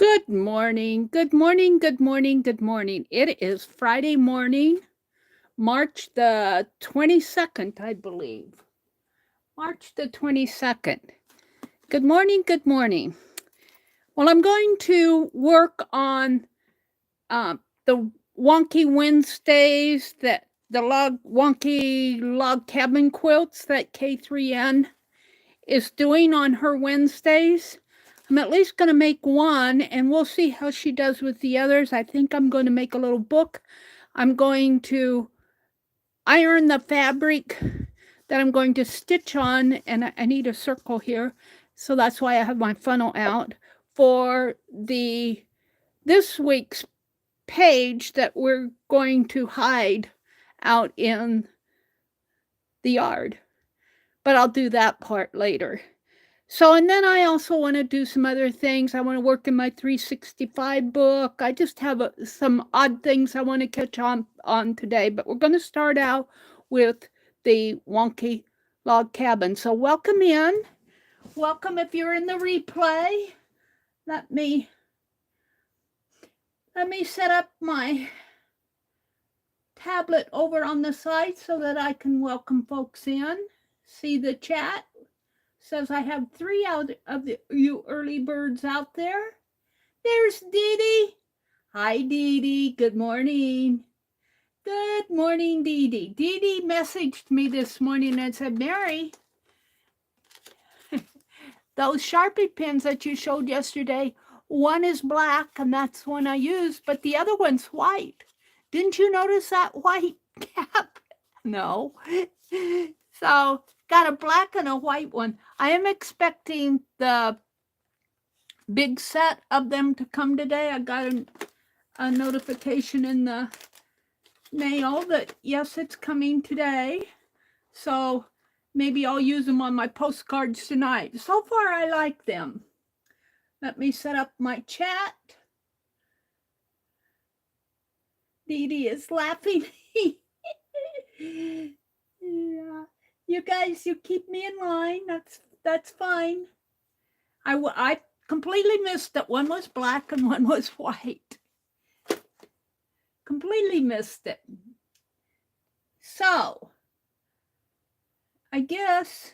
Good morning, good morning, good morning, good morning. It is Friday morning, March the 22nd, I believe. March the 22nd. Good morning, good morning. Well, I'm going to work on the Wonky Wednesdays, that the Wonky log cabin quilts that K3N is doing on her Wednesdays. I'm at least going to make one, and we'll see how she does with the others. I think I'm going to make a little book. I'm going to iron the fabric that I'm going to stitch on, and I need a circle here, so that's why I have my funnel out for this week's page that we're going to hide out in the yard. But I'll do that part later. So, and then I also want to do some other things. I want to work in my 365 book. I just have some odd things I want to catch on today. But we're going to start out with the Wonky log cabin. So, welcome in. Welcome if you're in the replay. Let me set up my tablet over on the side so that I can welcome folks in. See the chat. Says I have 3 out of you early birds out there. There's Dee Dee. Hi, Dee Dee. Good morning. Good morning, Dee Dee. Dee Dee messaged me this morning and said, Meri, those Sharpie pins that you showed yesterday, one is black and that's one I used, but the other one's white. Didn't you notice that white cap? No. So got a black and a white one. I am expecting the big set of them to come today. I got a notification in the mail that yes, it's coming today. So maybe I'll use them on my postcards tonight. So far, I like them. Let me set up my chat. Dee Dee is laughing. Yeah. You guys, you keep me in line. That's fine. I completely missed that one was black and one was white. Completely missed it. So, I guess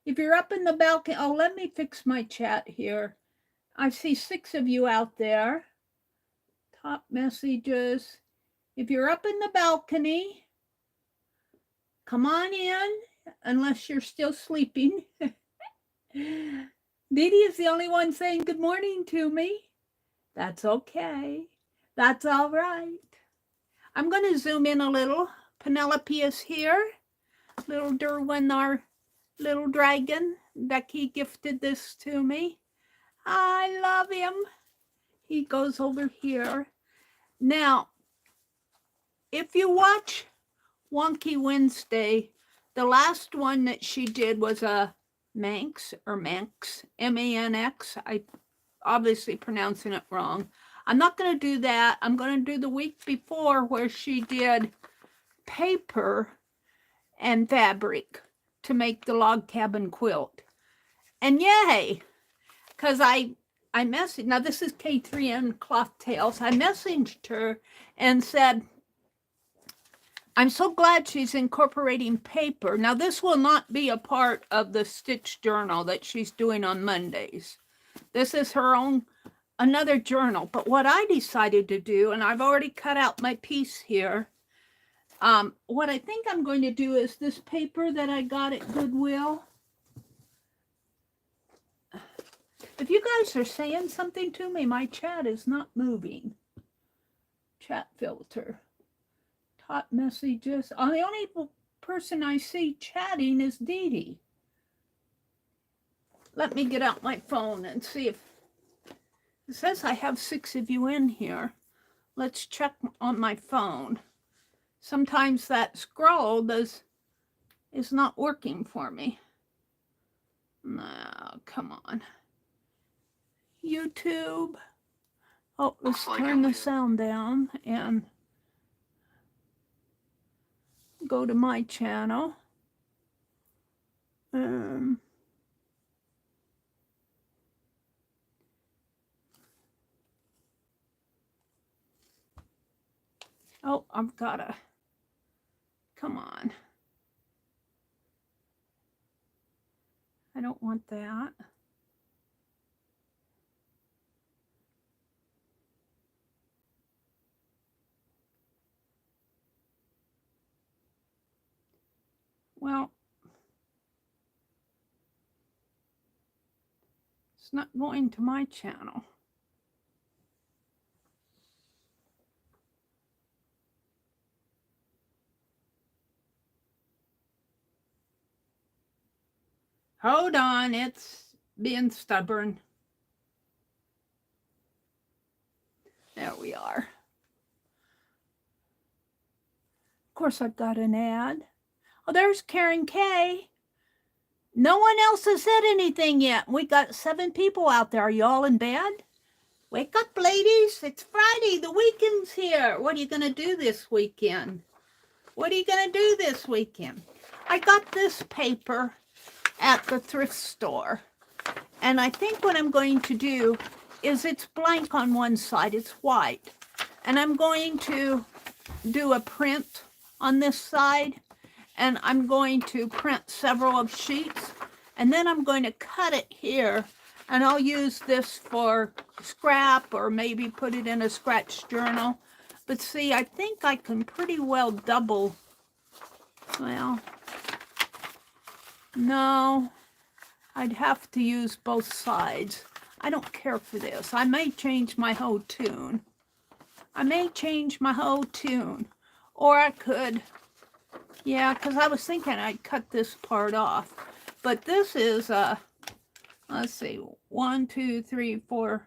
if you're up in the balcony, oh, let me fix my chat here. I see 6 of you out there. Top messages. If you're up in the balcony, come on in, unless you're still sleeping. Dee Dee is the only one saying good morning to me. That's okay. That's all right. I'm going to zoom in a little. Penelope is here. Little Derwin, our little dragon. Becky gifted this to me. I love him. He goes over here. Now, if you watch Wonky Wednesday, the last one that she did was a Manx, M-A-N-X. I obviously pronouncing it wrong. I'm not going to do that. I'm going to do the week before where she did paper and fabric to make the log cabin quilt. And yay, because I messaged, now this is K3N Cloth Tales. I messaged her and said, I'm so glad she's incorporating paper. Now, this will not be a part of the stitch journal that she's doing on Mondays. This is her own, another journal. But what I decided to do, and I've already cut out my piece here, what I think I'm going to do is this paper that I got at Goodwill. If you guys are saying something to me, my chat is not moving. Chat filter. Top messages. Oh, the only person I see chatting is Dee Dee. Let me get out my phone and see if it says I have 6 of you in here. Let's check on my phone. Sometimes that scroll is not working for me. No, come on. YouTube. Oh, let's turn the sound down and go to my channel. Oh, I've got to, come on. I don't want that. Well, it's not going to my channel. Hold on, it's being stubborn. There we are. Of course, I've got an ad. Oh, there's Karen K. No one else has said anything yet. We got 7 people out there. Are you all in bed? Wake up, ladies. It's Friday. The weekend's here. What are you going to do this weekend? What are you going to do this weekend? I got this paper at the thrift store. And I think what I'm going to do is it's blank on one side. It's white. And I'm going to do a print on this side. And I'm going to print several of sheets. And then I'm going to cut it here. And I'll use this for scrap or maybe put it in a scratch journal. But see, I think I can pretty well double. Well, no, I'd have to use both sides. I don't care for this. I may change my whole tune. Or I could, yeah, because I was thinking I'd cut this part off. But this is let's see, 1, 2, 3, 4,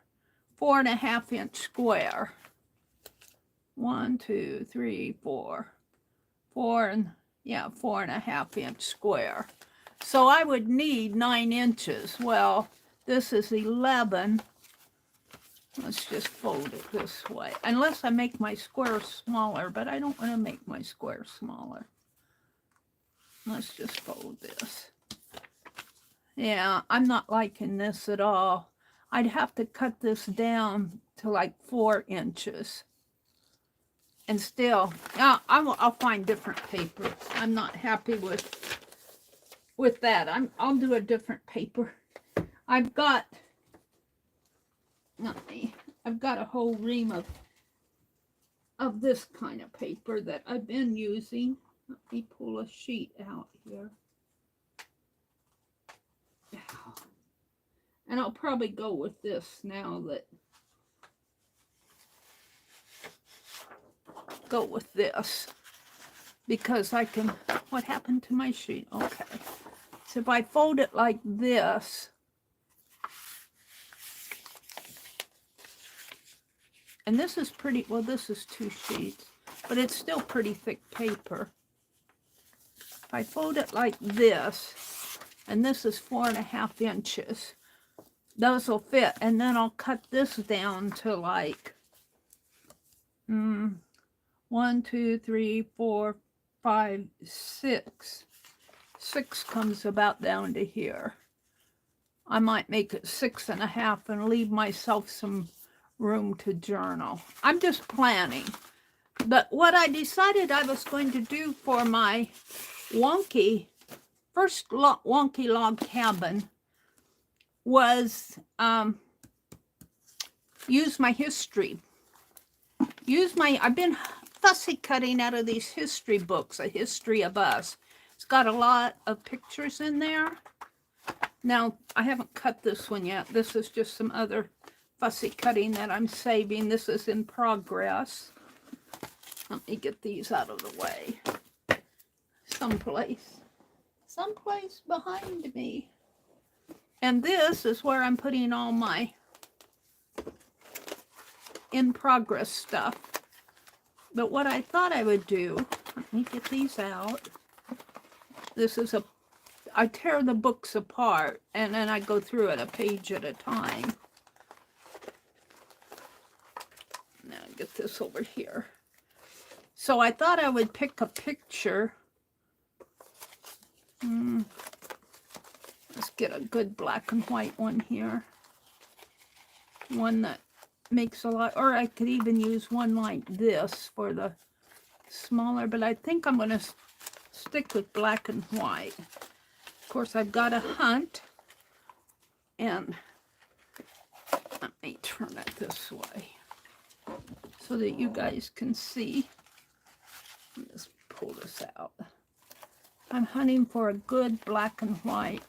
4.5 inch square. 1, 2, 3, 4, 4.5 inch square. So I would need 9 inches. Well, this is 11. Let's just fold it this way. Unless I make my square smaller, but I don't want to make my square smaller. Let's just fold this. Yeah, I'm not liking this at all. I'd have to cut this down to like 4 inches. And still, I'll find different paper. I'm not happy with that. I'll do a different paper. I've got a whole ream of this kind of paper that I've been using. Let me pull a sheet out here. And I'll probably go with this now that go with this because I can, what happened to my sheet? Okay. So if I fold it like this, and this is pretty, well, this is 2 sheets, but it's still pretty thick paper. If I fold it like this, and this is 4.5 inches, those will fit. And then I'll cut this down to like 1, 2, 3, 4, 5, 6. 6 comes about down to here. I might make it 6.5 and leave myself some room to journal. I'm just planning. But what I decided I was going to do for my Wonky, first Wonky log cabin was use my history. I've been fussy cutting out of these history books, A History of Us. It's got a lot of pictures in there. Now, I haven't cut this one yet. This is just some other fussy cutting that I'm saving. This is in progress. Let me get these out of the way. Someplace behind me. And this is where I'm putting all my in progress stuff. But what I thought I would do, let me get these out. This is I tear the books apart and then I go through it a page at a time. Now get this over here. So I thought I would pick a picture. Let's get a good black and white one here. One that makes a lot, or I could even use one like this for the smaller, but I think I'm going to stick with black and white. Of course, I've got a hunt, and let me turn it this way so that you guys can see. Let's pull this out. I'm hunting for a good black and white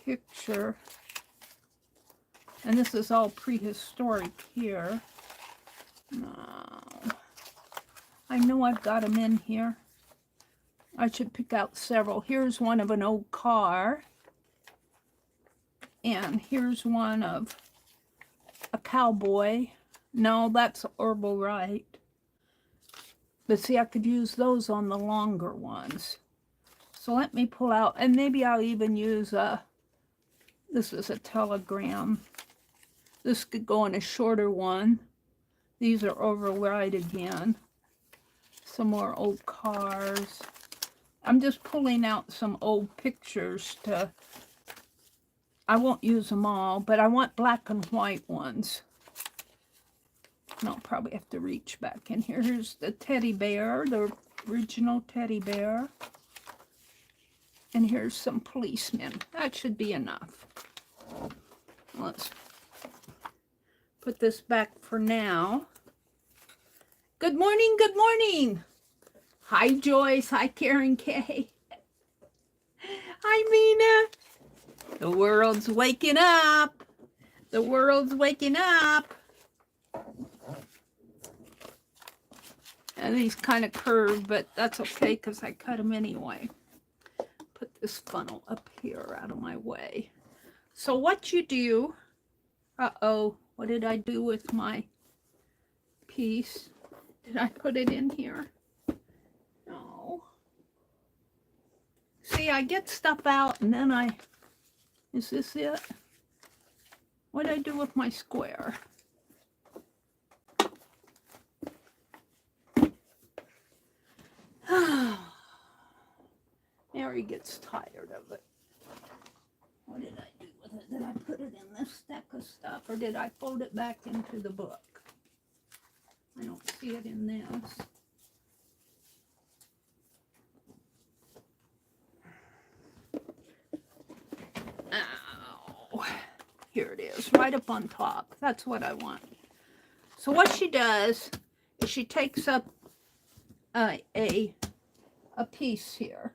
picture. And this is all prehistoric here. No. I know I've got them in here. I should pick out several. Here's one of an old car. And here's one of a cowboy. No, that's Orville Wright. But see, I could use those on the longer ones. So let me pull out, and maybe I'll even use this is a telegram. This could go in a shorter one. These are Orville Wright again. Some more old cars. I'm just pulling out some old pictures to, I won't use them all, but I want black and white ones. And I'll probably have to reach back in here. Here's the teddy bear, the original teddy bear. And here's some policemen. That should be enough. Let's put this back for now. Good morning, good morning. Hi, Joyce. Hi, Karen K. Hi, Mina. The world's waking up. The world's waking up. And these kind of curved, but that's okay because I cut them anyway. Put this funnel up here out of my way. So what you do, uh-oh, what did I do with my piece? Did I put it in here? No. See, I get stuff out and then is this it? What did I do with my square? Mary gets tired of it. What did I do with it? Did I put it in this stack of stuff, or did I fold it back into the book? I don't see it in this. Ow. Here it is, right up on top. That's what I want. So what she does is she takes up a piece here.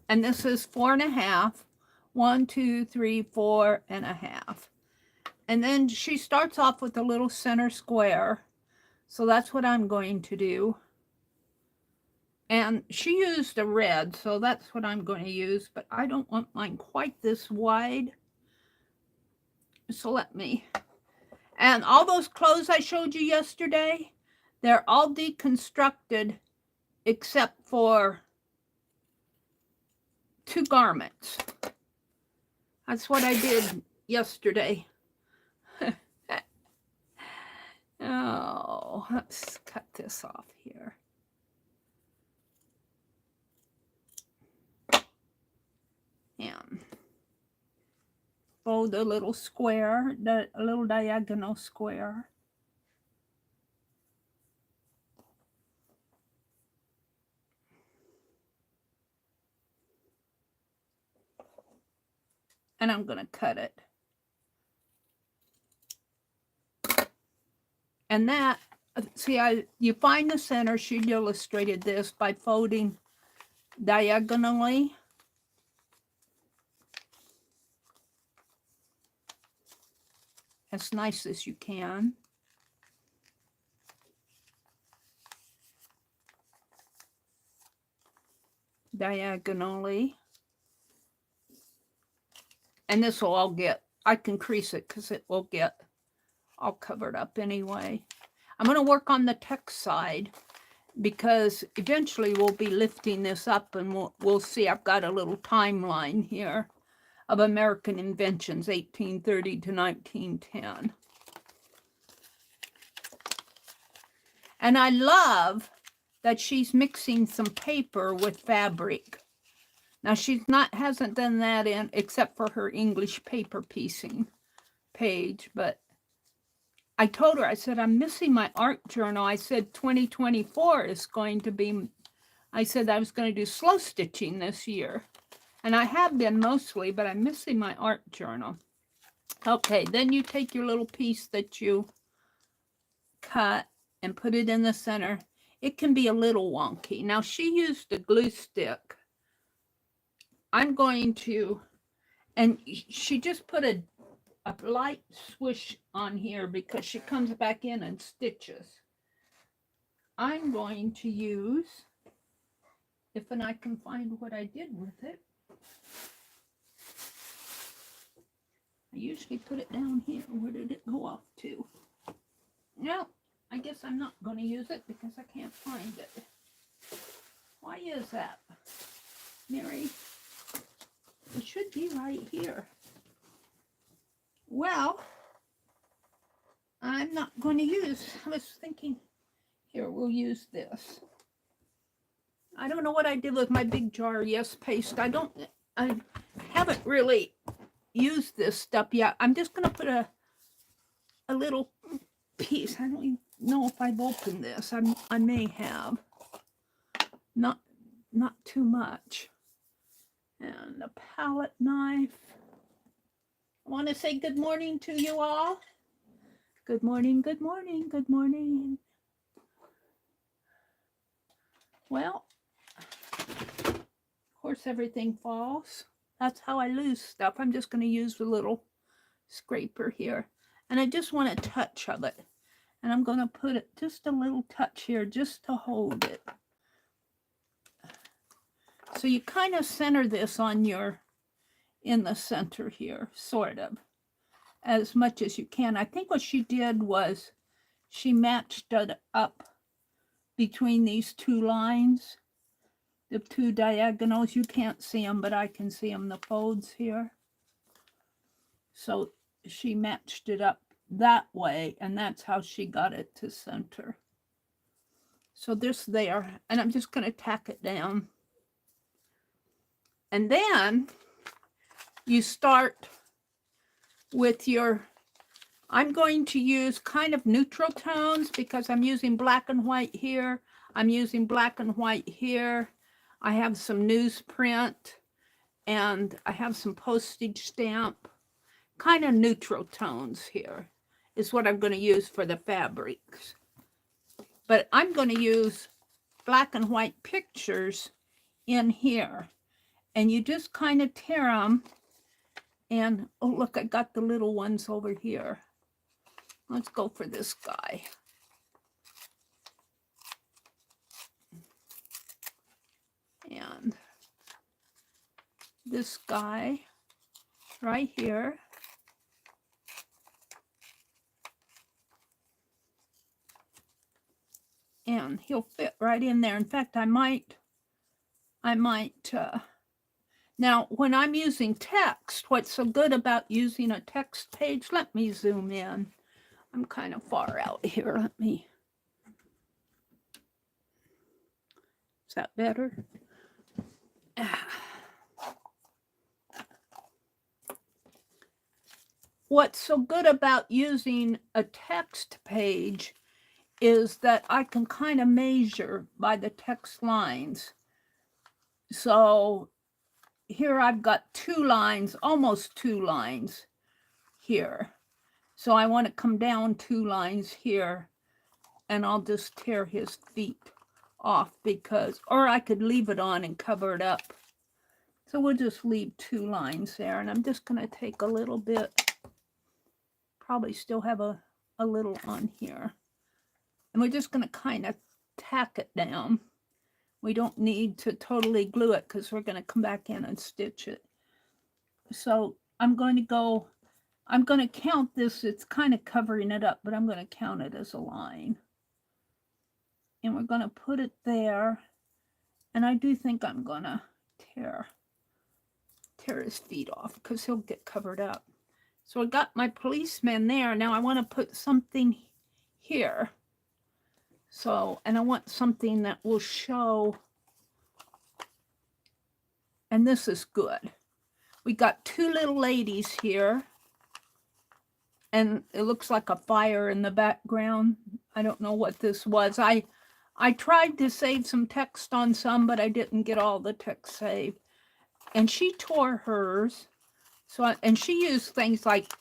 And this is 4.5. 1, 2, 3, 4.5. And then she starts off with a little center square. So that's what I'm going to do. And she used a red, so that's what I'm going to use. But I don't want mine quite this wide. So let me. And all those clothes I showed you yesterday, they're all deconstructed except for 2 garments. That's what I did yesterday. Oh, let's cut this off here. And fold a little square, a little diagonal square. And I'm going to cut it. And that, see, you find the center. She illustrated this by folding diagonally. As nice as you can. Diagonally. And this will all get, I can crease it because it will get all covered up anyway. I'm going to work on the text side because eventually we'll be lifting this up and we'll see. I've got a little timeline here of American inventions, 1830 to 1910. And I love that she's mixing some paper with fabric. Now hasn't done that in except for her English paper piecing page, but I told her, I said, I'm missing my art journal. I said 2024 is going to be, I said I was going to do slow stitching this year. And I have been mostly, but I'm missing my art journal. Okay, then you take your little piece that you cut and put it in the center. It can be a little wonky. Now, she used a glue stick. I'm going to, and she just put a light swish on here because she comes back in and stitches. I'm going to use, if and I can find what I did with it. I usually put it down here. Where did it go off to? No, I guess I'm not going to use it because I can't find it. Why is that, Meri? It should be right here. Well, I'm not going to use, I was thinking, here, we'll use this. I don't know what I did with my big jar Yes paste. I haven't really used this stuff yet. I'm just going to put a little piece. I don't even know if I've opened this. I may have. Not too much. And a palette knife. I want to say good morning to you all. Good morning, good morning, good morning. Well, of course everything falls. That's how I lose stuff. I'm just going to use the little scraper here. And I just want a touch of it. And I'm going to put it just a little touch here just to hold it. So you kind of center this on your, in the center here, sort of, as much as you can. I think what she did was she matched it up between these two lines, the two diagonals. You can't see them, but I can see them, the folds here. So she matched it up that way, and that's how she got it to center. So this there, and I'm just going to tack it down. And then you start with your, I'm going to use kind of neutral tones because I'm using black and white here. I'm using black and white here. I have some newsprint and I have some postage stamp. Kind of neutral tones here is what I'm going to use for the fabrics. But I'm going to use black and white pictures in here. And you just kind of tear them. And, oh, look, I got the little ones over here. Let's go for this guy. And this guy right here. And he'll fit right in there. In fact, I might, now, when I'm using text, what's so good about using a text page, let me zoom in. I'm kind of far out here. Let me, is that better? What's so good about using a text page is that I can kind of measure by the text lines. So here I've got 2 lines, almost 2 lines here. So I want to come down 2 lines here, and I'll just tear his feet off because, or I could leave it on and cover it up. So we'll just leave 2 lines there, and I'm just going to take a little bit, probably still have a little on here. And we're just going to kind of tack it down. We don't need to totally glue it because we're going to come back in and stitch it. So I'm going to count this. It's kind of covering it up, but I'm going to count it as a line. And we're going to put it there. And I do think I'm going to tear his feet off because he'll get covered up. So I got my policeman there. Now I want to put something here. So, and I want something that will show, and this is good. We got 2 little ladies here, and it looks like a fire in the background. I don't know what this was. I tried to save some text on some, but I didn't get all the text saved. And she tore hers. And she used things like,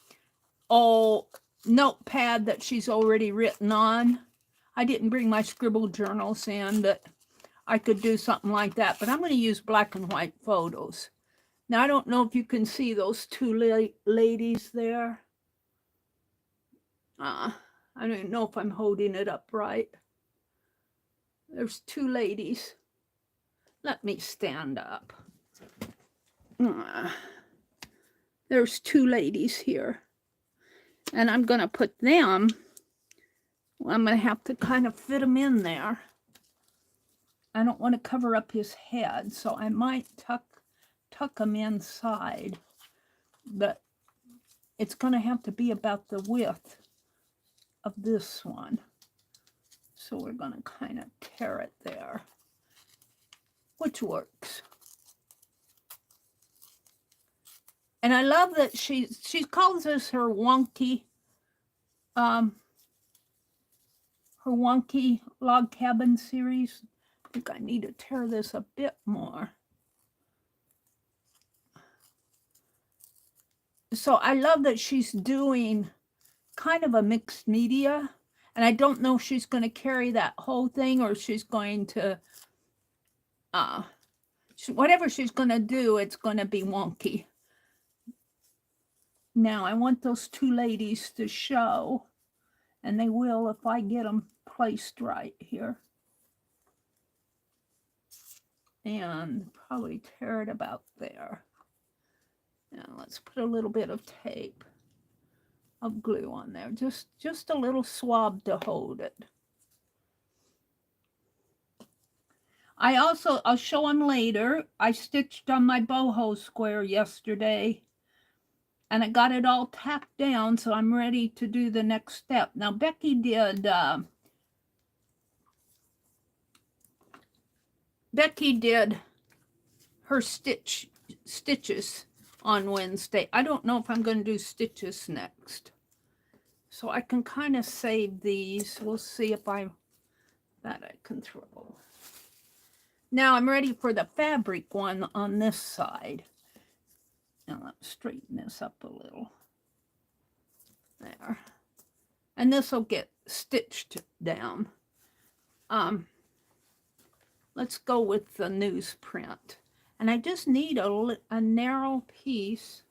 notepad that she's already written on. I didn't bring my scribble journals in, but I could do something like that. But I'm going to use black and white photos. Now, I don't know if you can see those two ladies there. I don't know if I'm holding it up right. There's two ladies. Let me stand up. There's two ladies here. And I'm going to put them, I'm going to have to kind of fit them in there. I don't want to cover up his head, so I might tuck them inside. But it's going to have to be about the width of this one. So we're going to kind of tear it there, which works. And I love that she calls this her Wonky, her Wonky log cabin series. I think I need to tear this a bit more. So I love that she's doing kind of a mixed media. And I don't know if she's going to carry that whole thing or she's going to, whatever she's going to do, it's going to be wonky. Now, I want those two ladies to show, and they will if I get them placed right here. And probably tear it about there. Now, let's put a little bit of tape of glue on there, just a little swab to hold it. I'll show them later. I stitched on my boho square yesterday and I got it all tacked down, so I'm ready to do the next step. Now Becky did her stitches on Wednesday. I don't know if I'm going to do stitches next. So I can kind of save these. We'll see if I can throw. Now I'm ready for the fabric one on this side. Now let's straighten this up a little. There. And this will get stitched down. Let's go with the newsprint. And I just need a narrow piece.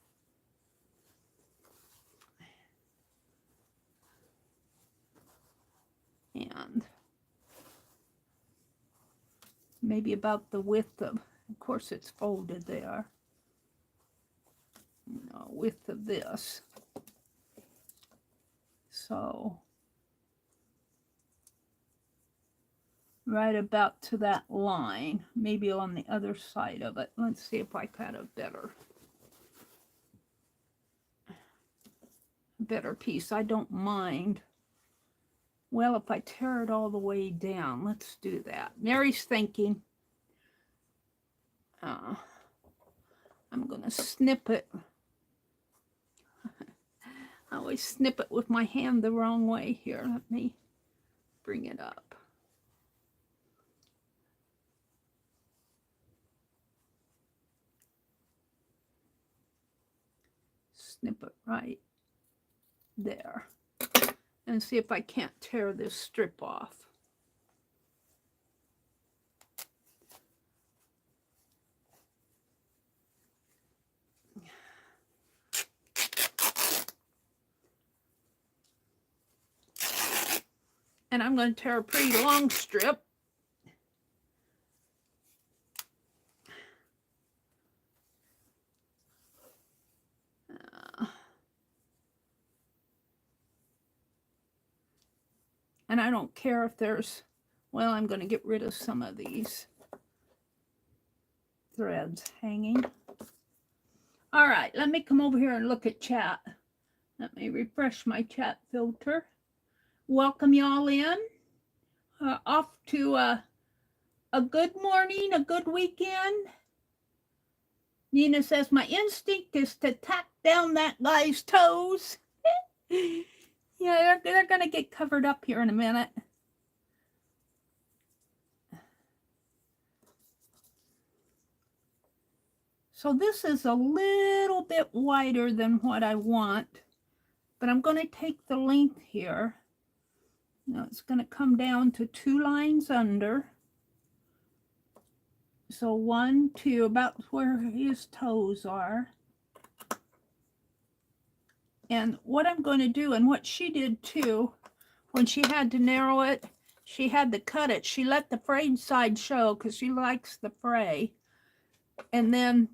And maybe about the width of course it's folded there. No, width of this. So right about to that line, maybe on the other side of it. Let's see if I got a better piece. I don't mind. Well, if I tear it all the way down, let's do that. Mary's thinking. I'm going to snip it. I always snip it with my hand the wrong way here. Let me bring it up. Snip it right there. And see if I can't tear this strip off. And I'm going to tear a pretty long strip. And I don't care if there's, well, I'm going to get rid of some of these threads hanging. All right, let me come over here and look at chat. Let me refresh my chat filter. Welcome y'all in. Off to a good morning, a good weekend. Nina says, my instinct is to tack down that guy's toes. Yeah, they're going to get covered up here in a minute. So this is a little bit wider than what I want, but I'm going to take the length here. Now it's going to come down to 2 lines under. So 1, 2, about where his toes are. And what I'm going to do, and what she did too, when she had to narrow it, she had to cut it. She let the frayed side show because she likes the fray. And then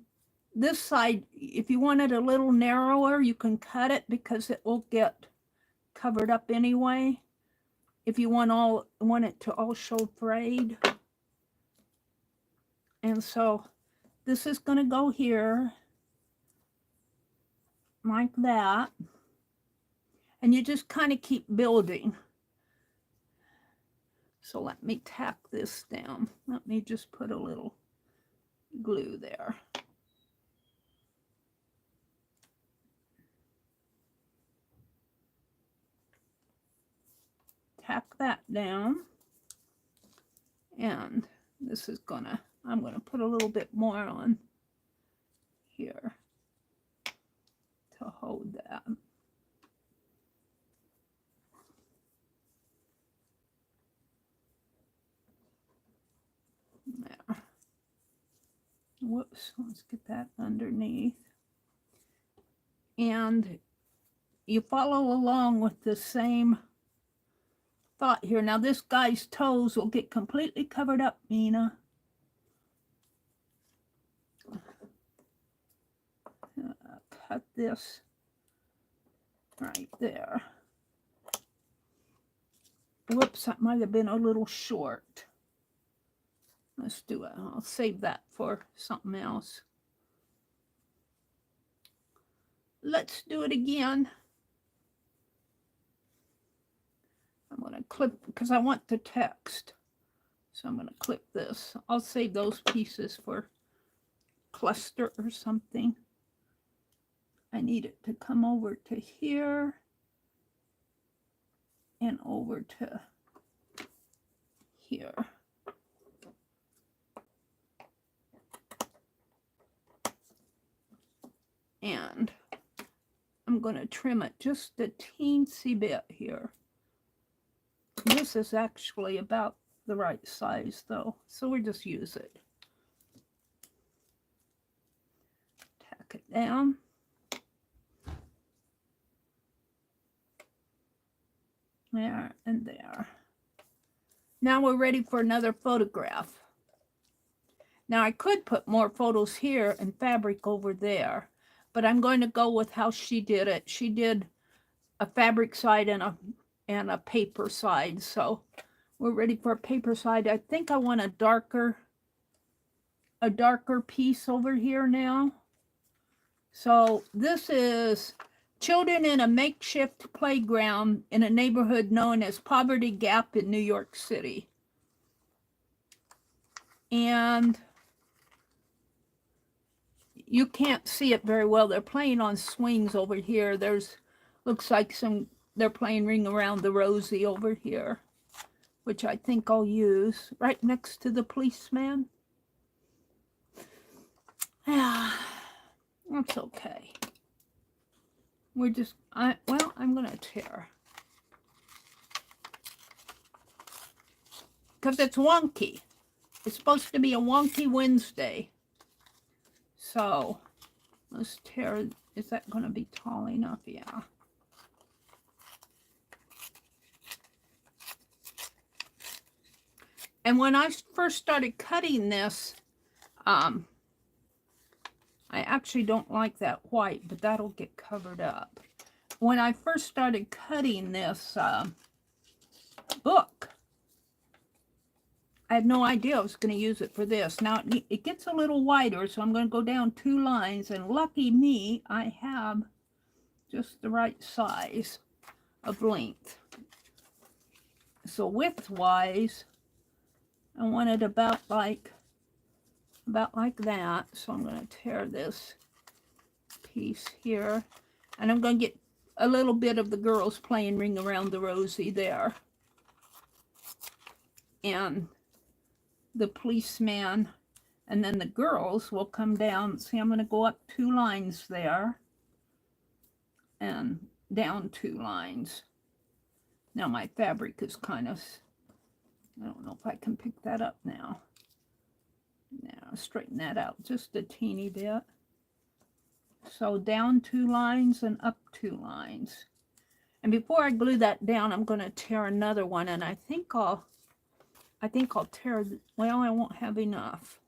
this side, if you want it a little narrower, you can cut it because it will get covered up anyway. If you want it to all show frayed. And so this is going to go here like that. And you just kind of keep building. So let me tack this down. Let me just put a little glue there. Tack that down. And this is I'm gonna put a little bit more on here to hold that. There. Whoops, let's get that underneath. And you follow along with the same thought here. Now this guy's toes will get completely covered up, Mina. Cut this right there. Whoops, that might have been a little short. Let's do it. I'll save that for something else. Let's do it again. I'm going to clip because I want the text. So I'm going to clip this. I'll save those pieces for cluster or something. I need it to come over to here and over to here. And I'm going to trim it just a teensy bit here. This is actually about the right size though, so we'll just use it. Tack it down. There and there. Now we're ready for another photograph. Now I could put more photos here and fabric over there, but I'm going to go with how she did it. She did a fabric side and a paper side. So we're ready for a paper side. I think I want a darker piece over here now. So this is children in a makeshift playground in a neighborhood known as Poverty Gap in New York City. And you can't see it very well. They're playing on swings over here. Looks like they're playing Ring Around the Rosie over here, which I think I'll use right next to the policeman. Yeah, that's okay. We're just, I'm going to tear. Because it's wonky. It's supposed to be a wonky Wednesday. So, let's tear. Is that going to be tall enough? Yeah. And when I first started cutting this, I actually don't like that white, but that'll get covered up. When I first started cutting this book, I had no idea I was going to use it for this. Now, it gets a little wider, so I'm going to go down 2 lines, and lucky me, I have just the right size of length. So width-wise, I want it about like that. So I'm going to tear this piece here, and I'm going to get a little bit of the girls playing Ring Around the Rosie there. And the policeman, and then the girls will come down. See, I'm going to go up 2 lines there and down 2 lines. Now my fabric is kind of, I don't know if I can pick that up now. Now straighten that out just a teeny bit. So down 2 lines and up 2 lines. And before I glue that down, I'm going to tear another one, and I think I'll tear, well, I won't have enough.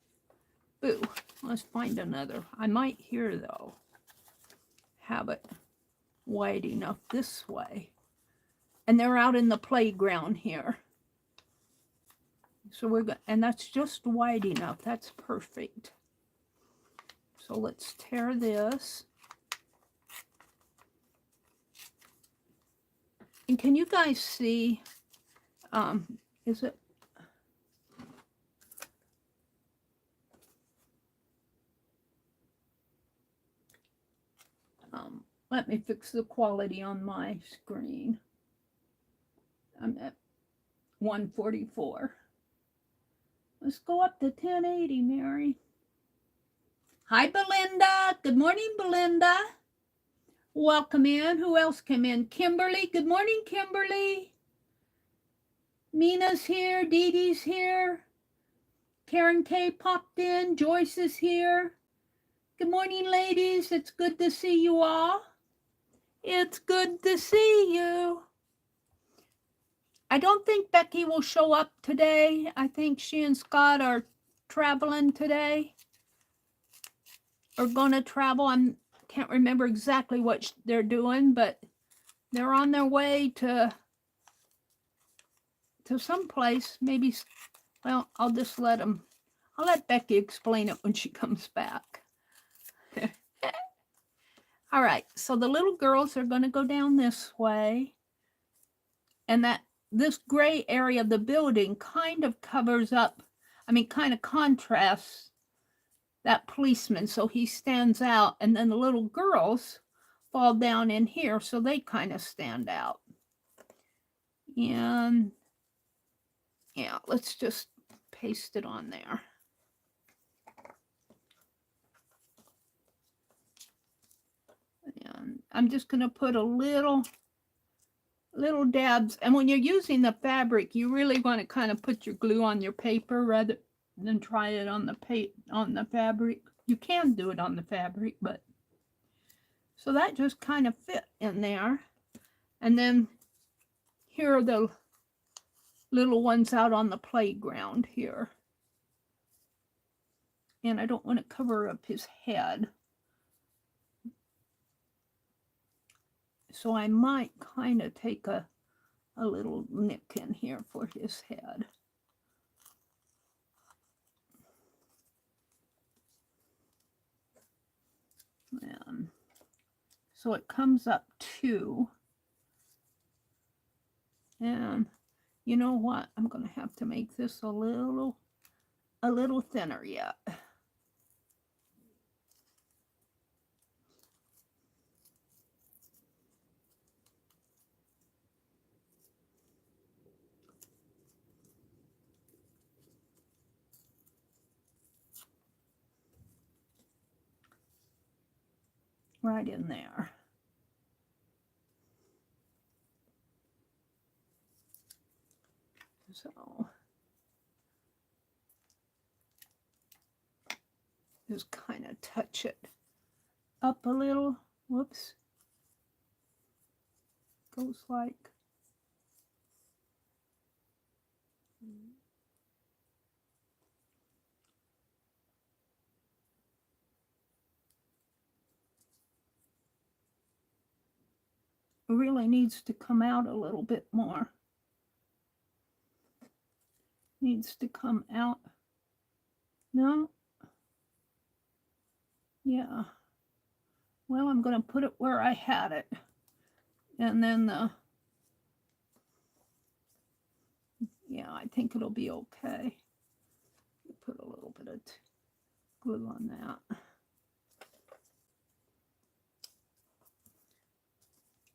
Boo, let's find another. I might here, though, have it wide enough this way. And they're out in the playground here. So we're going, and that's just wide enough. That's perfect. So let's tear this. And can you guys see, is it? Let me fix the quality on my screen. I'm at 144. Let's go up to 1080, Mary. Hi, Belinda. Good morning, Belinda. Welcome in. Who else came in? Kimberly. Good morning, Kimberly. Mina's here. Dee Dee's here. Karen K popped in. Joyce is here. Good morning, ladies. It's good to see you all. It's good to see you. I don't think Becky will show up today. I think she and Scott are traveling today. Or going to travel. I can't remember exactly what they're doing, but they're on their way to some place. Maybe, well, I'll just let them. I'll let Becky explain it when she comes back. All right, so the little girls are going to go down this way. And this gray area of the building kind of covers up, kind of contrasts that policeman, so he stands out. And then the little girls fall down in here, so they kind of stand out. And yeah, let's just paste it on there. And I'm just going to put a little dabs. And when you're using the fabric, you really want to kind of put your glue on your paper rather than try it on the fabric. You can do it on the fabric, but so that just kind of fit in there. And then here are the little ones out on the playground here. And I don't want to cover up his head. So I might kind of take a little nick in here for his head. And so it comes up 2. And you know what? I'm going to have to make this a little thinner yet. Right in there. So just kind of touch it up a little. Whoops. Goes like. It really needs to come out a little bit more. Needs to come out. No. Yeah. Well, I'm going to put it where I had it. And then yeah, I think it'll be okay. Put a little bit of glue on that.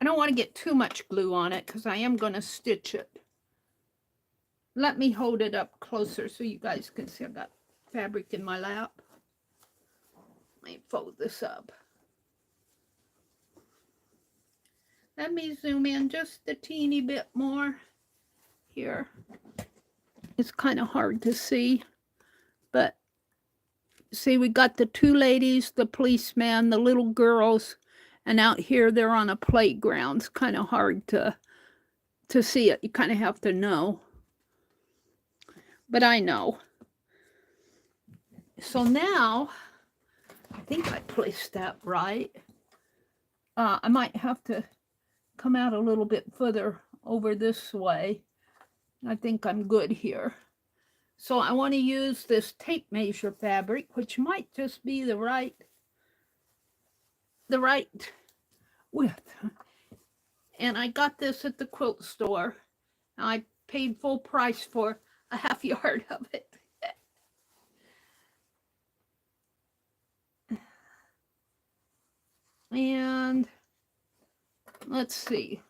I don't don't want to get too much glue on it because I am going to stitch it. Let me hold it up closer so you guys can see. I've got fabric in my lap. Let me fold this up. Let me zoom in just a teeny bit more here. It's kind of hard to see, but see, we got the two ladies, the policeman, the little girls, and out here they're on a playground. It's kind of hard to see it. You kind of have to know. But I know. So now, I think I placed that right. I might have to come out a little bit further over this way. I think I'm good here. So I want to use this tape measure fabric, which might just be the right width. And I got this at the quilt store. I paid full price for a half yard of it. And let's see.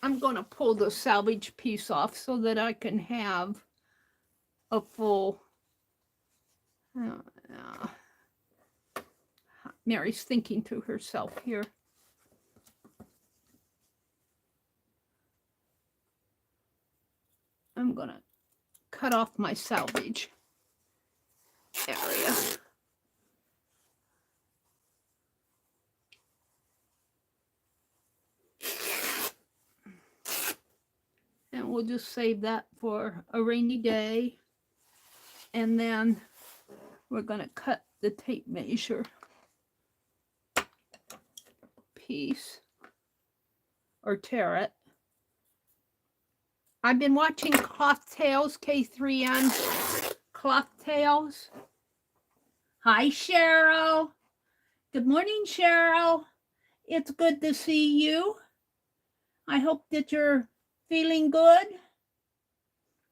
I'm going to pull the salvage piece off so that I can have a full... Meri's thinking to herself here. I'm going to cut off my salvage area. And we'll just save that for a rainy day. And then we're going to cut the tape measure piece or tear it. I've been watching Cloth Tales, K3N Cloth Tales. Hi, Cheryl. Good morning, Cheryl. It's good to see you. I hope that you're feeling good.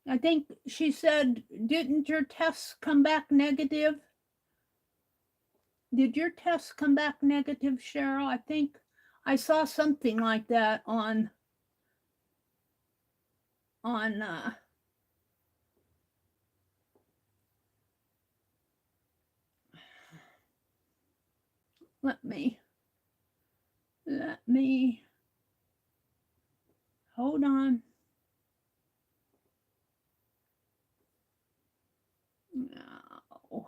I think she said, didn't your tests come back negative? Did your tests come back negative, Cheryl? I think I saw something like that on let me hold on. No.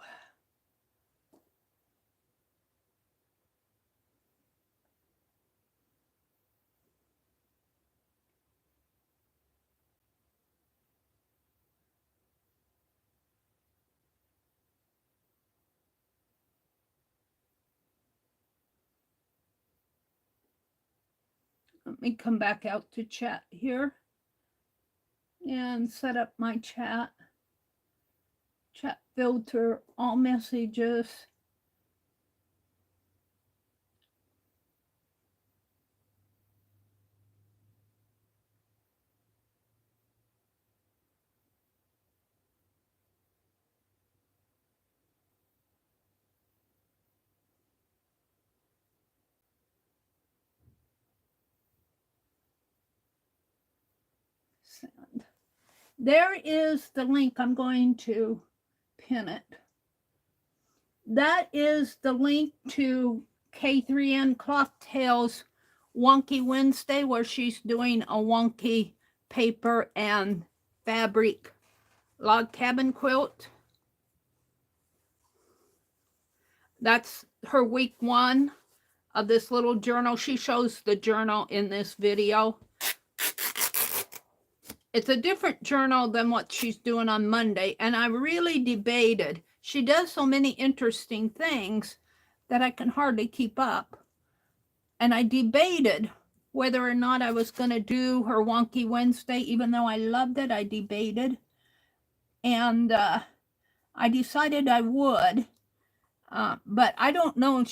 Let me come back out to chat here and set up my chat filter, all messages. Send. There is the link. I'm going to pin it. That is the link to K3N Cloth Tales Wonky Wednesday, where she's doing a wonky paper and fabric log cabin quilt. That's her week 1 of this little journal. She shows the journal in this video. It's a different journal than what she's doing on Monday, and I really debated. She does so many interesting things that I can hardly keep up. And I debated whether or not I was going to do her Wonky Wednesday, even though I loved it. I debated. And I decided I would. But I don't know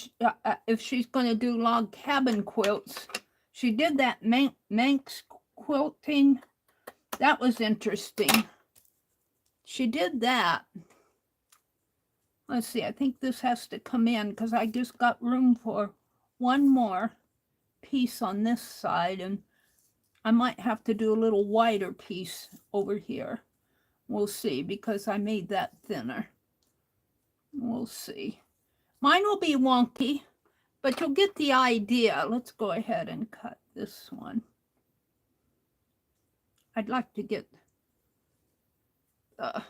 if she's going to do log cabin quilts. She did that Manx quilting. That was interesting. She did that. Let's see, I think this has to come in because I just got room for one more. piece on this side, and I might have to do a little wider piece over here. We'll see, because I made that thinner. We'll see. Mine will be wonky, but you'll get the idea. Let's go ahead and cut this one. I'd like to get the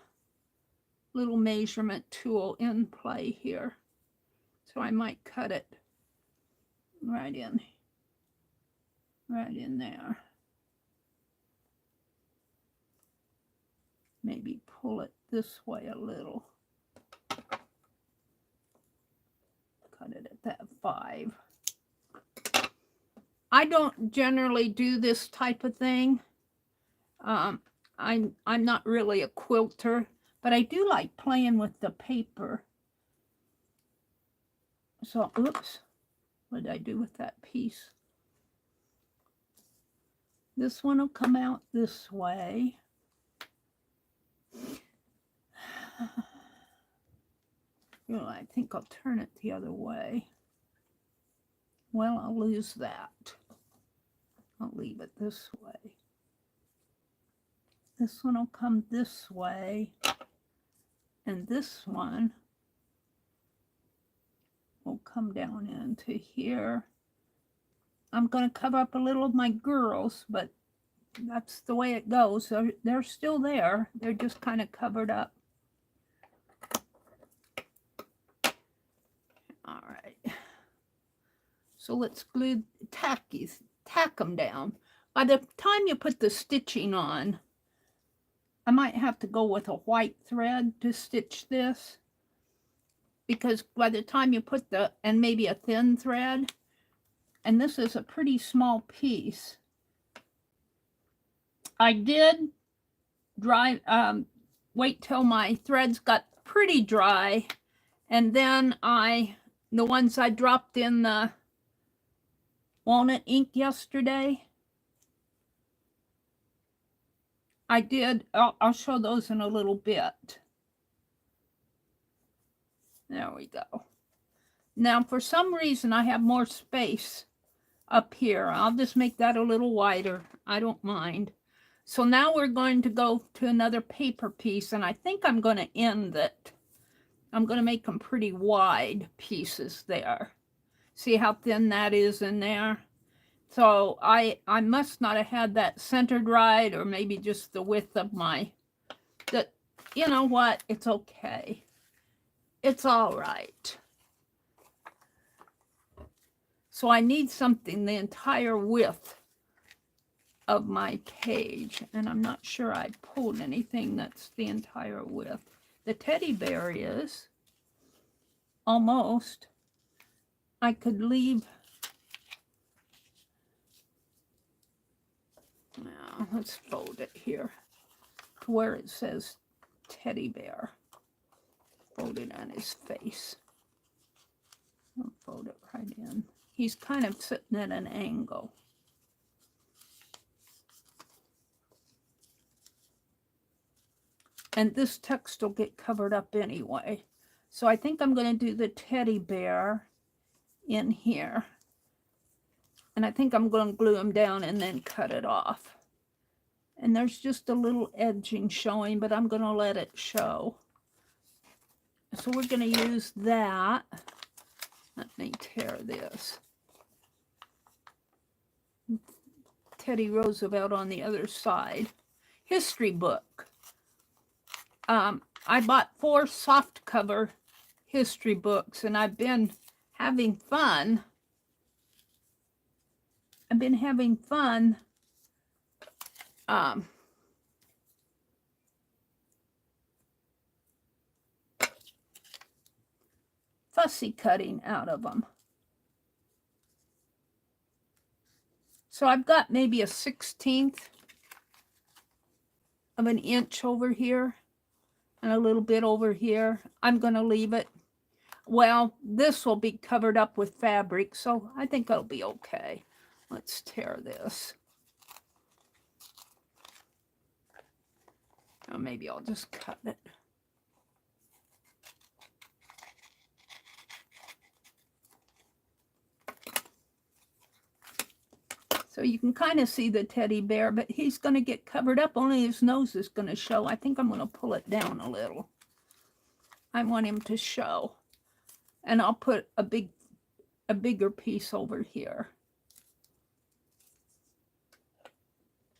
little measurement tool in play here. So I might cut it right in there. Maybe pull it this way a little. Cut it at that 5. I don't generally do this type of thing. I'm not really a quilter, but I do like playing with the paper. So, oops, what did I do with that piece? This one will come out this way. Well, I think I'll turn it the other way. Well, I'll lose that. I'll leave it this way. This one will come this way, and this one will come down into here. I'm going to cover up a little of my girls, but that's the way it goes. They're still there. They're just kind of covered up. All right. So let's tack them down. By the time you put the stitching on, I might have to go with a white thread to stitch this, because by the time you put and maybe a thin thread, and this is a pretty small piece. I did wait till my threads got pretty dry, and then the ones I dropped in the Walnut ink yesterday, I did, I'll show those in a little bit. There we go. Now, for some reason, I have more space up here. I'll just make that a little wider. I don't mind. So now we're going to go to another paper piece, and I think I'm going to end it. I'm going to make them pretty wide pieces there. See how thin that is in there? So I must not have had that centered right, or maybe just the width of you know what? It's okay. It's all right. So I need something the entire width of my page, and I'm not sure I pulled anything that's the entire width. The teddy bear is almost. I could leave. Now let's fold it here to where it says teddy bear. Fold it on his face. I'll fold it right in. He's kind of sitting at an angle. And this text will get covered up anyway. So I think I'm going to do the teddy bear in here. And I think I'm going to glue him down and then cut it off. And there's just a little edging showing, but I'm going to let it show. So we're going to use that. Let me tear this. Teddy Roosevelt on the other side. History book. I bought 4 soft cover history books, and I've been having fun. Fussy cutting out of them. So I've got maybe a 1/16 of an inch over here and a little bit over here. I'm going to leave it. Well, this will be covered up with fabric, so I think it'll be okay. Let's tear this. Or maybe I'll just cut it. So you can kind of see the teddy bear, but he's going to get covered up. Only his nose is going to show. I think I'm going to pull it down a little. I want him to show. And I'll put a bigger piece over here.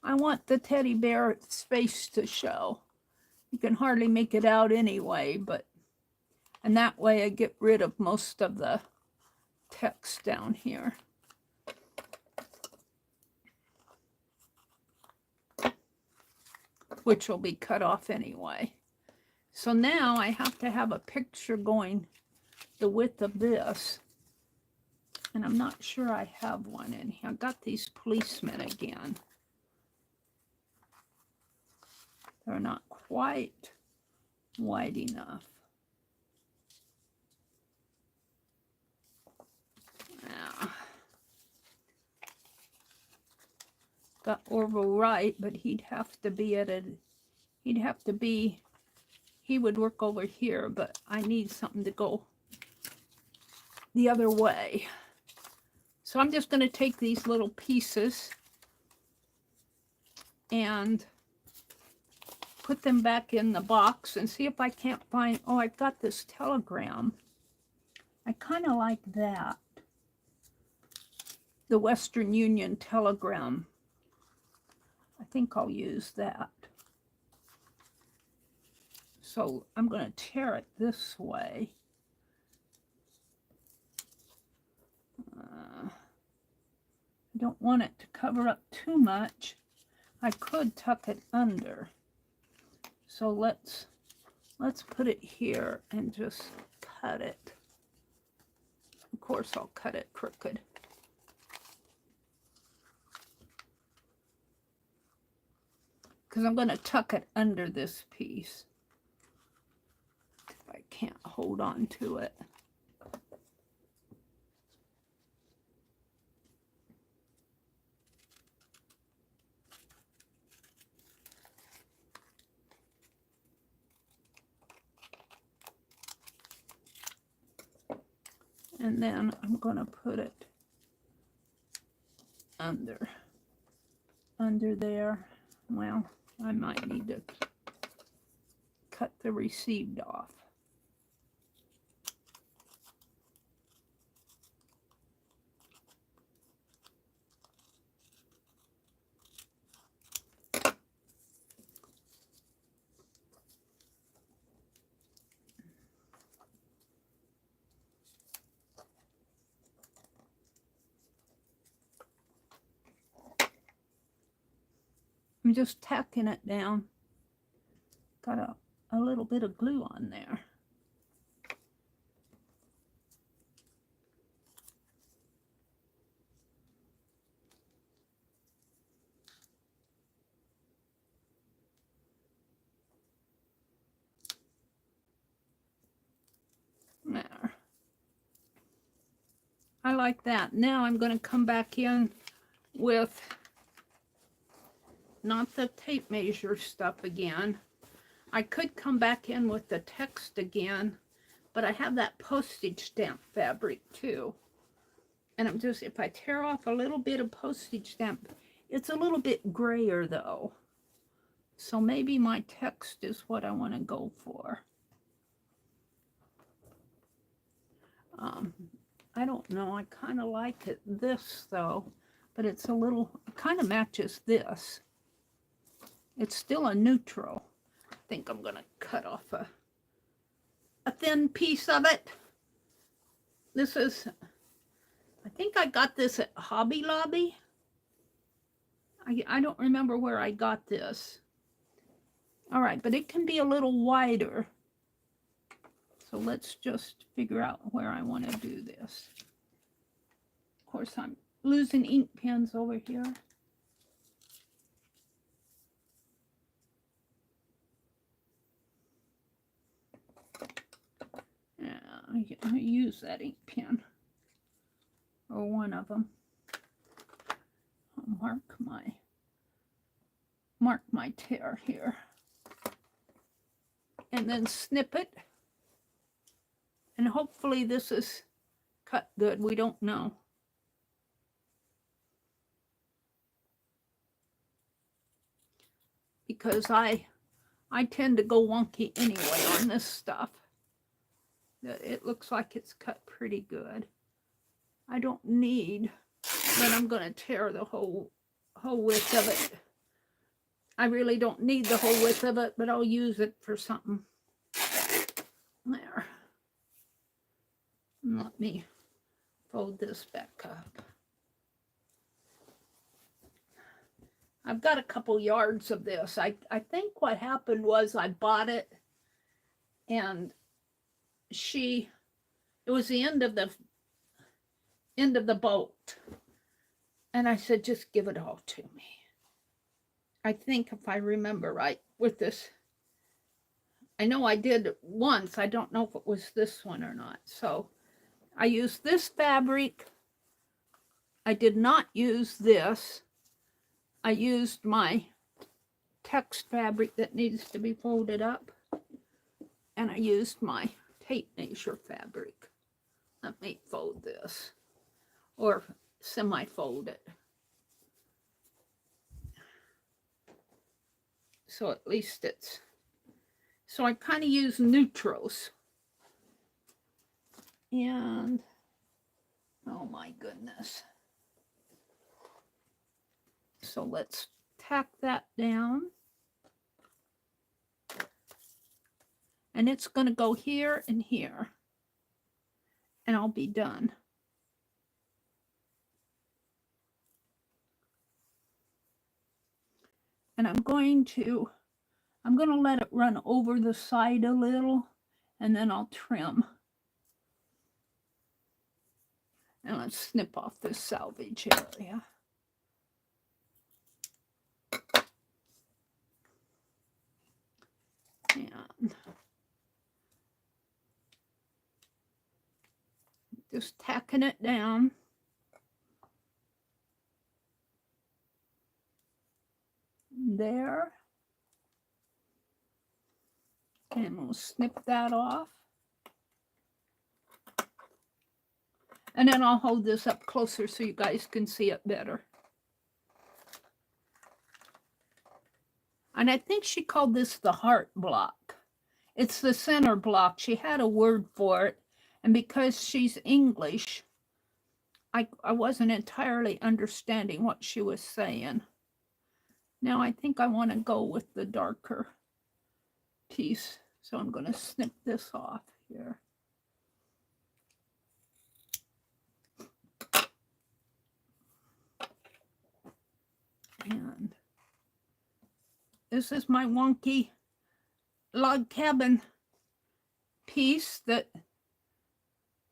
I want the teddy bear's face to show. You can hardly make it out anyway, but, and that way I get rid of most of the text down here. Which will be cut off anyway. So now I have to have a picture going the width of this. And I'm not sure I have one in here. I got these policemen again. They're not quite wide enough. Now, got Orville right, but he'd have to be at a, he would work over here, but I need something to go the other way. So I'm just going to take these little pieces and put them back in the box and see if I can't find, oh, I've got this telegram. I kind of like that. The Western Union telegram. I think I'll use that. So I'm going to tear it this way. I don't want it to cover up too much. I could tuck it under. So let's put it here and just cut it. Of course, I'll cut it crooked. Because I'm going to tuck it under this piece. If I can't hold on to it. And then I'm going to put it under there. Well, I might need to cut the received off. I'm just tacking it down. Got a little bit of glue on there. There. I like that. Now I'm going to come back in with not the tape measure stuff again. I could come back in with the text again, but I have that postage stamp fabric too. And I'm just, if I tear off a little bit of postage stamp, it's a little bit grayer though. So maybe my text is what I want to go for. I don't know. I kind of like it this though, but it's a little, it kind of matches this. It's still a neutral. I think I'm going to cut off a thin piece of it. This is, I think I got this at Hobby Lobby. I don't remember where I got this. All right, but it can be a little wider. So let's just figure out where I want to do this. Of course, I'm losing ink pens over here. Yeah, I use that ink pen. Or one of them. I'll mark my tear here. And then snip it. And hopefully this is cut good. We don't know. because I tend to go wonky anyway on this stuff. It looks like it's cut pretty good. I don't need, but I'm going to tear the whole width of it. I really don't need the whole width of it, but I'll use it for something. There. And let me fold this back up. I've got a couple yards of this. I think what happened was I bought it, and it was the end of the boat, and I said, just give it all to me. I think if I remember right with this, I know I did once. I don't know if it was this one or not. So I used this fabric. I did not use this. I used my text fabric that needs to be folded up, and I used my tape measure fabric. Let me fold this, or semi-fold it. So at least it's, so I kind of use neutrals. And, oh my goodness. So let's tack that down. And it's going to go here and here. And I'll be done. And I'm going to let it run over the side a little, and then I'll trim. And let's snip off this salvage area. And just tacking it down. There. And we'll snip that off. And then I'll hold this up closer so you guys can see it better. And I think she called this the heart block. It's the center block. She had a word for it. And because she's English, I wasn't entirely understanding what she was saying. Now I think I want to go with the darker piece. So I'm going to snip this off here. And this is my wonky log cabin piece that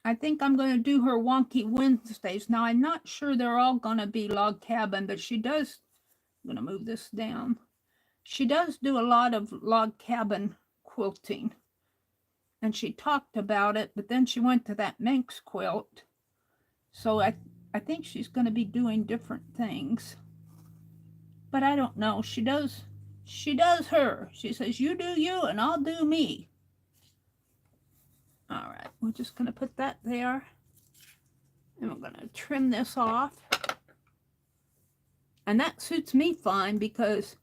I think I'm going to do her wonky Wednesdays. Now I'm not sure they're all going to be log cabin, but she does, I'm going to move this down. She does do a lot of log cabin quilting. And she talked about it, but then she went to that Manx quilt. So I think she's going to be doing different things. But I don't know. She does her. She says, you do you and I'll do me. All right, we're just going to put that there. And we're going to trim this off. And that suits me fine because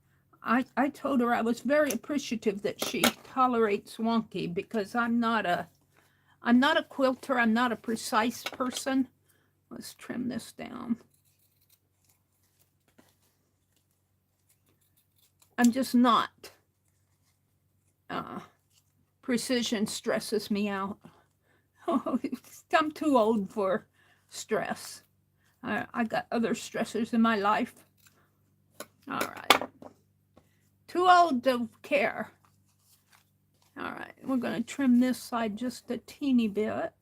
I told her I was very appreciative that she tolerates wonky because I'm not a quilter. I'm not a precise person. Let's trim this down. I'm just not. Precision stresses me out. Oh, I'm too old for stress. I got other stressors in my life. All right. Too old to care. All right. We're going to trim this side just a teeny bit.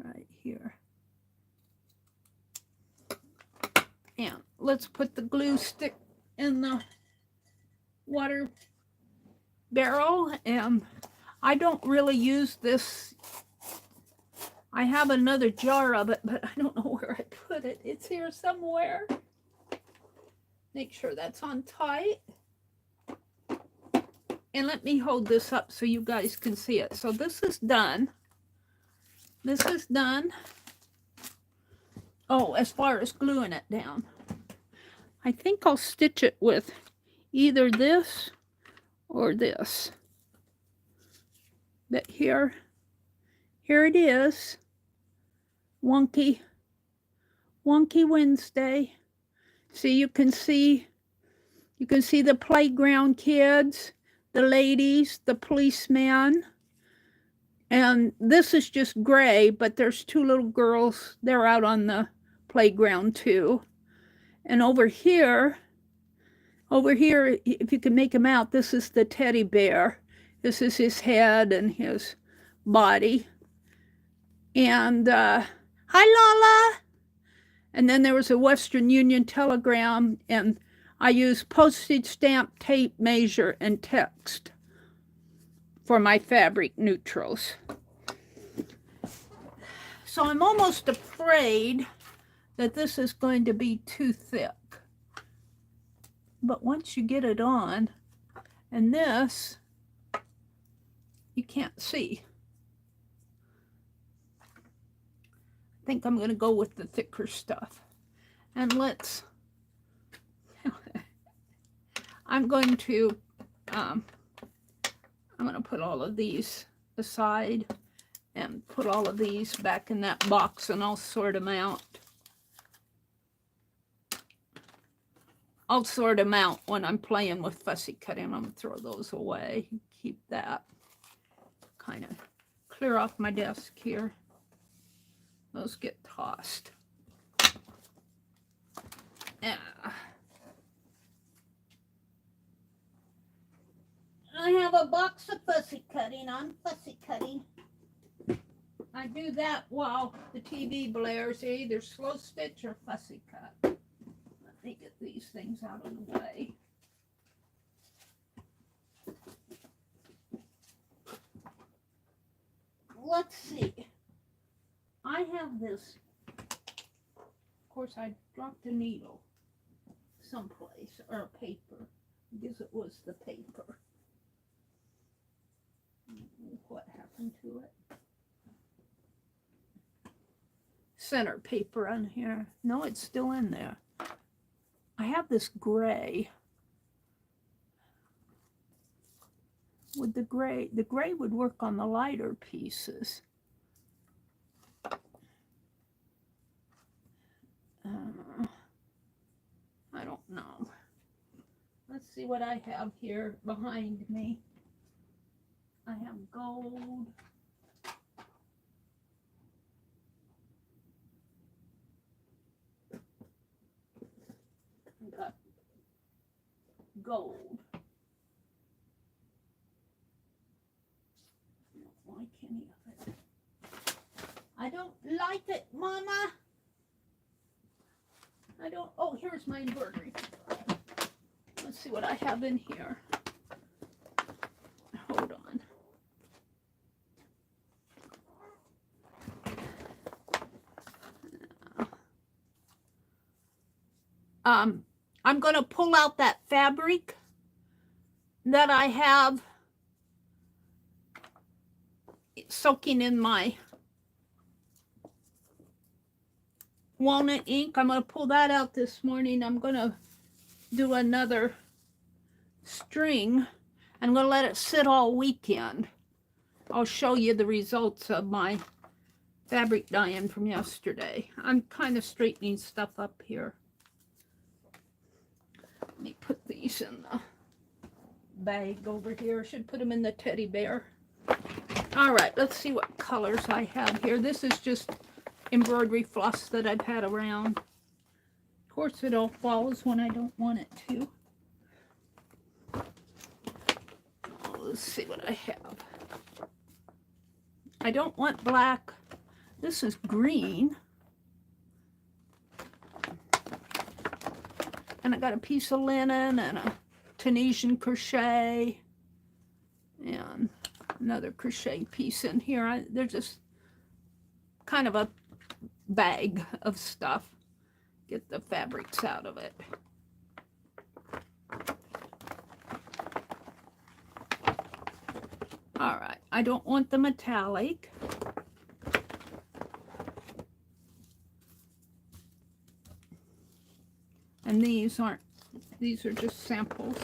Right here. And let's put the glue stick in the water barrel. And I don't really use this. I have another jar of it, but I don't know where I put it. It's here somewhere. Make sure that's on tight. And let me hold this up so you guys can see it. So this is done. This is done. Oh, as far as gluing it down. I think I'll stitch it with either this or this. But here it is. Wonky Wednesday. See, you can see the playground kids, the ladies, the policeman. And this is just gray, but there's two little girls. They're out on the playground too. And over here, if you can make them out, this is the teddy bear. This is his head and his body. And hi, Lala. And then there was a Western Union telegram, and I used postage stamp, tape measure, and text for my fabric neutrals. So I'm almost afraid that this is going to be too thick. But once you get it on, and this, you can't see. I think I'm going to go with the thicker stuff. And let's, I'm going to put all of these aside and put all of these back in that box, and I'll sort them out. I'll sort them out when I'm playing with fussy cutting. I'm going to throw those away. Keep that. Kind of clear off my desk here. Those get tossed. Yeah. I have a box of fussy cutting on fussy cutting. I do that while the TV blares. Either slow stitch or fussy cut. Let me get these things out of the way. Let's see. I have this. Of course, I dropped a needle someplace, or a paper. I guess it was the paper. What happened to it? Center paper on here. No, it's still in there. I have this gray. With the gray would work on the lighter pieces. I don't know. Let's see what I have here behind me. I have gold. I got gold. I don't like any of it. I don't like it, Mama. I don't. Oh, here's my embroidery. Let's see what I have in here. Hold on. I'm going to pull out that fabric that I have soaking in my walnut ink. I'm going to pull that out this morning. I'm going to do another string. I'm going to let it sit all weekend. I'll show you the results of my fabric dyeing from yesterday. I'm kind of straightening stuff up here. Let me put these in the bag over here. I should put them in the teddy bear. All right, let's see what colors I have here. This is just embroidery floss that I've had around. Of course, it all falls when I don't want it to. Oh, let's see what I have. I don't want black. This is green. And I got a piece of linen and a Tunisian crochet and another crochet piece in here. There's just kind of a bag of stuff. Get the fabrics out of it. All right, I don't want the metallic. And these are just samples.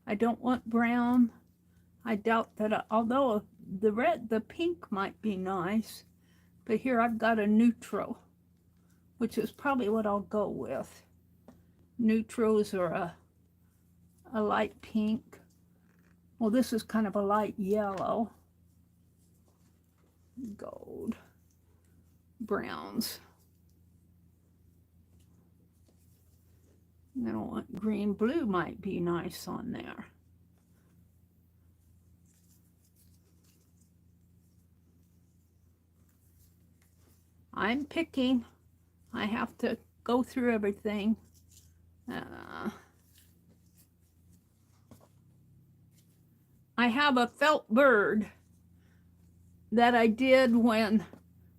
I don't want brown. I doubt that, although the pink might be nice, but here I've got a neutral, which is probably what I'll go with. Neutrals are a light pink. Well, this is kind of a light yellow. Gold. Browns. And then I want green. Blue might be nice on there. I'm picking. I have to go through everything. I have a felt bird that I did when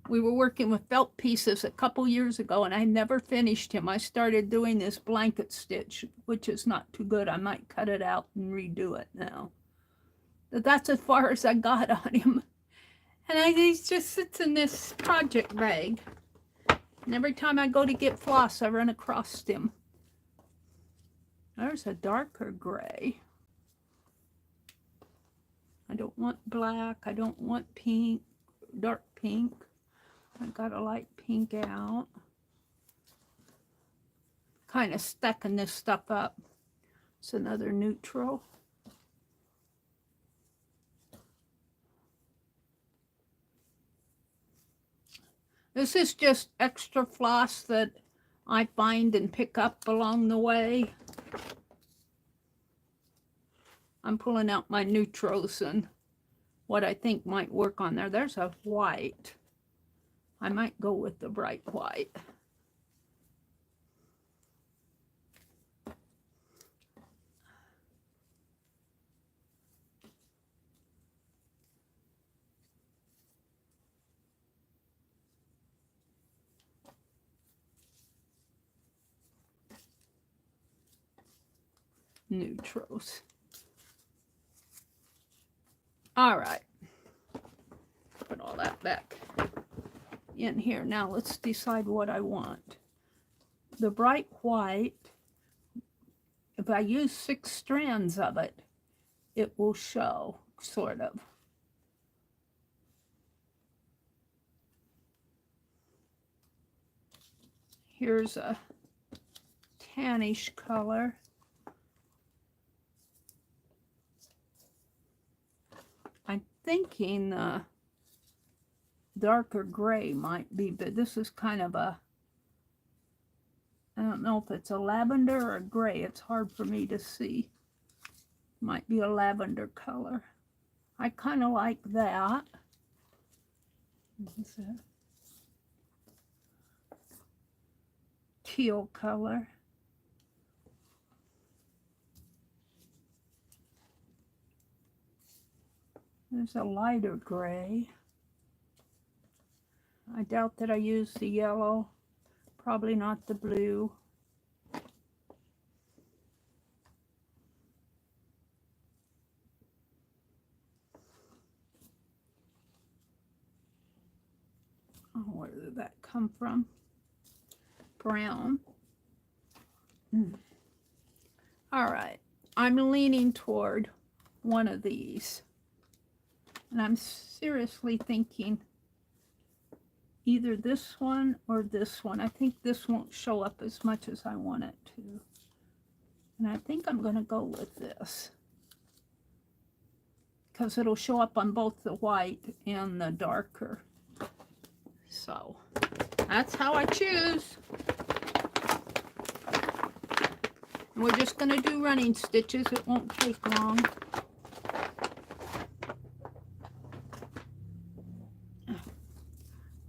we were working with felt pieces a couple years ago, and I never finished him. I started doing this blanket stitch, which is not too good. I might cut it out and redo it now. But that's as far as I got on him. And he just sits in this project bag. And every time I go to get floss, I run across him. There's a darker gray. I don't want black. I don't want pink, dark pink. I got a light pink out. Kind of stacking this stuff up. It's another neutral. This is just extra floss that I find and pick up along the way. I'm pulling out my neutrals and what I think might work on there. There's a white. I might go with the bright white. Neutrals. All right. Put all that back in here. Now let's decide what I want. The bright white, if I use 6 strands of it, it will show, sort of. Here's a tannish color. I'm thinking darker gray might be, but this is kind of a, I don't know if it's a lavender or a gray. It's hard for me to see. Might be a lavender color. I kind of like that. This is a teal color. There's a lighter gray. I doubt that I use the yellow. Probably not the blue. Oh, where did that come from? Brown. All right. I'm leaning toward one of these. And I'm seriously thinking either this one or this one. I think this won't show up as much as I want it to. And I think I'm going to go with this, because it'll show up on both the white and the darker. So that's how I choose. And we're just going to do running stitches. It won't take long.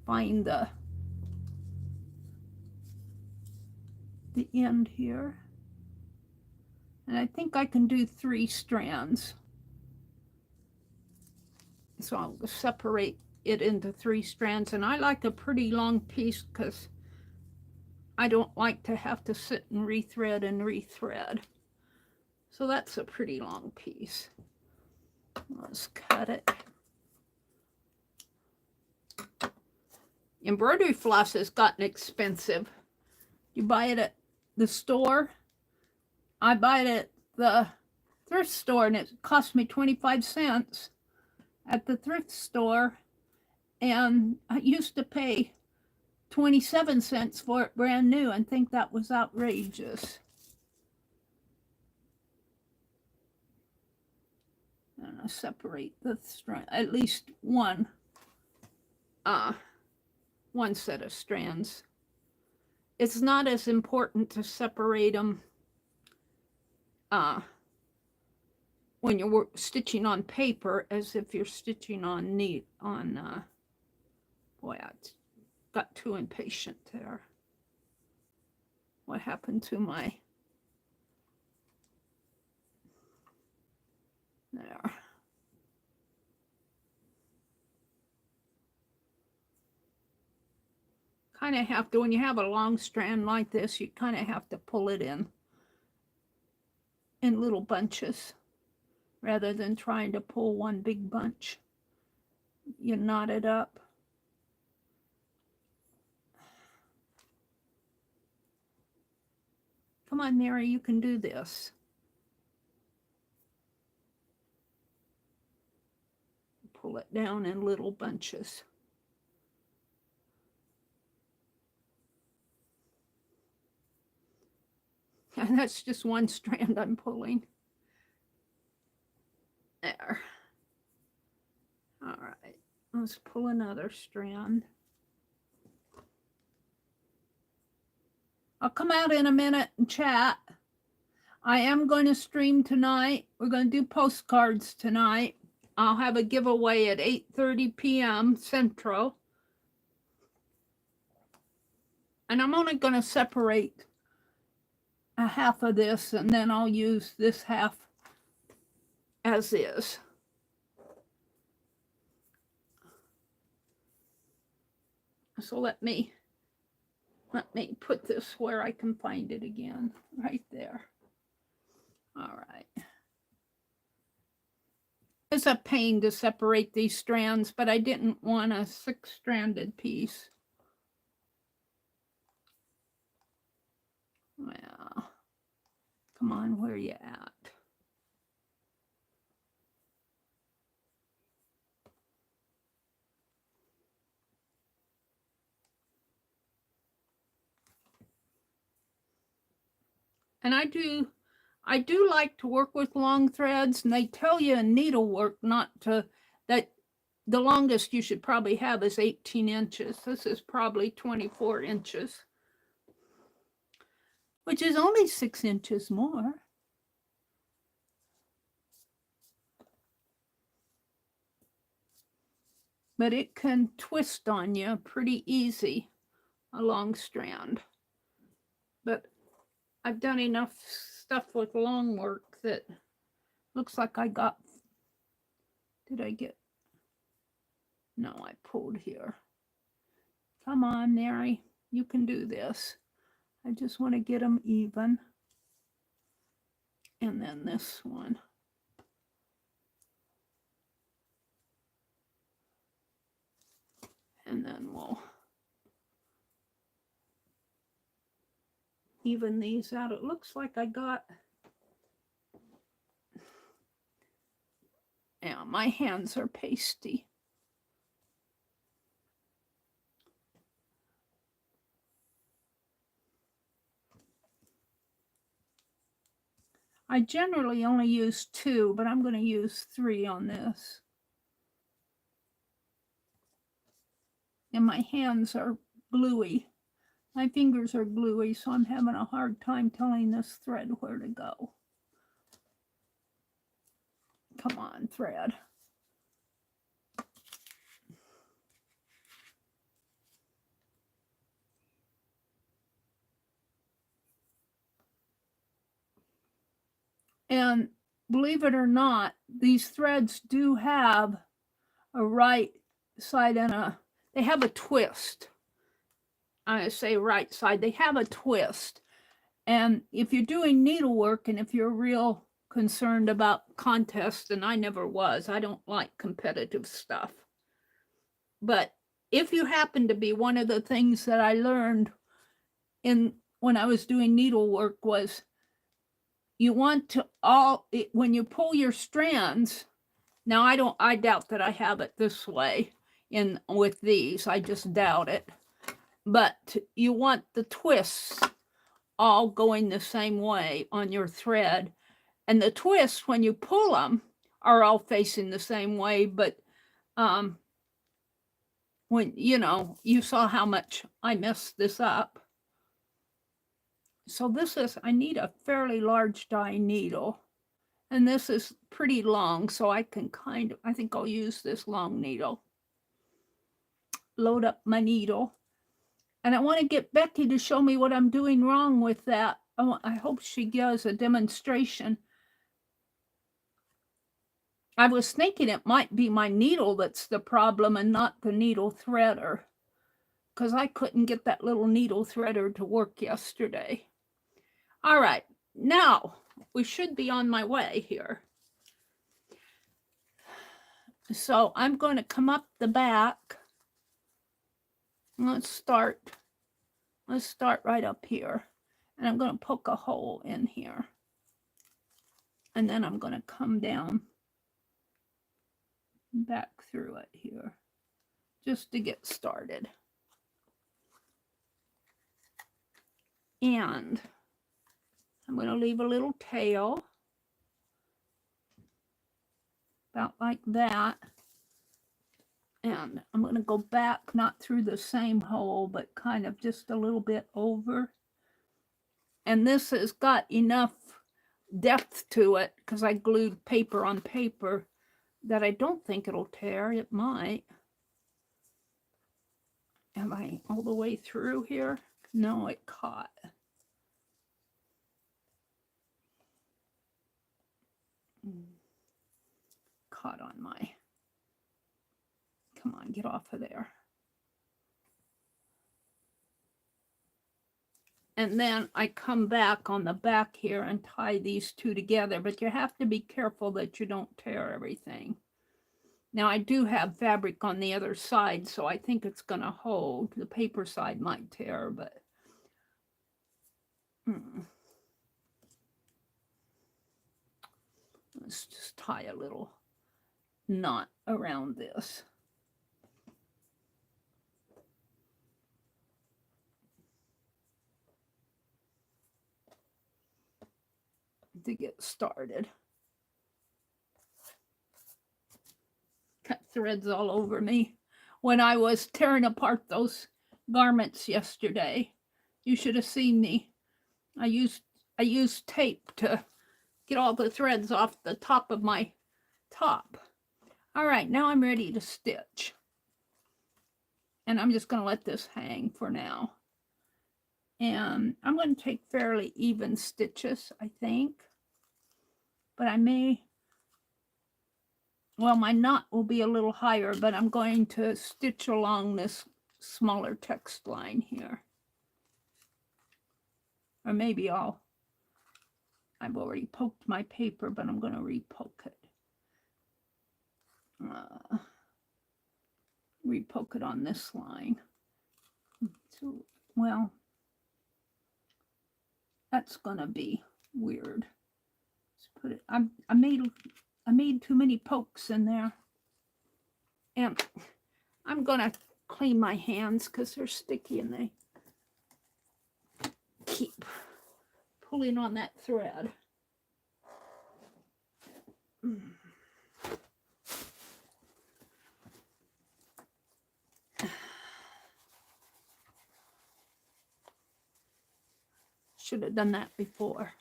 Find the end here. And I think I can do 3 strands. So I'll separate it into 3 strands. And I like a pretty long piece because I don't like to have to sit and rethread and rethread. So that's a pretty long piece. Let's cut it. Embroidery floss has gotten expensive. You buy it at the store. I buy it at the thrift store, and it cost me 25 cents at the thrift store. And I used to pay 27 cents for it brand new and think that was outrageous. And I separate the strand, at least one set of strands. It's not as important to separate them when you're stitching on paper as if you're stitching on boy, I got too impatient there. What happened to my, there. Kind of have to, when you have a long strand like this, you kind of have to pull it in little bunches rather than trying to pull one big bunch. You knot it up. Come on, Meri, you can do this. Pull it down in little bunches. And that's just one strand I'm pulling. There. All right, let's pull another strand. I'll come out in a minute and chat. I am going to stream tonight. We're going to do postcards tonight. I'll have a giveaway at 8:30 p.m. Central. And I'm only going to separate a half of this, and then I'll use this half as is. So let me put this where I can find it again, right there. All right. It's a pain to separate these strands, but I didn't want a 6-stranded piece. Well, come on, where you at? And I do like to work with long threads, and they tell you in needlework not to, that the longest you should probably have is 18 inches. This is probably 24 inches, which is only 6 inches more. But it can twist on you pretty easy, a long strand. But I've done enough stuff with long work that looks like I got, did I get, no, I pulled here. Come on, Meri, you can do this. I just want to get them even. And then this one. And then we'll even these out. It looks like I got, yeah, my hands are pasty. I generally only use 2, but I'm going to use 3 on this. And my hands are gluey. My fingers are gluey, so I'm having a hard time telling this thread where to go. Come on, thread. And believe it or not, these threads do have a right side and they have a twist. I say right side, they have a twist. And if you're doing needlework and if you're a real concerned about contests, and I never was. I don't like competitive stuff. But if you happen to be, one of the things that I learned when I was doing needlework was you want to when you pull your strands. Now I doubt that I have it this way with these. I just doubt it. But you want the twists all going the same way on your thread. And the twists, when you pull them, are all facing the same way. But when, you saw how much I messed this up. So I need a fairly large die needle. And this is pretty long, so I think I'll use this long needle. Load up my needle. And I want to get Becky to show me what I'm doing wrong with that. I hope she does a demonstration. I was thinking it might be my needle that's the problem and not the needle threader, because I couldn't get that little needle threader to work yesterday. All right, now we should be on my way here. So I'm going to come up the back. Let's start right up here. And I'm going to poke a hole in here. And then I'm going to come down back through it here just to get started. And I'm going to leave a little tail about like that. And I'm going to go back, not through the same hole, but kind of just a little bit over. And this has got enough depth to it, because I glued paper on paper, that I don't think it'll tear. It might. Am I all the way through here? No, it caught. Caught on my... Come on, get off of there. And then I come back on the back here and tie these two together, but you have to be careful that you don't tear everything. Now I do have fabric on the other side, so I think it's going to hold. The paper side might tear, but let's just tie a little knot around this. To get started. Cut threads all over me. When I was tearing apart those garments yesterday, you should have seen me. I used tape to get all the threads off the top of my top. All right, now I'm ready to stitch. And I'm just going to let this hang for now. And I'm going to take fairly even stitches, I think. But I may, well, my knot will be a little higher, but I'm going to stitch along this smaller text line here. Or maybe I've already poked my paper, but I'm going to re-poke it. Re-poke it on this line. So, well, that's going to be weird. Put it. I made too many pokes in there, and I'm gonna clean my hands because they're sticky and they keep pulling on that thread. Should have done that before.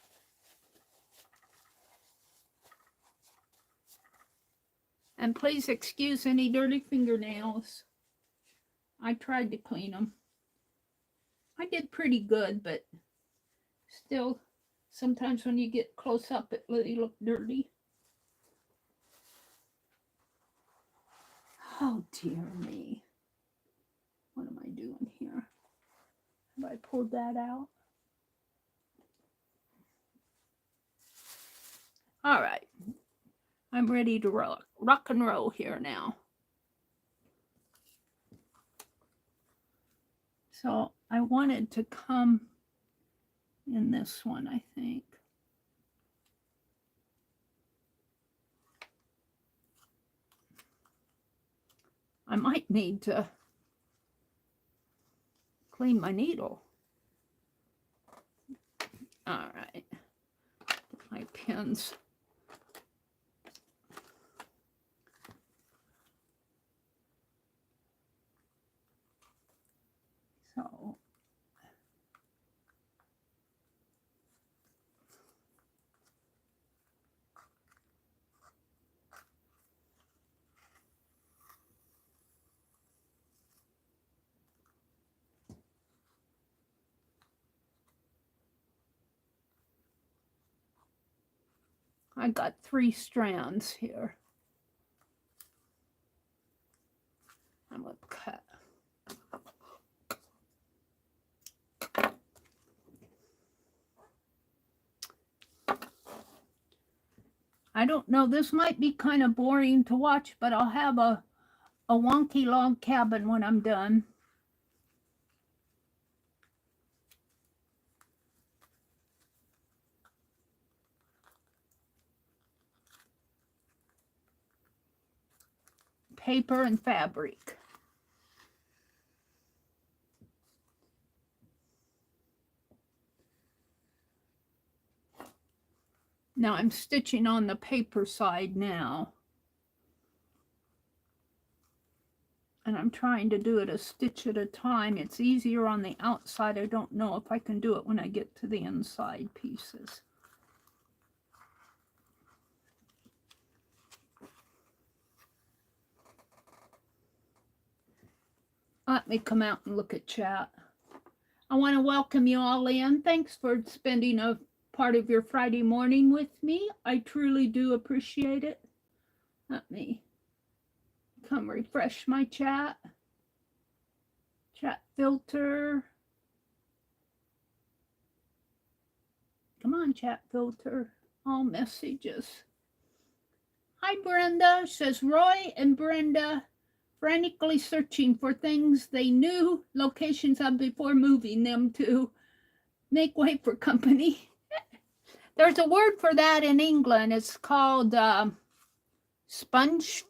And please excuse any dirty fingernails. I tried to clean them. I did pretty good, but still, sometimes when you get close up, they look dirty. Oh, dear me. What am I doing here? Have I pulled that out? All right. I'm ready to rock and roll here now. So I wanted to come in this one, I think. I might need to clean my needle. All right. My pins. So I got 3 strands here. I'm going to cut. I don't know, this might be kind of boring to watch, but I'll have a wonky log cabin when I'm done. Paper and fabric. Now I'm stitching on the paper side now. And I'm trying to do it a stitch at a time. It's easier on the outside. I don't know if I can do it when I get to the inside pieces. Let me come out and look at chat. I want to welcome you all in. Thanks for spending a part of your Friday morning with me. I truly do appreciate it. Let me come refresh my chat. Chat filter. Come on, chat filter. All messages. Hi, Brenda. Says Roy and Brenda frantically searching for things they knew locations of before moving them to make way for company. There's a word for that in England. It's called sponge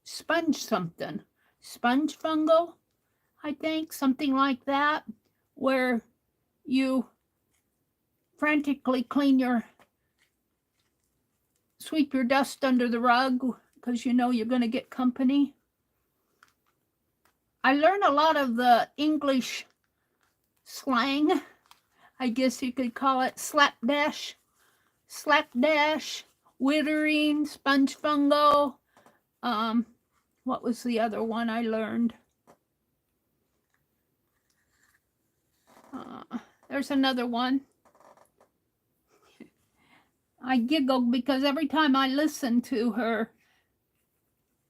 something. Sponge fungal, I think, something like that, where you frantically sweep your dust under the rug because you know you're going to get company. I learned a lot of the English slang, I guess you could call it slapdash, withering, sponge fungal. What was the other one I learned? There's another one. I giggled because every time I listen to her,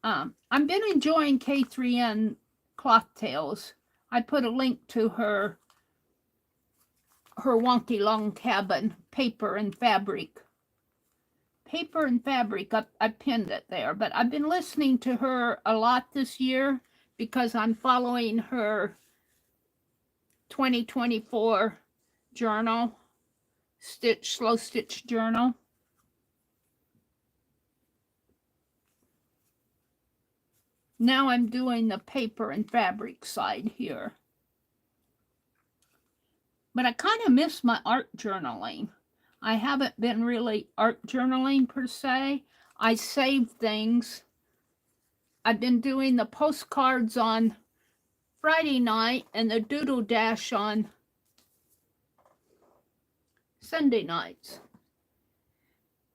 I've been enjoying K3N Cloth Tales. I put a link to her wonky long cabin, paper and fabric. Paper and fabric, I pinned it there, but I've been listening to her a lot this year because I'm following her 2024 journal, slow stitch journal. Now I'm doing the paper and fabric side here. But I kind of miss my art journaling. I haven't been really art journaling per se. I save things. I've been doing the postcards on Friday night and the doodle dash on Sunday nights.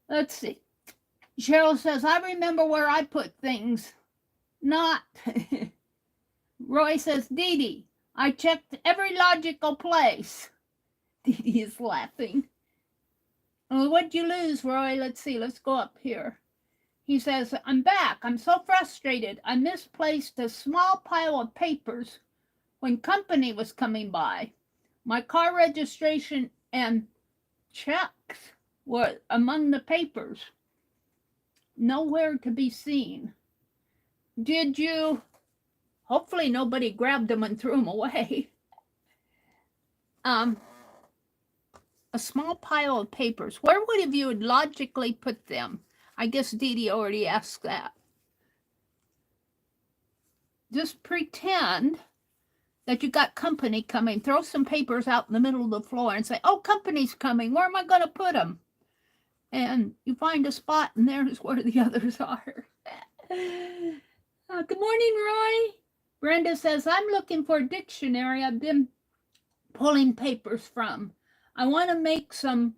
Let's see. Cheryl says, I remember where I put things. Not. Roy says, Dee Dee, I checked every logical place. Dee Dee is laughing. Oh, what'd you lose, Roy? Let's see. Let's go up here. He says, I'm back. I'm so frustrated. I misplaced a small pile of papers when company was coming by. My car registration and checks were among the papers. nowhere to be seen. Did you? Hopefully nobody grabbed them and threw them away. A small pile of papers. Where would you logically put them? I guess Dee Dee already asked that. Just pretend that you got company coming. Throw some papers out in the middle of the floor and say, oh, company's coming. Where am I going to put them? And you find a spot, and there's where the others are. Good morning, Roy. Brenda says, I'm looking for a dictionary I've been pulling papers from. I want to make some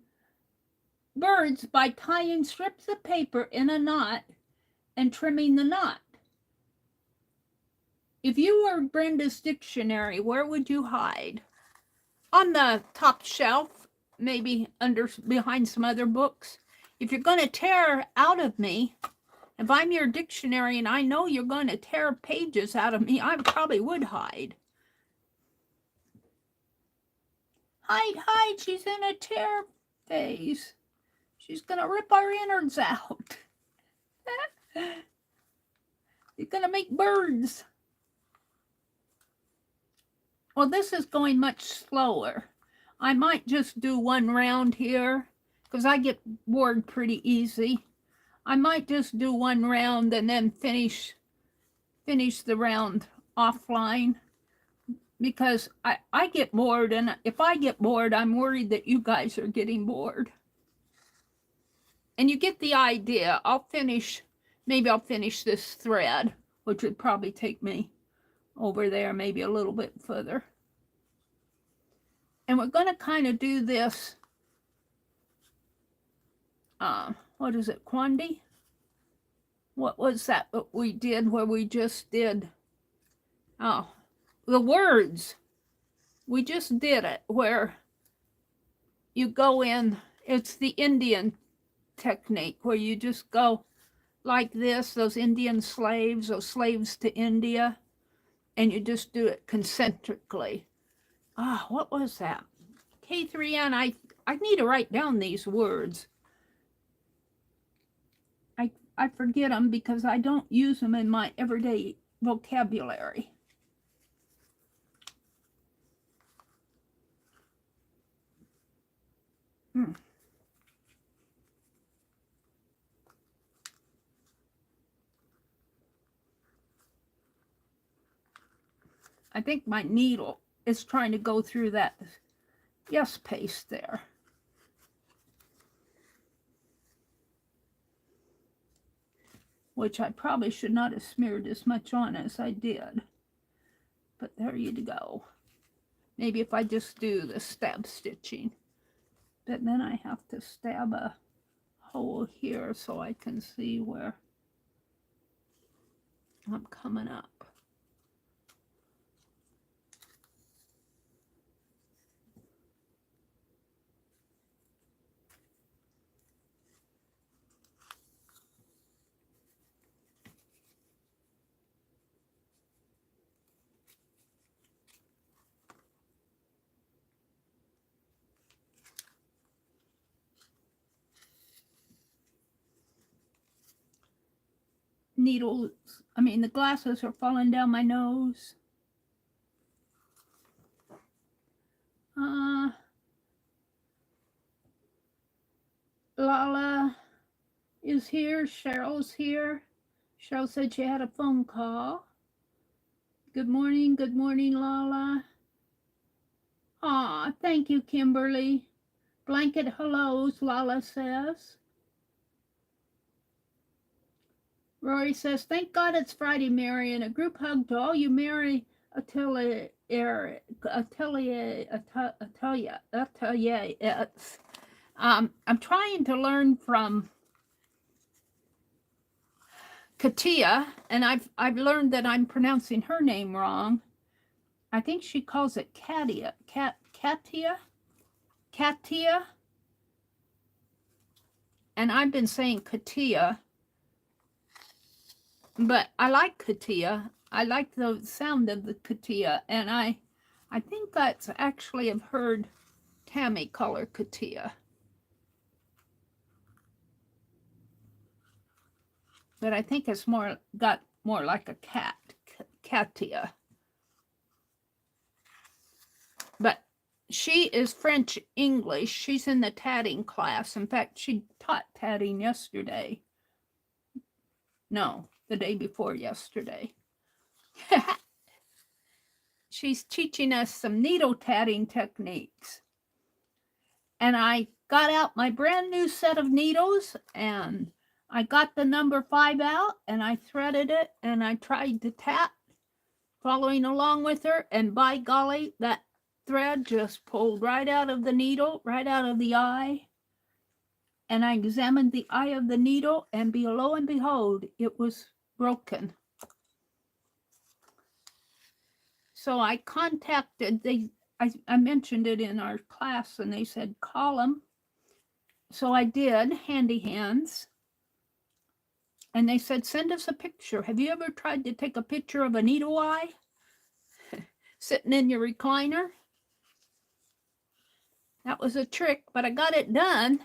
birds by tying strips of paper in a knot and trimming the knot. If you were Brenda's dictionary, where would you hide? On the top shelf, maybe behind some other books. If you're going to tear out of me, if I'm your dictionary and I know you're going to tear pages out of me, I probably would hide. Hide, she's in a tear phase. She's going to rip our innards out. You're going to make birds. Well, this is going much slower. I might just do one round here because I get bored pretty easy. I might just do one round and then finish the round offline because I get bored, and if I get bored, I'm worried that you guys are getting bored. And you get the idea. Maybe I'll finish this thread, which would probably take me over there, maybe a little bit further. And we're going to kind of do this, what is it, Quandy? What was that we did where we just did, the words. We just did it where you go in, it's the Indian technique where you just go like this, those Indian slaves, those slaves to India, and you just do it concentrically. What was that? K3N, I need to write down these words. I forget them because I don't use them in my everyday vocabulary. I think my needle is trying to go through that yes paste there. Which I probably should not have smeared as much on as I did. But there you go. Maybe if I just do the stab stitching. But then I have to stab a hole here so I can see where I'm coming up. Needles, the glasses are falling down my nose. Lala is here. Cheryl's here. Cheryl said she had a phone call. Good morning, Lala. Thank you, Kimberly. Blanket hellos, Lala says. Rory says, thank God it's Friday, Meri, and a group hug to all you Meri Atelier. I'm trying to learn from Katia, and I've learned that I'm pronouncing her name wrong. I think she calls it Katia. Katia. And I've been saying Katia. But I like Katia. I like the sound of the Katia. And I think that's actually, I've heard Tammy call her Katia. but I think it's got more like a Katia. But she is French English. She's in the tatting class. In fact, she taught tatting yesterday. No, the day before yesterday. She's teaching us some needle tatting techniques. And I got out my brand new set of needles, and I got the number 5 out, and I threaded it, and I tried to tat, following along with her, and by golly, that thread just pulled right out of the needle, right out of the eye. And I examined the eye of the needle, and lo and behold, it was broken. So I contacted, I mentioned it in our class, and they said, call them. So I did, Handy Hands. And they said, send us a picture. Have you ever tried to take a picture of a needle eye sitting in your recliner? That was a trick, but I got it done.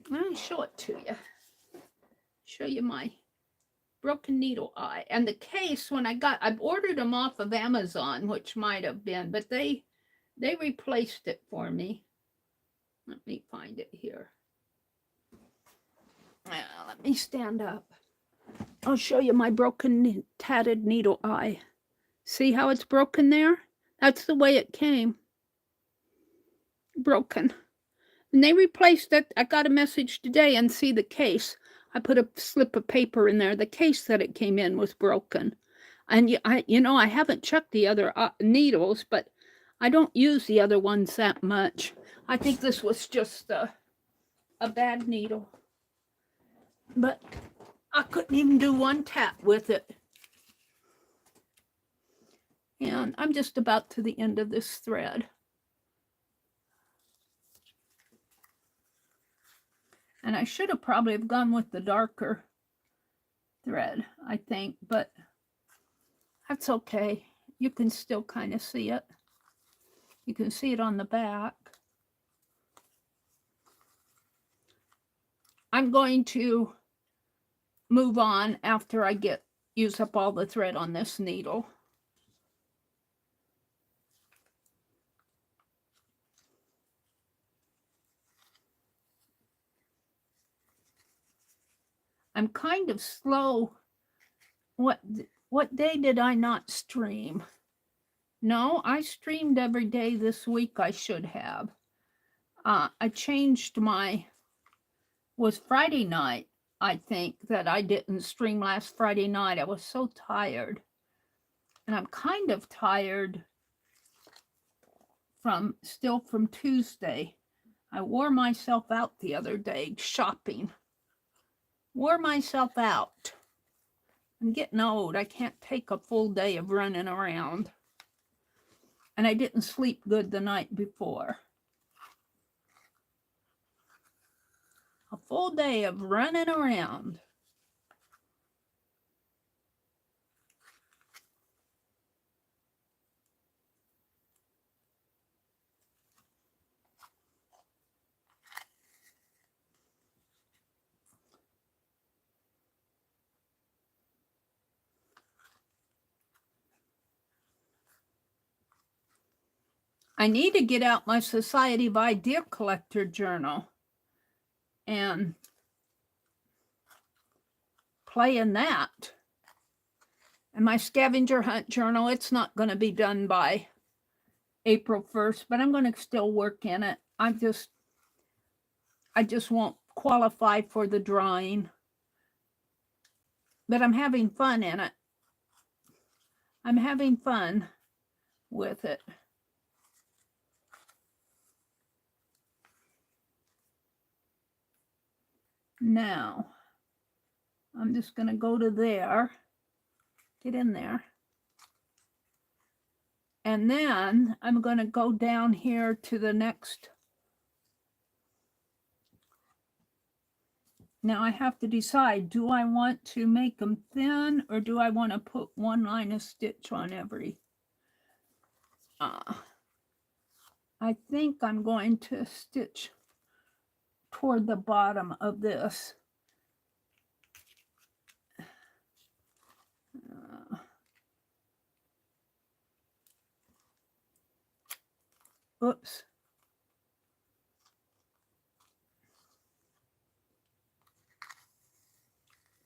Let me show it to you. Show you my broken needle eye. And the case, I ordered them off of Amazon, which might have been, but they replaced it for me. Let me find it here. Let me stand up. I'll show you my broken, tatted needle eye. See how it's broken there? That's the way it came. Broken. And they replaced it. I got a message today, and see the case. I put a slip of paper in there. The case that it came in was broken. And I haven't checked the other needles, but I don't use the other ones that much. I think this was just a bad needle. But I couldn't even do one tat with it. And I'm just about to the end of this thread. And I should have probably have gone with the darker thread, I think, but that's okay. You can still kind of see it. You can see it on the back. I'm going to move on after I use up all the thread on this needle. I'm kind of slow. What day did I not stream? No, I streamed every day this week. I should have. I changed was Friday night, I think, that I didn't stream last Friday night. I was so tired. And I'm kind of tired still from Tuesday. I wore myself out the other day shopping. Wore myself out. I'm getting old. I can't take a full day of running around. And I didn't sleep good the night before. A full day of running around. I need to get out my Society of Idea Collector journal and play in that. And my scavenger hunt journal, it's not going to be done by April 1st, but I'm going to still work in it. I just won't qualify for the drawing. But I'm having fun in it. I'm having fun with it. Now, I'm just going to go to there, get in there. And then I'm going to go down here to the next. Now I have to decide, do I want to make them thin or do I want to put one line of stitch on every? I think I'm going to stitch toward the bottom of this. Oops.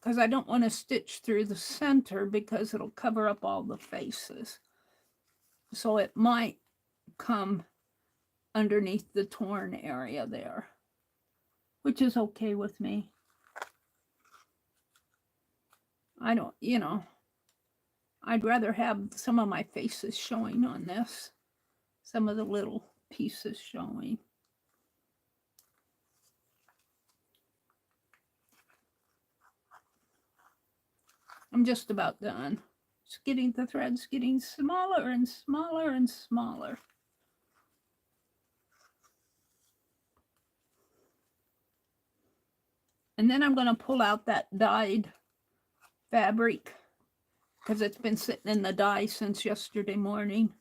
Because I don't want to stitch through the center because it'll cover up all the faces. So it might come underneath the torn area there, which is okay with me. I don't, you know, I'd rather have some of my faces showing on this, some of the little pieces showing. I'm just about done. Just getting the threads getting smaller and smaller and smaller. And then I'm going to pull out that dyed fabric because it's been sitting in the dye since yesterday morning.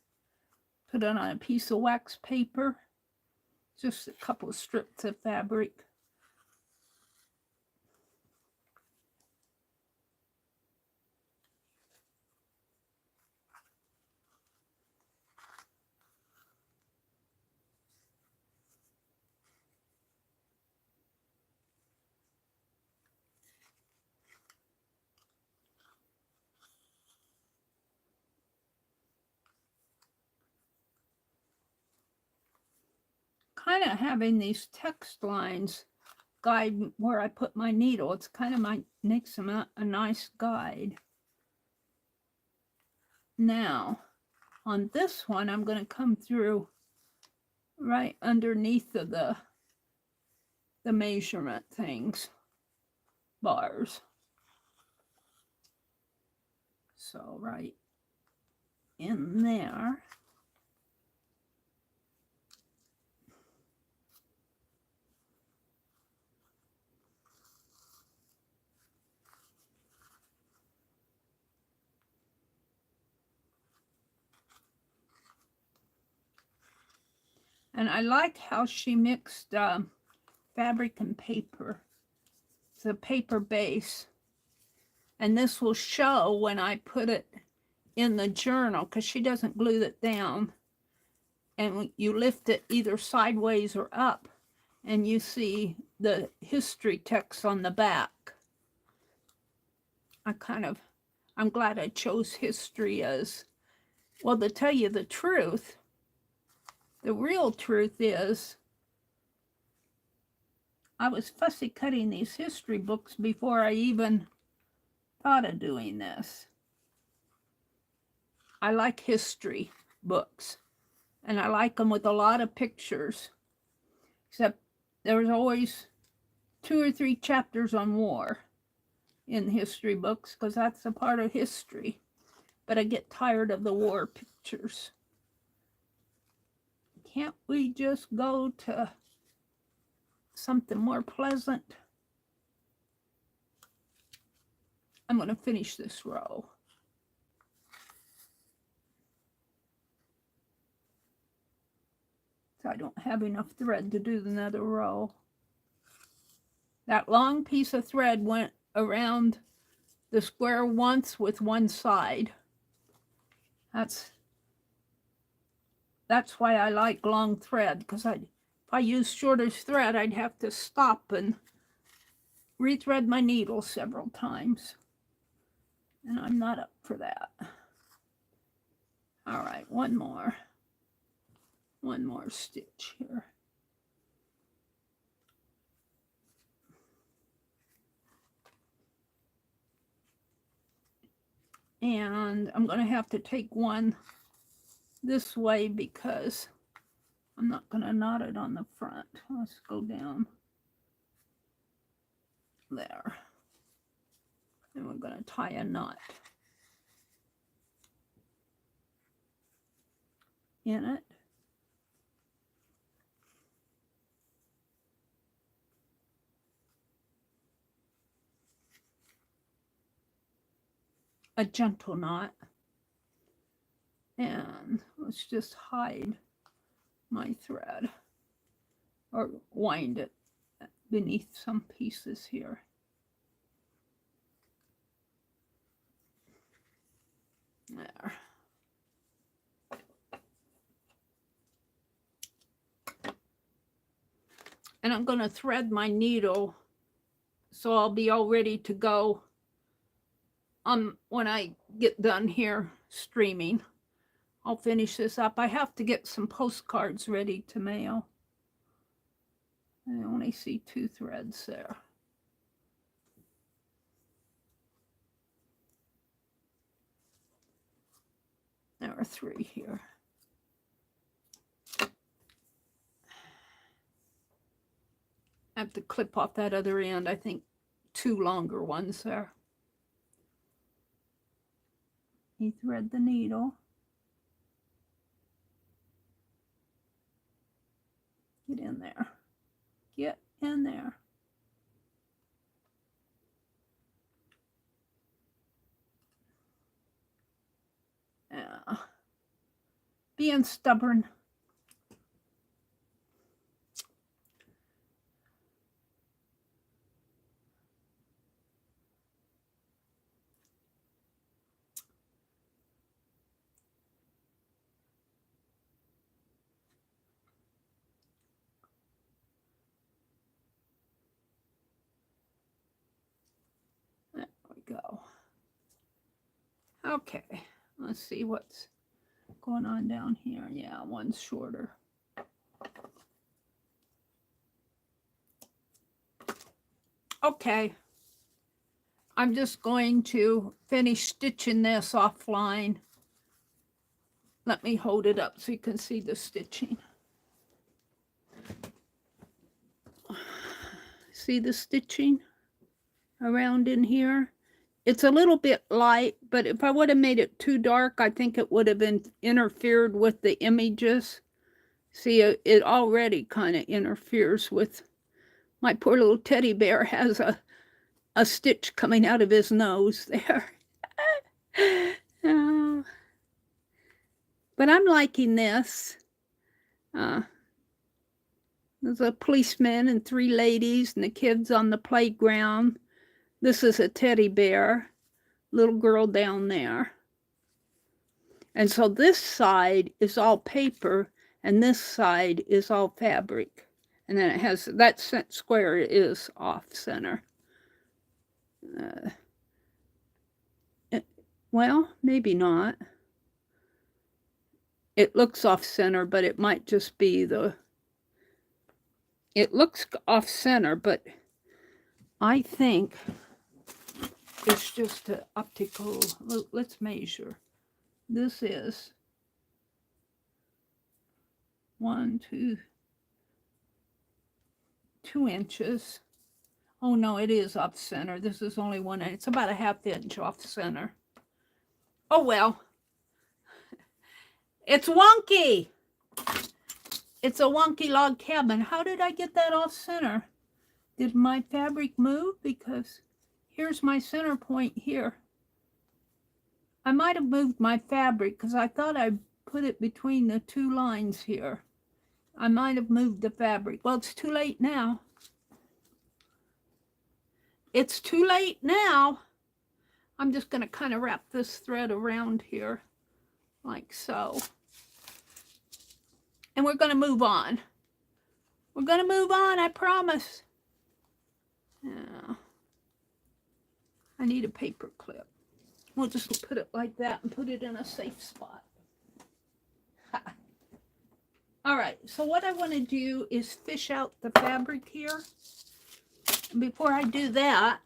Put it on a piece of wax paper, just a couple of strips of fabric. Kind of having these text lines guide where I put my needle. It's kind of makes them a nice guide. Now, on this one, I'm going to come through right underneath of the measurement things, bars. So right in there. And I like how she mixed fabric and paper. It's a paper base. And this will show when I put it in the journal because she doesn't glue it down. And you lift it either sideways or up and you see the history text on the back. I'm glad I chose history as, well, to tell you the truth, the real truth is I was fussy cutting these history books before I even thought of doing this. I like history books, and I like them with a lot of pictures, except there's always 2 or 3 chapters on war in history books because that's a part of history. But I get tired of the war pictures. Can't we just go to something more pleasant? I'm going to finish this row. So I don't have enough thread to do another row. That long piece of thread went around the square once with one side. That's why I like long thread, because if I used shorter thread, I'd have to stop and rethread my needle several times. And I'm not up for that. All right, one more stitch here. And I'm going to have to take one this way because I'm not going to knot it on the front. Let's go down there. And we're going to tie a knot in it. A gentle knot. And let's just hide my thread or wind it beneath some pieces here. There. And I'm going to thread my needle so I'll be all ready to go when I get done here streaming. I'll finish this up. I have to get some postcards ready to mail. I only see 2 threads there. There are 3 here. I have to clip off that other end. I think 2 longer ones there. You thread the needle. Get in there. Get in there. Yeah. Being stubborn. There we go. Okay, let's see what's going on down here. Yeah, one's shorter. Okay, I'm just going to finish stitching this offline. Let me hold it up so you can see the stitching. See the stitching around in here? It's a little bit light, but if I would have made it too dark, I think it would have interfered with the images. See, it already kind of interferes with, my poor little teddy bear has a stitch coming out of his nose there. But I'm liking this. There's a policeman and 3 ladies and the kids on the playground. This is a teddy bear, little girl down there. And so this side is all paper and this side is all fabric. And then it has, that square is off center. Well, maybe not. It looks off center, but it might just be it looks off center, but I think it's just an optical. Let's measure. This is 2 inches. Oh no, it is off center. This is only 1 inch. It's about a 1/2 inch off center. Oh well. It's Wonky. It's a Wonky log cabin. How did I get that off center? Did my fabric move? Because here's my center point here. I might have moved my fabric because I thought I put it between the 2 lines here. I might have moved the fabric. Well, it's too late now. It's too late now. I'm just going to kind of wrap this thread around here like so. And we're going to move on. We're going to move on, I promise. Yeah. I need a paper clip. We'll just put it like that and put it in a safe spot. Ha. All right, so what I want to do is fish out the fabric here. And before I do that,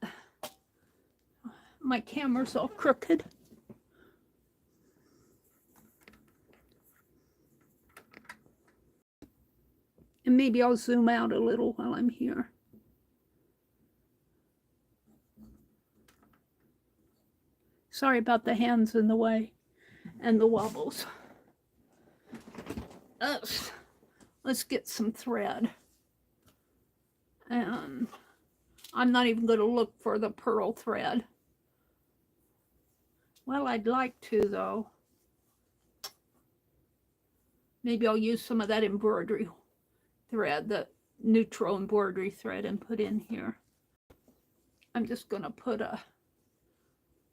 my camera's all crooked. And maybe I'll zoom out a little while I'm here. Sorry about the hands in the way and the wobbles. Let's get some thread. And I'm not even going to look for the pearl thread. Well, I'd like to, though. Maybe I'll use some of that embroidery thread, the neutral embroidery thread, and put in here. I'm just going to put a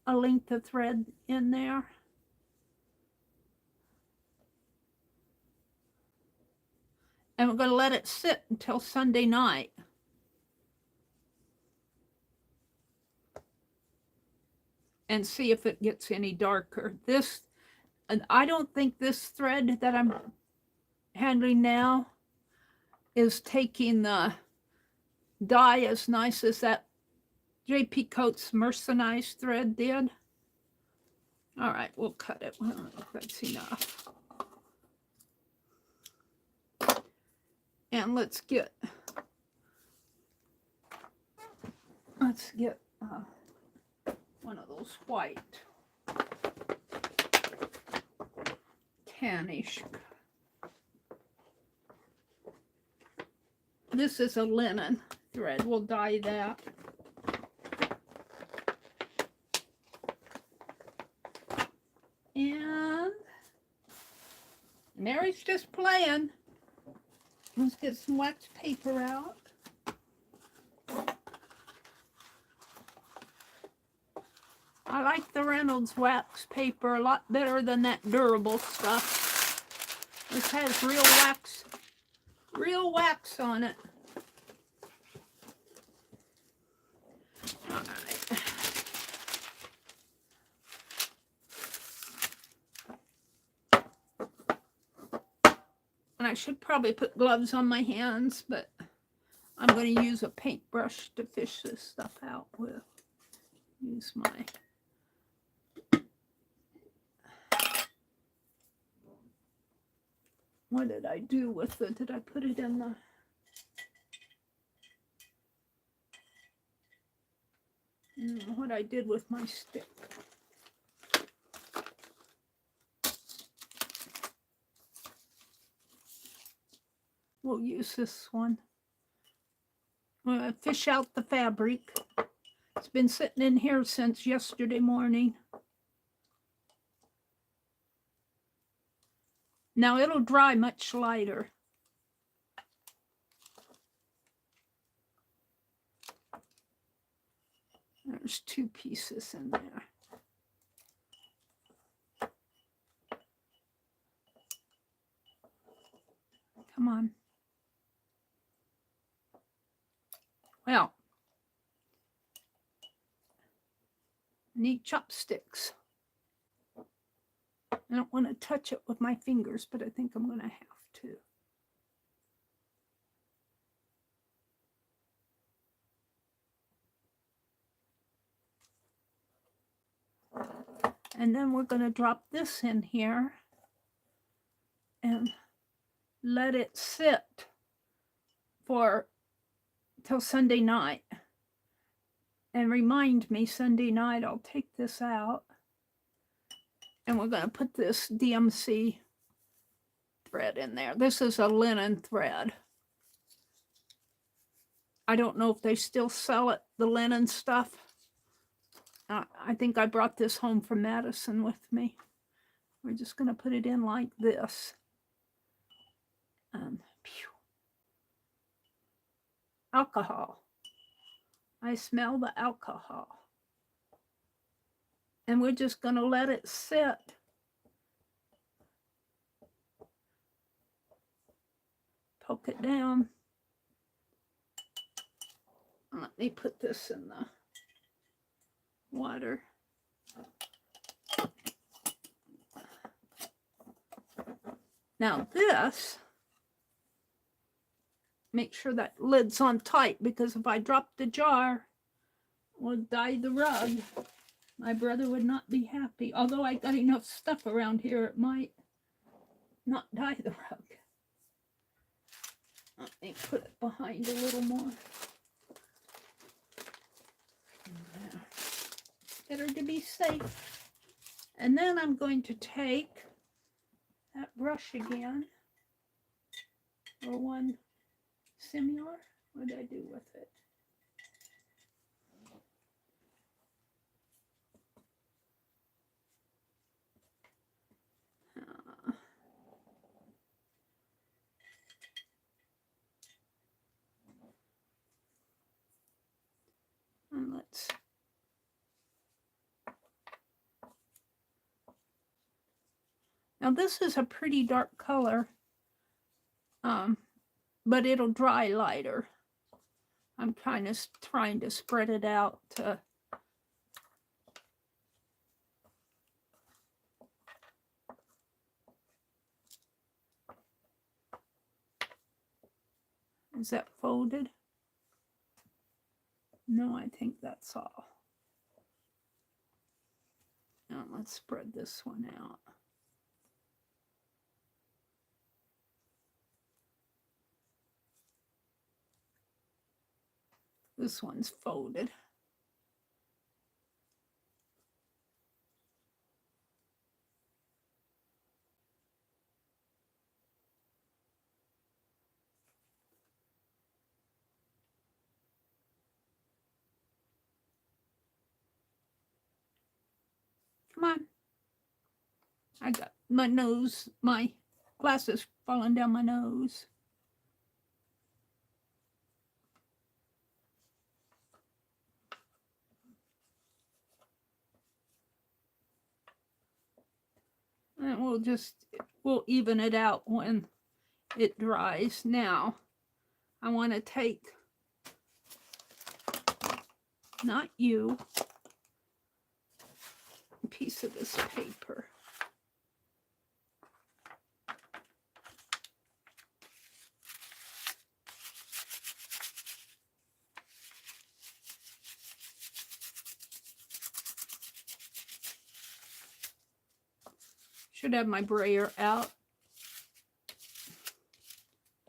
length of thread in there. And we're going to let it sit until Sunday night. And see if it gets any darker. This, and I don't think this thread that I'm handling now is taking the dye as nice as that J.P. Coates mercerized thread did. All right, we'll cut it. I don't know if that's enough. And let's get one of those white tannish. This is a linen thread. We'll dye that. And Mary's just playing. Let's get some wax paper out. I like the Reynolds wax paper a lot better than that durable stuff. This has real wax on it. All right. And I should probably put gloves on my hands, but I'm going to use a paintbrush to fish this stuff out with. Use my... What did I do with it? Did I put it in the... what I did with my stick. We'll use this one. I'm going to fish out the fabric. It's been sitting in here since yesterday morning. Now it'll dry much lighter. There's 2 pieces in there. Come on. Well, I need chopsticks. I don't want to touch it with my fingers, but I think I'm going to have to. And then we're going to drop this in here and let it sit for till Sunday night. And remind me Sunday night I'll take this out. And we're going to put this DMC thread in there. This is a linen thread. I don't know if they still sell it, the linen stuff. I think I brought this home from Madison with me. We're just going to put it in like this. Alcohol. I smell the alcohol. And we're just going to let it sit. Poke it down. Let me put this in the water. Now this, make sure that lid's on tight, because if I drop the jar, it will dye the rug. My brother would not be happy. Although I got enough stuff around here, it might not dye the rug. Let me put it behind a little more. Better to be safe. And then I'm going to take that brush again, or one similar. What did I do with it? And let's now this is a pretty dark color. but it'll dry lighter. I'm kind of trying to spread it out to is that folded? No, I think that's all. Now let's spread this one out. This one's folded. Come on. I got my nose, my glasses falling down my nose. And we'll even it out when it dries. Now, I want to take, not you, a piece of this paper. Should have my brayer out.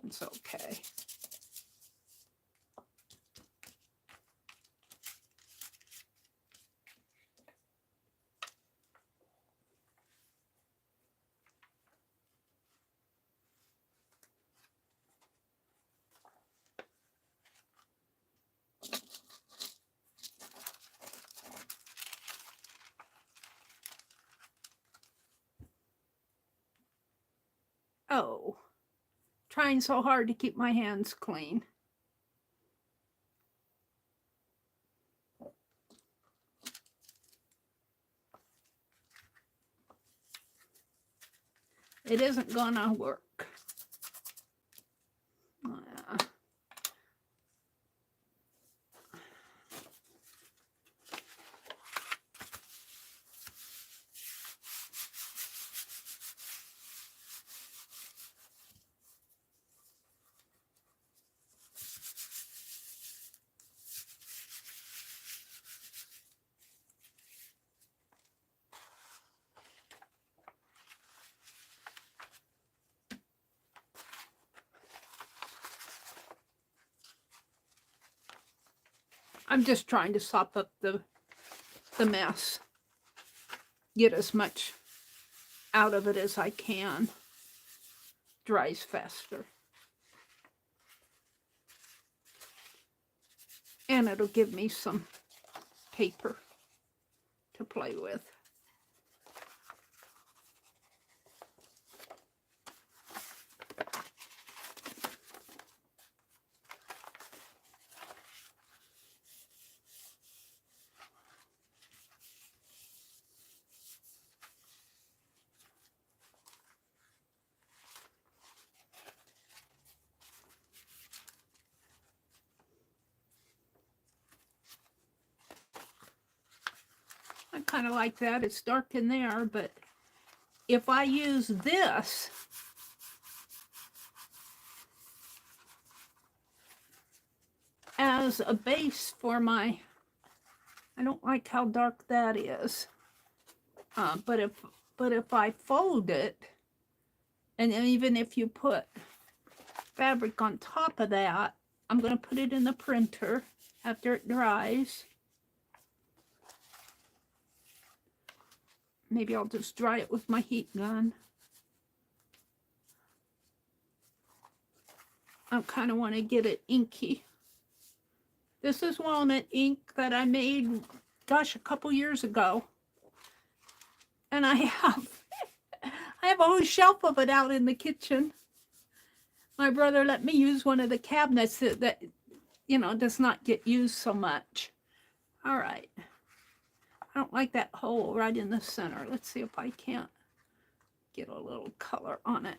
It's okay. Oh, trying so hard to keep my hands clean. It isn't gonna work. I'm just trying to sop up the mess. Get as much out of it as I can. Dries faster. And it'll give me some paper to play with. I kind of like that. It's dark in there, but if I use this as a base for my, I don't like how dark that is. But if I fold it, and even if you put fabric on top of that, I'm going to put it in the printer after it dries. Maybe I'll just dry it with my heat gun. I kind of want to get it inky. This is walnut ink that I made, gosh, a couple years ago. And I have a whole shelf of it out in the kitchen. My brother let me use one of the cabinets that you know, does not get used so much. All right. I don't like that hole right in the center. Let's see if I can't get a little color on it.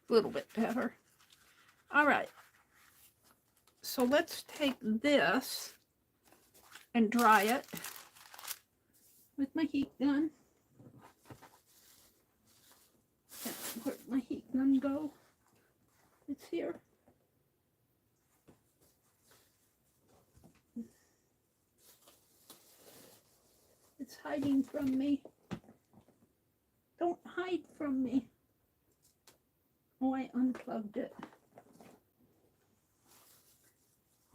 A little bit better. All right. So let's take this and dry it with my heat gun. Where'd my heat gun go? It's here. It's hiding from me. Don't hide from me. Oh, I unplugged it.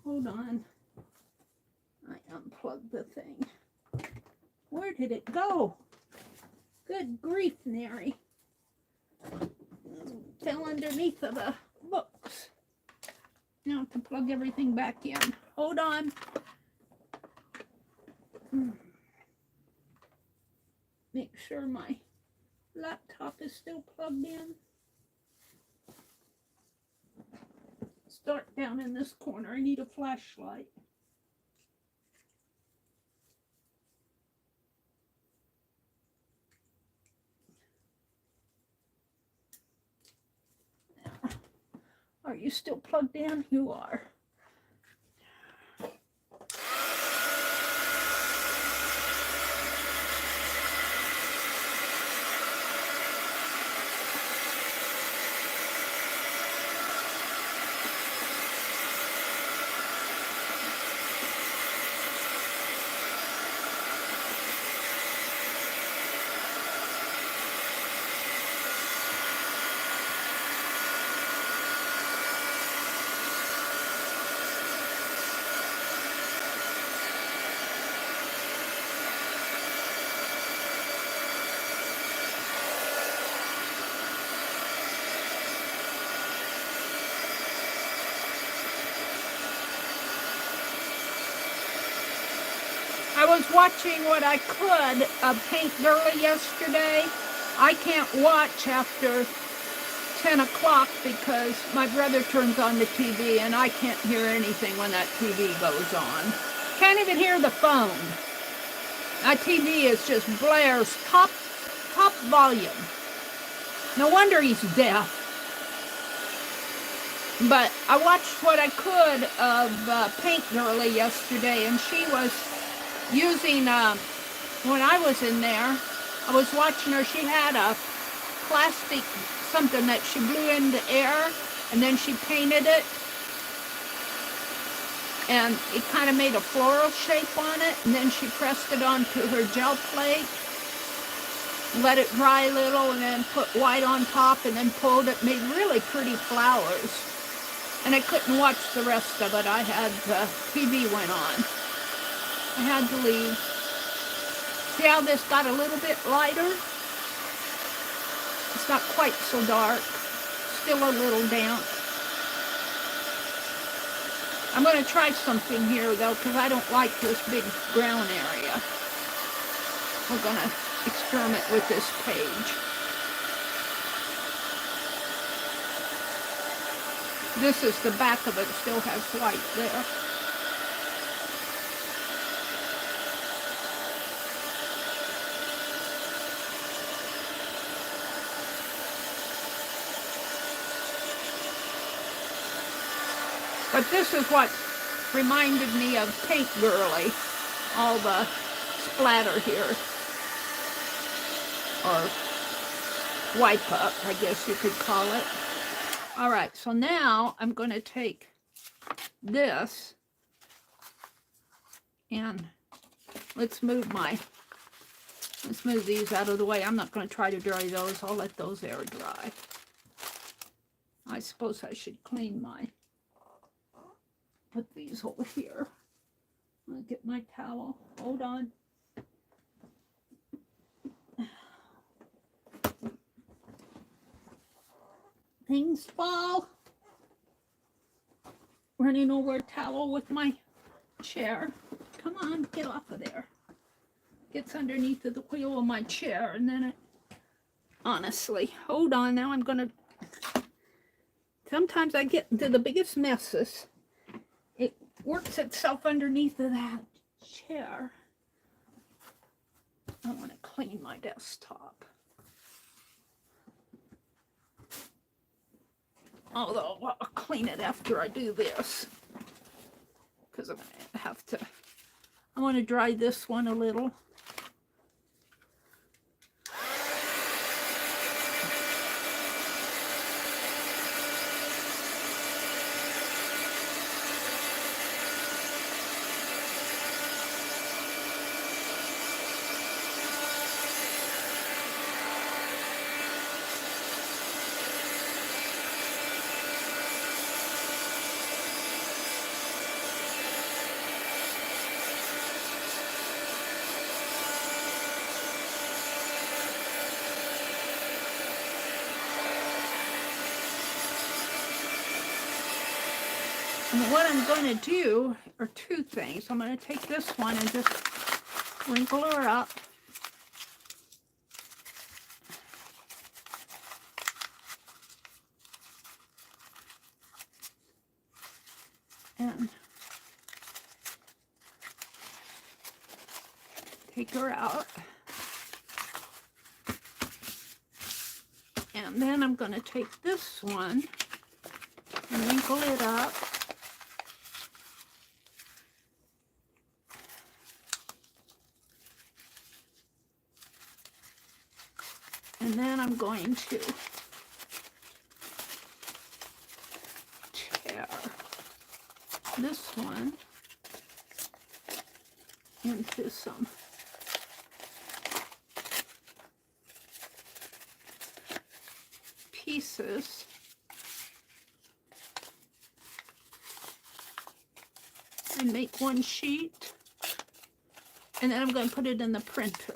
Hold on. I unplugged the thing. Where did it go? Good grief, Meri. Fell underneath of the books. Now I have to plug everything back in. Hold on. Make sure my laptop is still plugged in. Start down in this corner. I need a flashlight. Are you still plugged in? You are. I was watching what I could of Paint Girly yesterday. I can't watch after 10 o'clock because my brother turns on the TV and I can't hear anything when that TV goes on. Can't even hear the phone. My TV is just blares top volume. No wonder he's deaf. But I watched what I could of Paint Girly yesterday, and she was using, when I was in there, I was watching her. She had a plastic something that she blew into air, and then she painted it, and it kind of made a floral shape on it, and then she pressed it onto her gel plate, let it dry a little, and then put white on top, and then pulled it, made really pretty flowers. And I couldn't watch the rest of it. I had, TV went on. I had to leave. See how this got a little bit lighter? It's not quite so dark. Still a little damp. I'm going to try something here, though, because I don't like this big brown area. We're going to experiment with this page. This is the back of it. Still has white there. But this is what reminded me of Paint Girly, all the splatter here, or wipe up, I guess you could call it. All right, so now I'm going to take this and let's move these out of the way. I'm not going to try to dry those. I'll let those air dry. I suppose I should clean my... Put these over here. I'll get my towel. Hold on. Things fall. Running over a towel with my chair. Come on, get off of there. Gets underneath of the wheel of my chair, and then it... Honestly, hold on. Now I'm gonna... Sometimes I get into the biggest messes. It works itself underneath of that chair. I want to clean my desktop. Although I'll clean it after I do this, because I'm going to have to, I want to dry this one a little. And what I'm going to do are two things. I'm going to take this one and just wrinkle her up. And take her out. And then I'm going to take this one and wrinkle it up. And then I'm going to tear this one into some pieces. And make one sheet. And then I'm going to put it in the printer.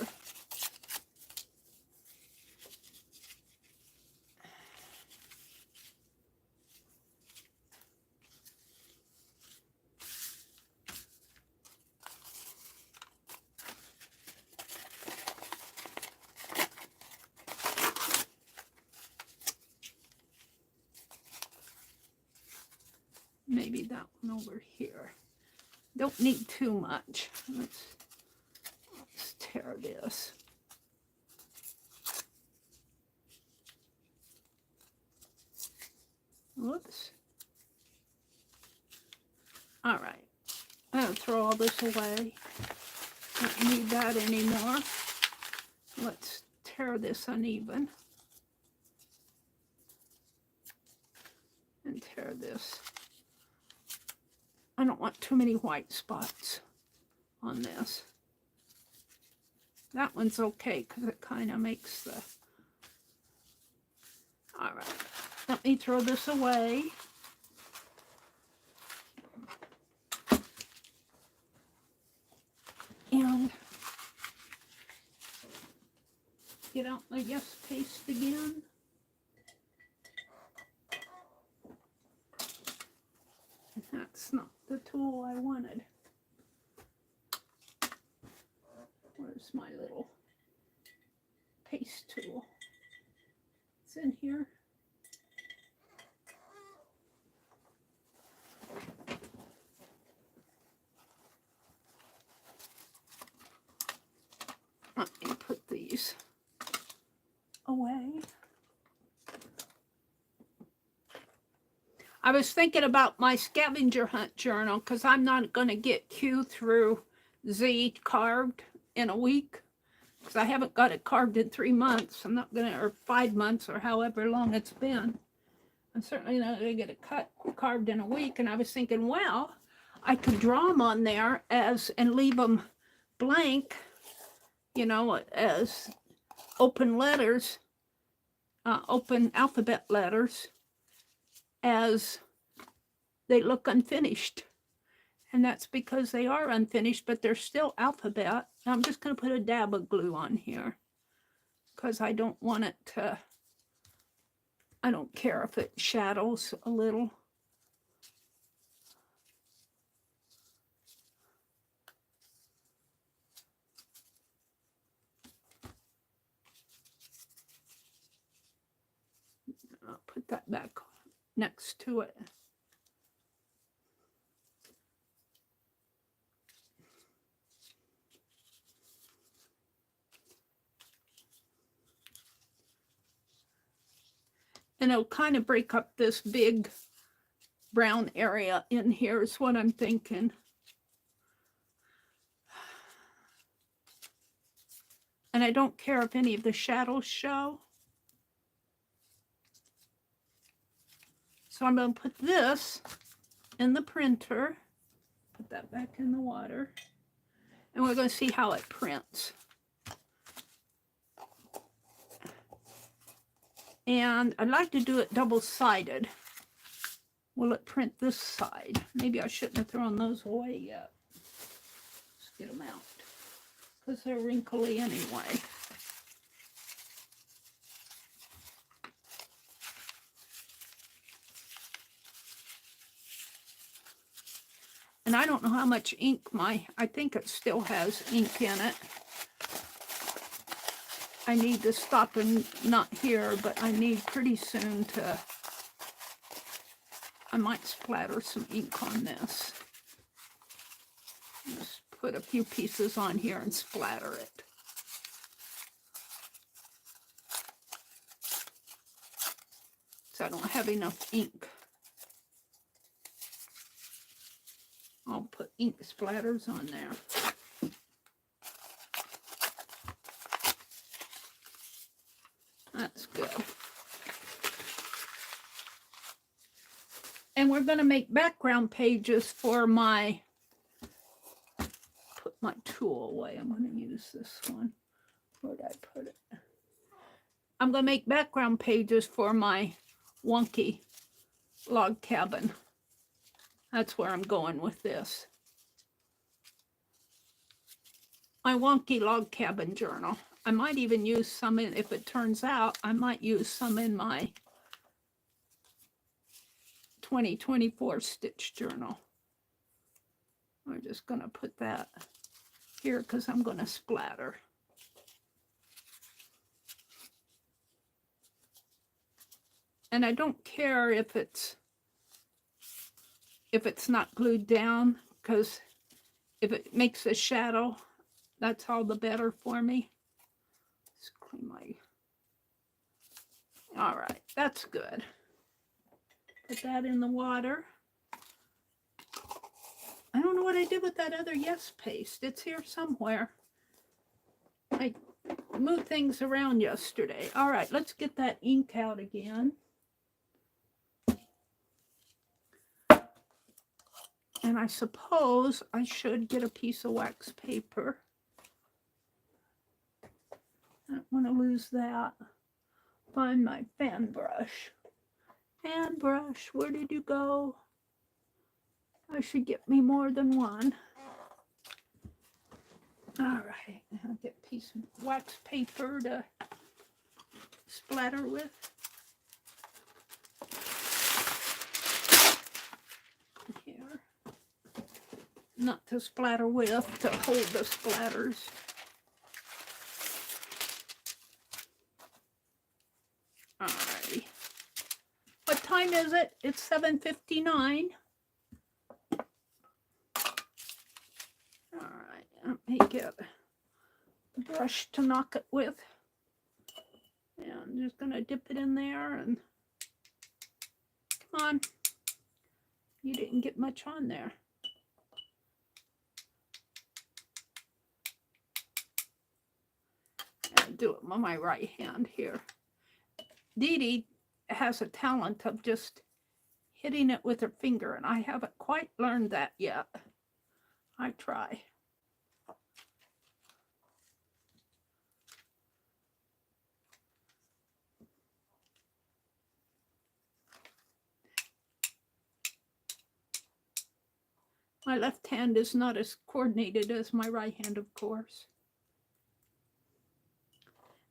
Maybe that one over here. Don't need too much. Let's tear this. Whoops. All right. I'm going to throw all this away. Don't need that anymore. Let's tear this uneven. And tear this. I don't want too many white spots on this. That one's okay because it kind of makes the... All right. Let me throw this away. And get out my yes paste again. That's not the tool I wanted. Where's my little paste tool? It's in here. Let me put these away. I was thinking about my scavenger hunt journal because I'm not going to get Q through Z carved in a week because I haven't got it carved in 3 months. I'm not going to, or 5 months or however long it's been. I'm certainly not going to get it carved in a week. And I was thinking, well, I could draw them on there as and leave them blank, you know, as open letters, open alphabet letters, as they look unfinished. And that's because they are unfinished, but they're still alphabet. Now I'm just going to put a dab of glue on here because I don't want it to, I don't care if it shadows a little. I'll put that back next to it. And it'll kind of break up this big brown area in here is what I'm thinking. And I don't care if any of the shadows show. So I'm going to put this in the printer. Put that back in the water. And we're going to see how it prints. And I'd like to do it double-sided. Will it print this side? Maybe I shouldn't have thrown those away yet. Let's get them out, because they're wrinkly anyway. And I don't know how much ink I think it still has ink in it. I need to stop and not here, but I need pretty soon to, I might splatter some ink on this. Just put a few pieces on here and splatter it. So I don't have enough ink. I'll put ink splatters on there. That's good. And we're going to make background pages for my, put my tool away. I'm going to use this one. Where did I put it? I'm going to make background pages for my Wonky log cabin. That's where I'm going with this. My Wonky log cabin journal. I might even use some in, if it turns out, I might use some in my 2024 stitch journal. I'm just going to put that here because I'm going to splatter. And I don't care if it's not glued down, because if it makes a shadow, that's all the better for me. Let's clean my, all right, that's good. Put that in the water. I don't know what I did with that other Yes paste. It's here somewhere. I moved things around yesterday. All right, let's get that ink out again. And I suppose I should get a piece of wax paper. I don't want to lose that. Find my fan brush. Fan brush, where did you go? I should get me more than one. All right, I'll get a piece of wax paper to splatter with. Here. Not to splatter with, to hold the splatters. Alrighty. What time is it? It's 7:59. Alright, let me get a brush to knock it with. And I'm just going to dip it in there and come on. You didn't get much on there. I'll do it with my right hand here. Dee Dee has a talent of just hitting it with her finger, and I haven't quite learned that yet. I try. My left hand is not as coordinated as my right hand, of course.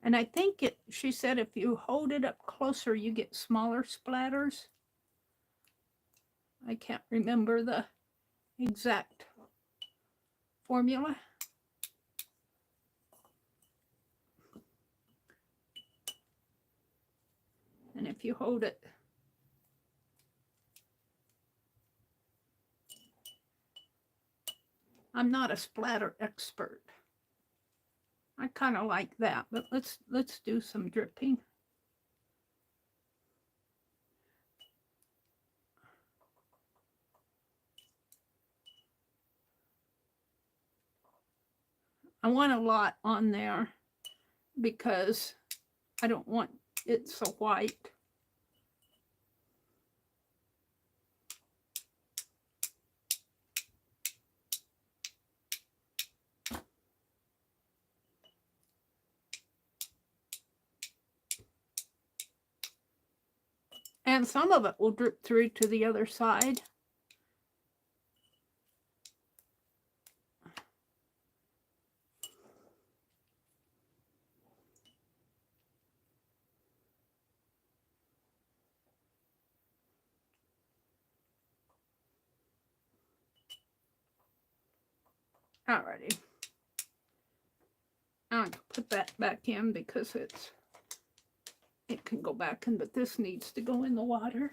And I think she said if you hold it up closer, you get smaller splatters. I can't remember the exact formula. And if you hold it, I'm not a splatter expert. I kind of like that, but let's do some dripping. I want a lot on there because I don't want it so white. And some of it will drip through to the other side. Alrighty. I'm going to put that back in because it can go back in, but this needs to go in the water.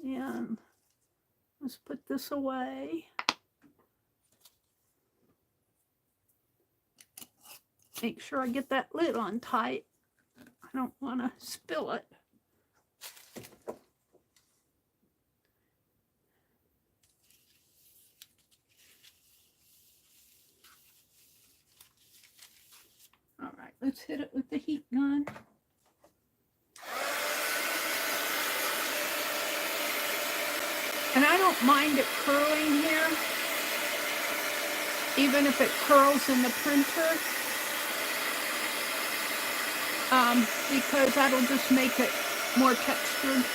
And let's put this away. Make sure I get that lid on tight. I don't want to spill it. All right, let's hit it with the heat gun. And I don't mind it curling here, even if it curls in the printer, because that'll just make it more textured.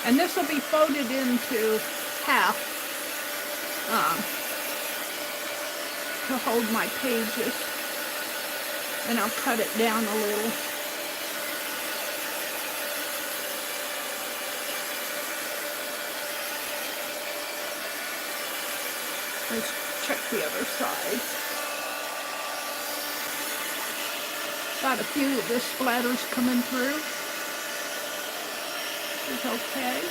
And this will be folded into half to hold my pages. And I'll cut it down a little. Let's check the other side. Got a few of the splatters coming through. It's okay.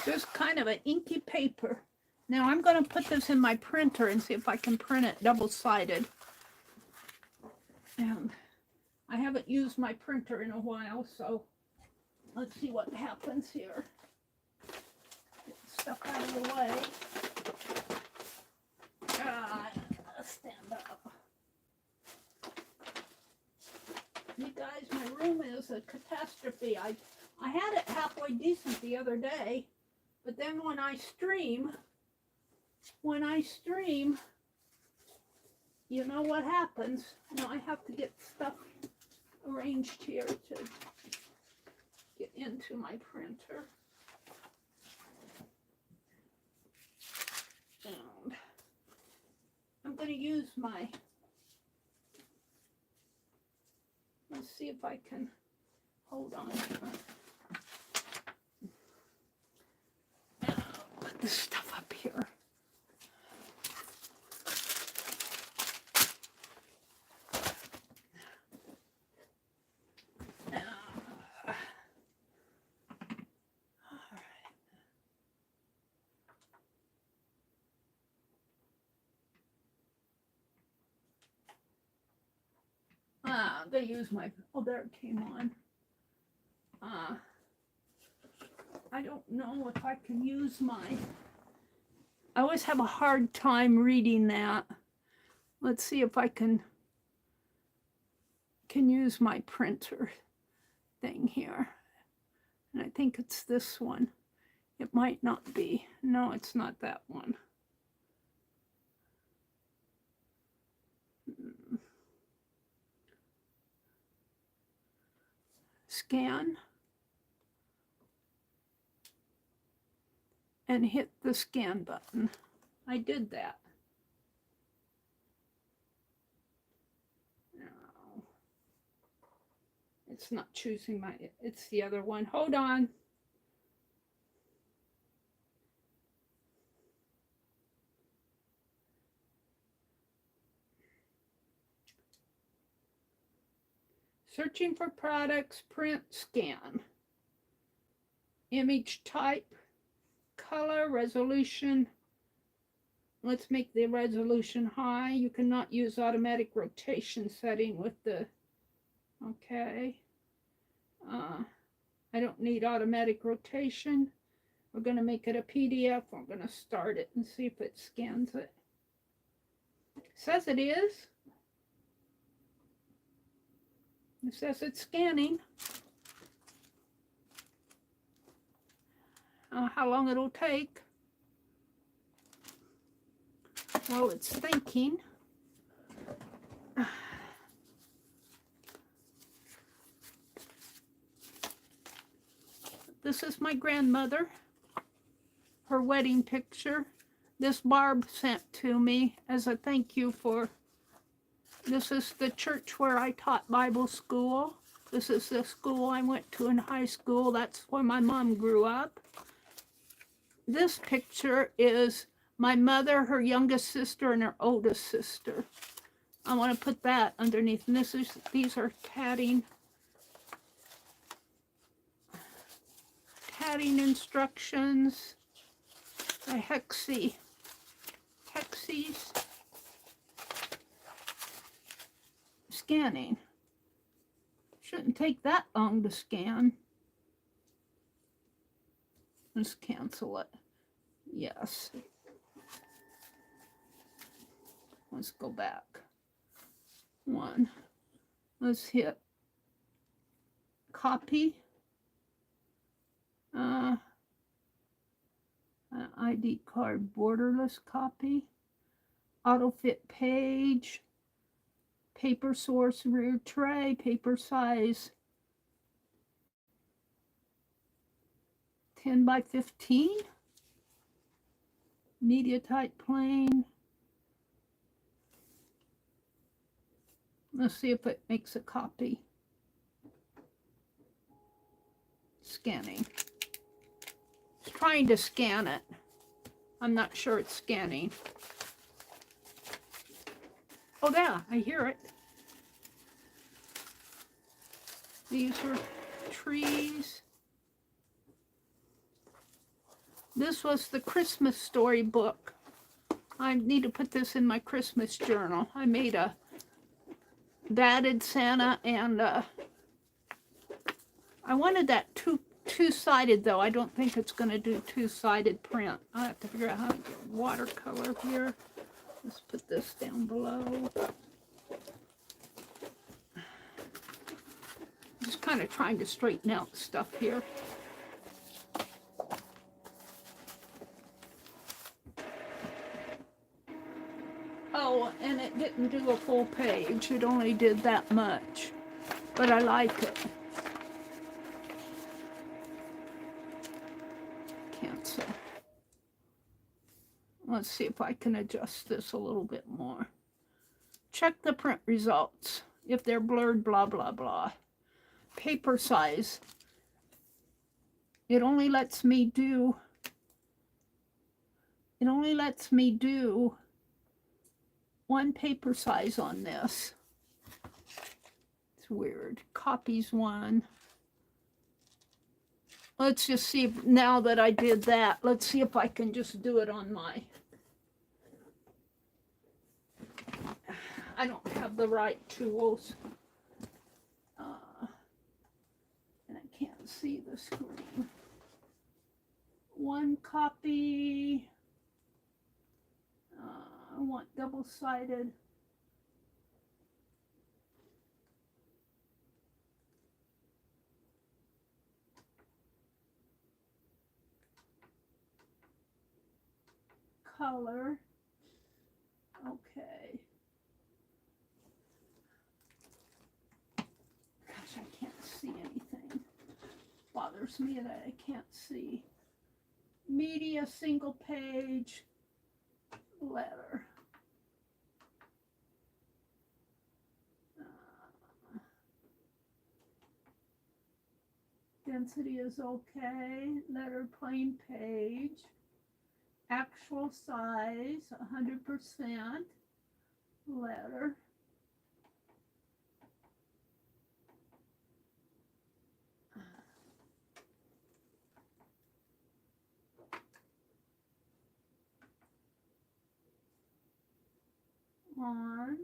Just kind of an inky paper. Now I'm going to put this in my printer and see if I can print it double-sided. And I haven't used my printer in a while, so let's see what happens here. Get the stuff out of the way. Stand up. You guys, my room is a catastrophe. I had it halfway decent the other day. But then when I stream, you know what happens. Now I have to get stuff arranged here to get into my printer. And I'm going to use my, let's see if I can, hold on. Put this stuff up here. They use my, oh, there it came on. I don't know if I can use my, I always have a hard time reading that. Let's see if I can use my printer thing here. And I think it's this one. It might not be. No, it's not that one. Scan. and hit the scan button. I did that. No. It's not choosing my, it's the other one. Hold on. Searching for products, print, scan. Image type, color, resolution. Let's make the resolution high. You cannot use automatic rotation setting with the, okay. I don't need automatic rotation. We're going to make it a PDF. I'm going to start it and see if it scans it. It says it is. It says it's scanning. How long it'll take? Well, it's thinking. This is my grandmother. Her wedding picture. This Barb sent to me as a thank you for. This is the church where I taught Bible school. This is the school I went to in high school. That's where my mom grew up. This picture is my mother, her youngest sister, and her oldest sister. I want to put that underneath. And these are tatting instructions. A hexes. Scanning. Shouldn't take that long to scan. Let's cancel it. Yes. Let's go back. One. Let's hit copy. An ID card borderless copy. Auto fit page. Paper source rear tray. Paper size 10 by 15. Media type plain. Let's see if it makes a copy. Scanning. It's trying to scan it. I'm not sure it's scanning. Oh, yeah, I hear it. These are trees. This was the Christmas story book. I need to put this in my Christmas journal. I made a batted Santa, and I wanted that two-sided though. I don't think it's going to do two-sided print. I have to figure out how to get watercolor here. Let's put this down below. Just kind of trying to straighten out stuff here. Oh, and it didn't do a full page. It only did that much. But I like it. Cancel. Let's see if I can adjust this a little bit more. Check the print results. If they're blurred, blah, blah, blah. Paper size. It only lets me do one paper size on this. It's weird. Copies one. Let's just see if, now that I did that, let's see if I can just do it on my, I don't have the right tools. And I can't see the screen. One copy. I want double-sided. Color. Okay. Gosh, I can't see anything. Bothers me that I can't see. media single page letter. Density is okay. Letter plain page. Actual size 100%. Letter. On.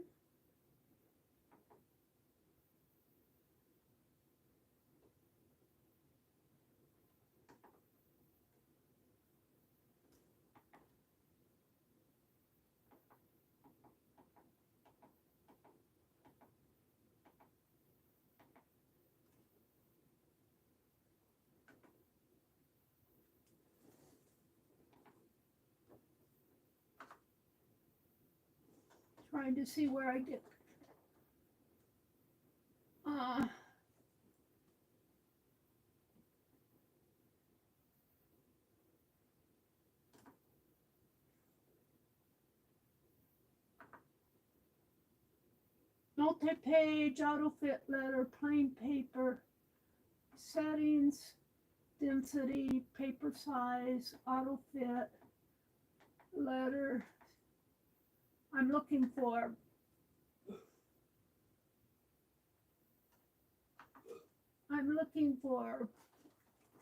Trying to see where I get multi-page, auto-fit letter, plain paper, settings, density, paper size, auto-fit, letter. I'm looking for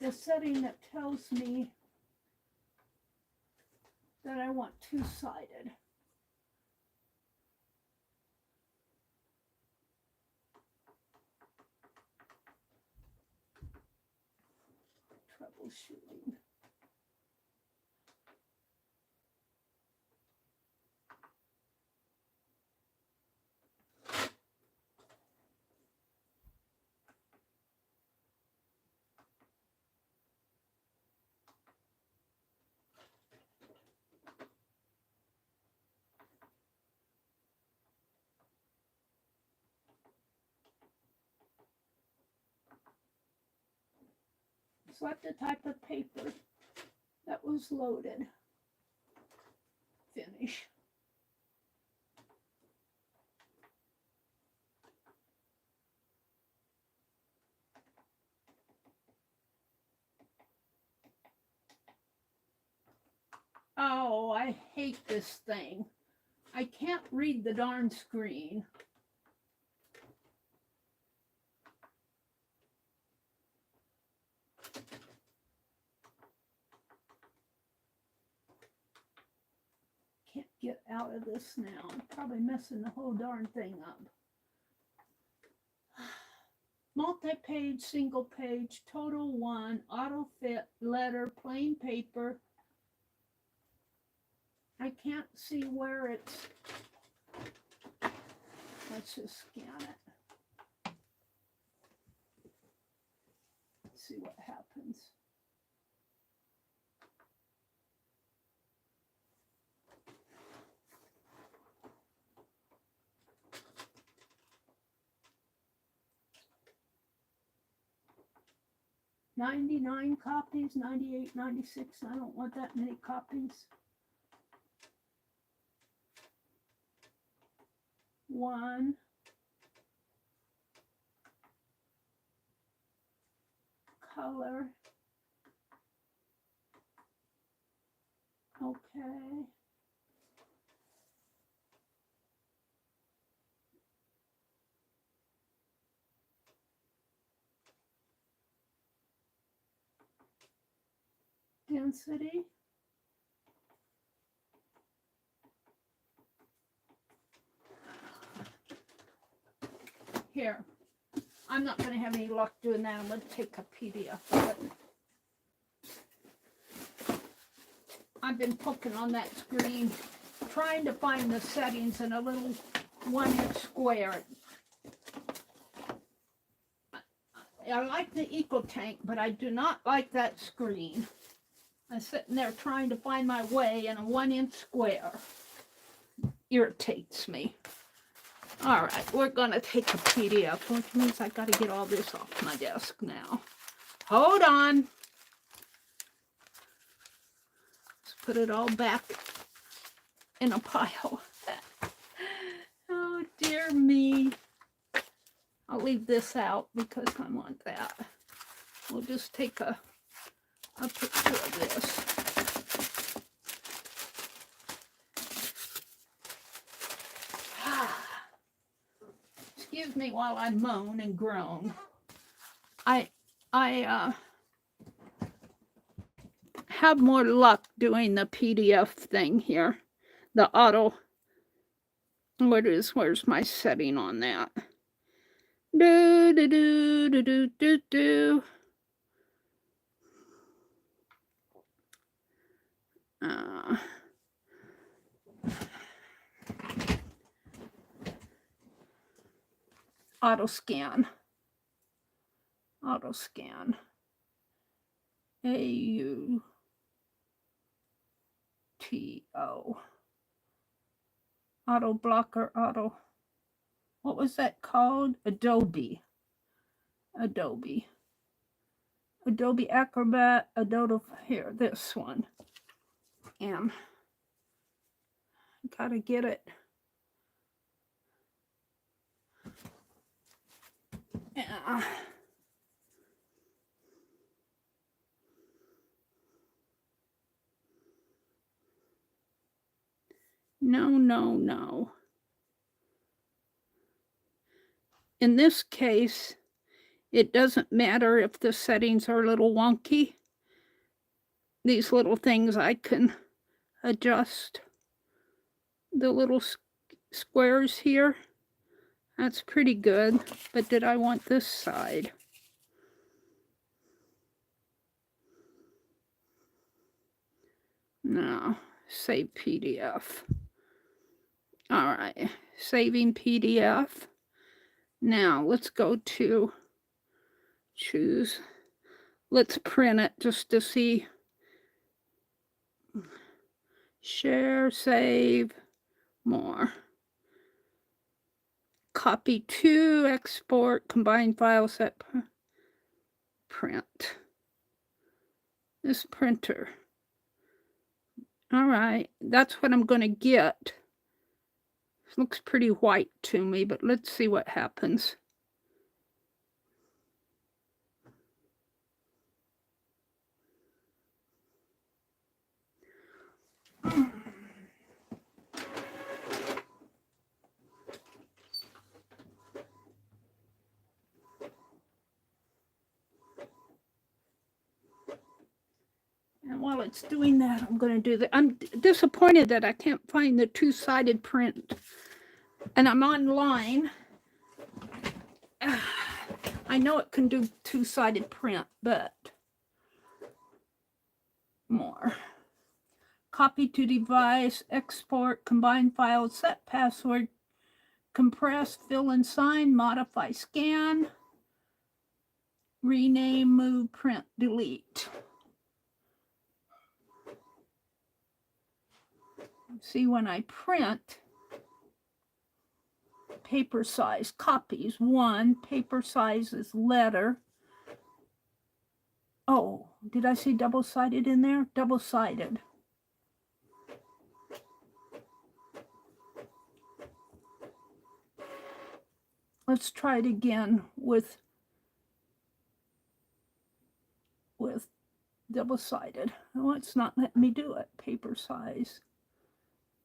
the setting that tells me that I want two-sided. Troubleshooting. Select the type of paper that was loaded. Finish. Oh, I hate this thing. I can't read the darn screen. Can't get out of this now. I'm probably messing the whole darn thing up. Multi-page, single page, total 1, auto fit, letter, plain paper. I can't see where it's. Let's just scan it. Let's see what happens. $99 copies, $98, $96. I don't want that many copies. 1. Color. Okay. Density. Here, I'm not going to have any luck doing that. I'm going to take a PDF of it. I've been poking on that screen, trying to find the settings in a little 1-inch square. I like the Eco Tank, but I do not like that screen. I'm sitting there trying to find my way in a 1-inch square. Irritates me. All right, we're going to take a PDF, which means I got to get all this off my desk now. Hold on. put it all back in a pile. Oh, dear me. I'll leave this out because I want that. We'll just take a picture of this. Excuse me while I moan and groan. I have more luck doing the PDF thing here. The auto. Where's my setting on that? Do do do do do do do. Auto scan. Auto scan. AUTO. Auto blocker, auto. What was that called? Adobe. Adobe Acrobat, Adobe, here, this one. And gotta get it. Yeah. No. In this case, it doesn't matter if the settings are a little wonky. These little things I can adjust. The little squares here. That's pretty good. But did I want this side? No. Save PDF. All right. Saving PDF. Now let's go to choose. Let's print it just to see. Share, save, more. Copy to, export, combine file set, print. This printer. All right, that's what I'm going to get. It looks pretty white to me, but let's see what happens. And while it's doing that, I'm going to do that. I'm disappointed that I can't find the two-sided print. And I'm online. I know it can do two-sided print, but more. Copy to device, export, combine files, set password, compress, fill and sign, modify, scan, rename, move, print, delete. See, when I print, paper size, copies, 1, paper size is letter. Oh, did I see double-sided in there? Double-sided. Let's try it again with double-sided. Oh, it's not letting me do it. Paper size,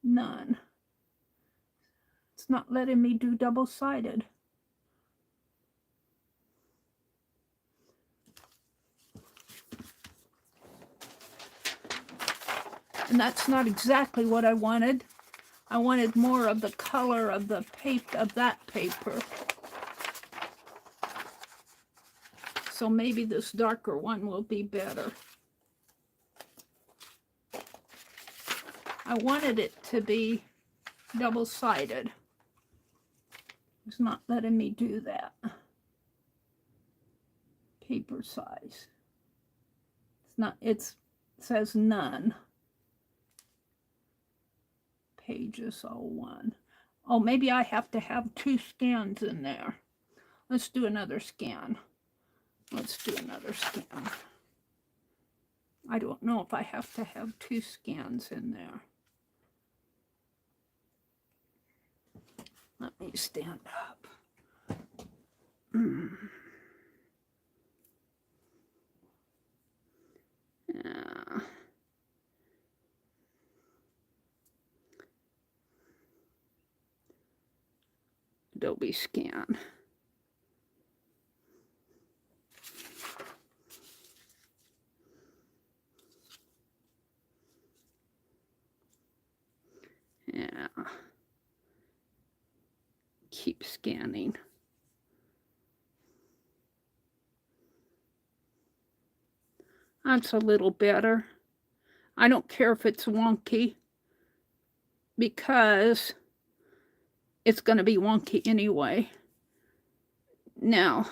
none. It's not letting me do double-sided. And that's not exactly what I wanted. I wanted more of the color of the paper, of that paper. So maybe this darker one will be better. I wanted it to be double-sided. It's not letting me do that. Paper size. It's not, it says none. Pages all 1. Oh, maybe I have to have 2 scans in there. Let's do another scan. Let's do another scan. I don't know if I have to have 2 scans in there. Let me stand up. Yeah. Adobe Scan. Yeah. Keep scanning. That's a little better. I don't care if it's wonky because it's going to be wonky anyway. Now,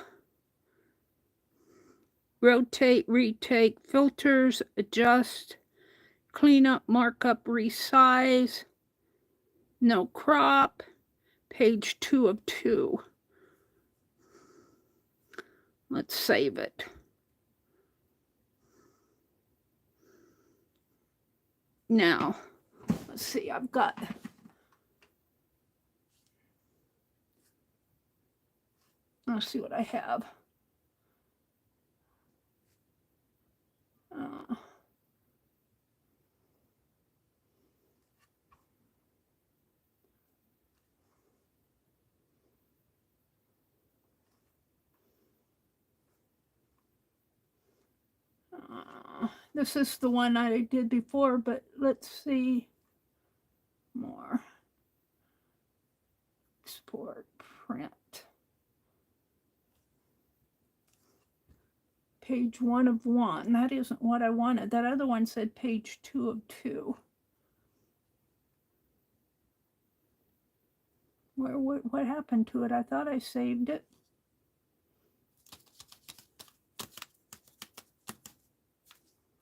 rotate, retake, filters, adjust, clean up, markup, resize, no crop, page 2 of 2. Let's save it. Now, let's see, I've got let's see what I have. This is the one I did before, but let's see more. Export, print. Page 1 of 1. That isn't what I wanted. That other one said page 2 of 2. What happened to it? I thought I saved it.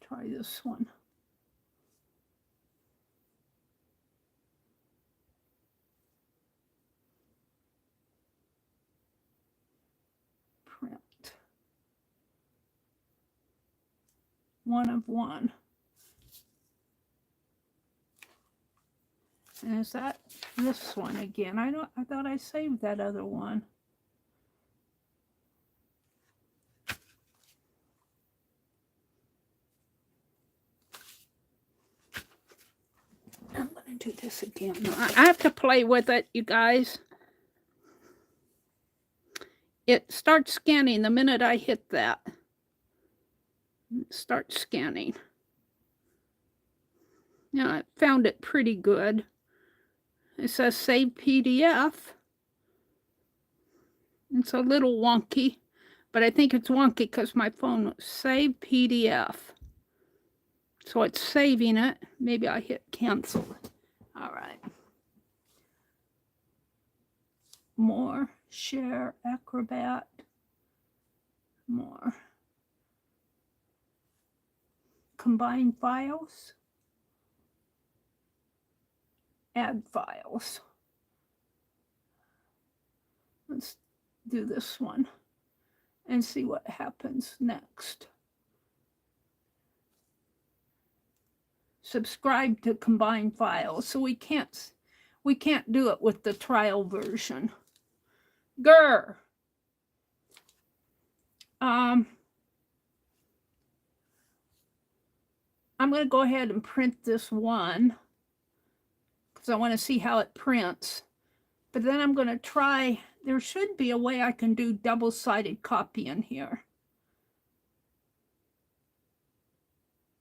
Try this one. Print. 1 of 1. And is that this one again? I thought I saved that other one. I'm going to do this again. I have to play with it, you guys. It starts scanning the minute I hit that. Start scanning. Now, I found it pretty good. It says save PDF. It's a little wonky, but I think it's wonky because my phone was save PDF. So it's saving it. Maybe I hit cancel. All right. More, share, Acrobat, more. Combine files. Add files. Let's do this one and see what happens next. Subscribe to combine files. So we can't do it with the trial version. Grr. I'm going to go ahead and print this one because I want to see how it prints. But then I'm going to try, there should be a way I can do double-sided copy in here.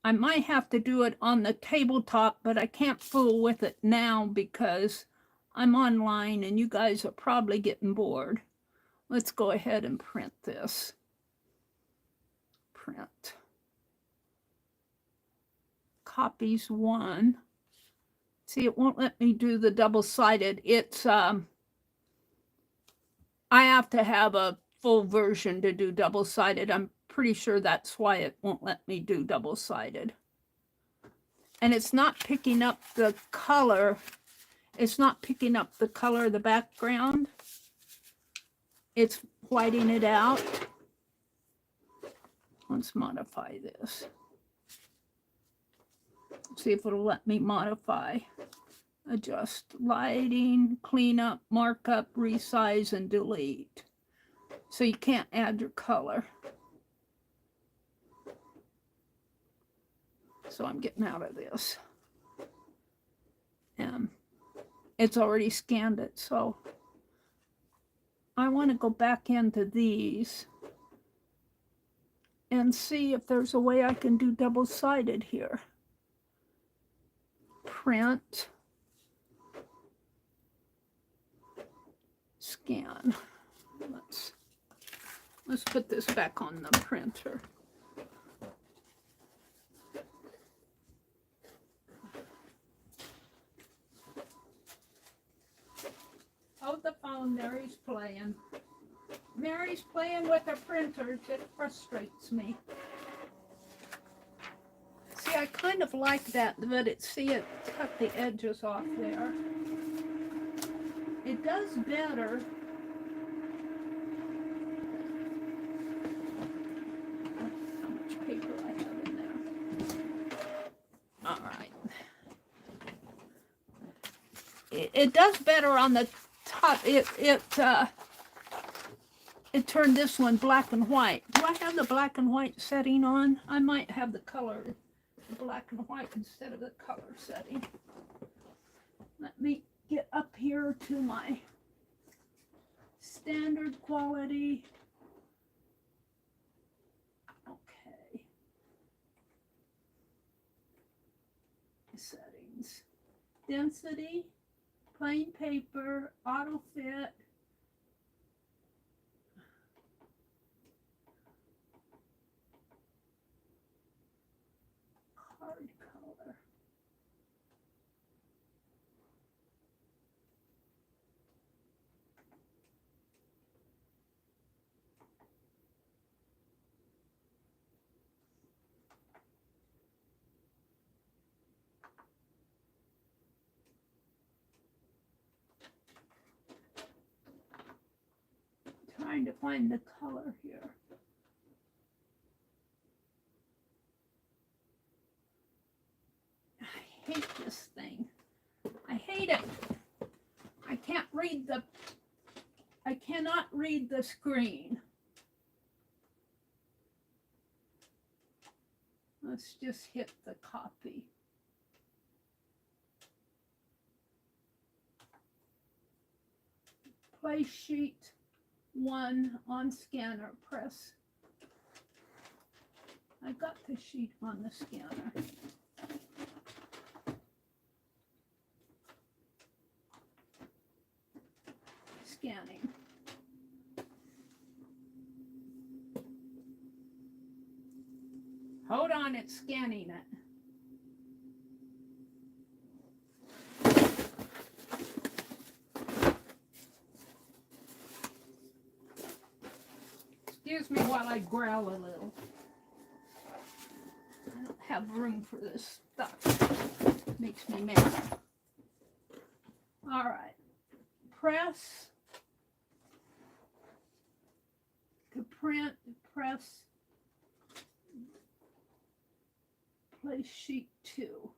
I might have to do it on the tabletop, but I can't fool with it now because I'm online and you guys are probably getting bored. Let's go ahead and print this. Print. Copies 1. See, it won't let me do the double-sided. It's, I have to have a full version to do double-sided. I'm pretty sure that's why it won't let me do double-sided. And it's not picking up the color. It's not picking up the color of the background. It's whiting it out. Let's modify this. See if it'll let me modify, adjust lighting, clean up, markup, resize, and delete. So you can't add your color. So I'm getting out of this. And it's already scanned it, so I want to go back into these and see if there's a way I can do double-sided here. Print, scan. Let's put this back on the printer. Hold the phone, Meri's playing. Meri's playing with her printers. It frustrates me. See, I kind of like that, but it cut the edges off there. It does better. How much paper I have in there. All right. It does better on the top. It turned this one black and white. Do I have the black and white setting on? I might have the color black and white instead of the color setting. Let me get up here to my standard quality. Okay. Settings. Density, plain paper, auto fit. Card color. Trying to find the color here. I hate this thing. I hate it. I cannot read the screen. Let's just hit the copy. Place sheet 1 on scanner, press. I got the sheet on the scanner. Scanning. Hold on, it's scanning it. Excuse me while I growl a little. I don't have room for this stuff. Makes me mad. All right. Press. To print, press. Place sheet 2.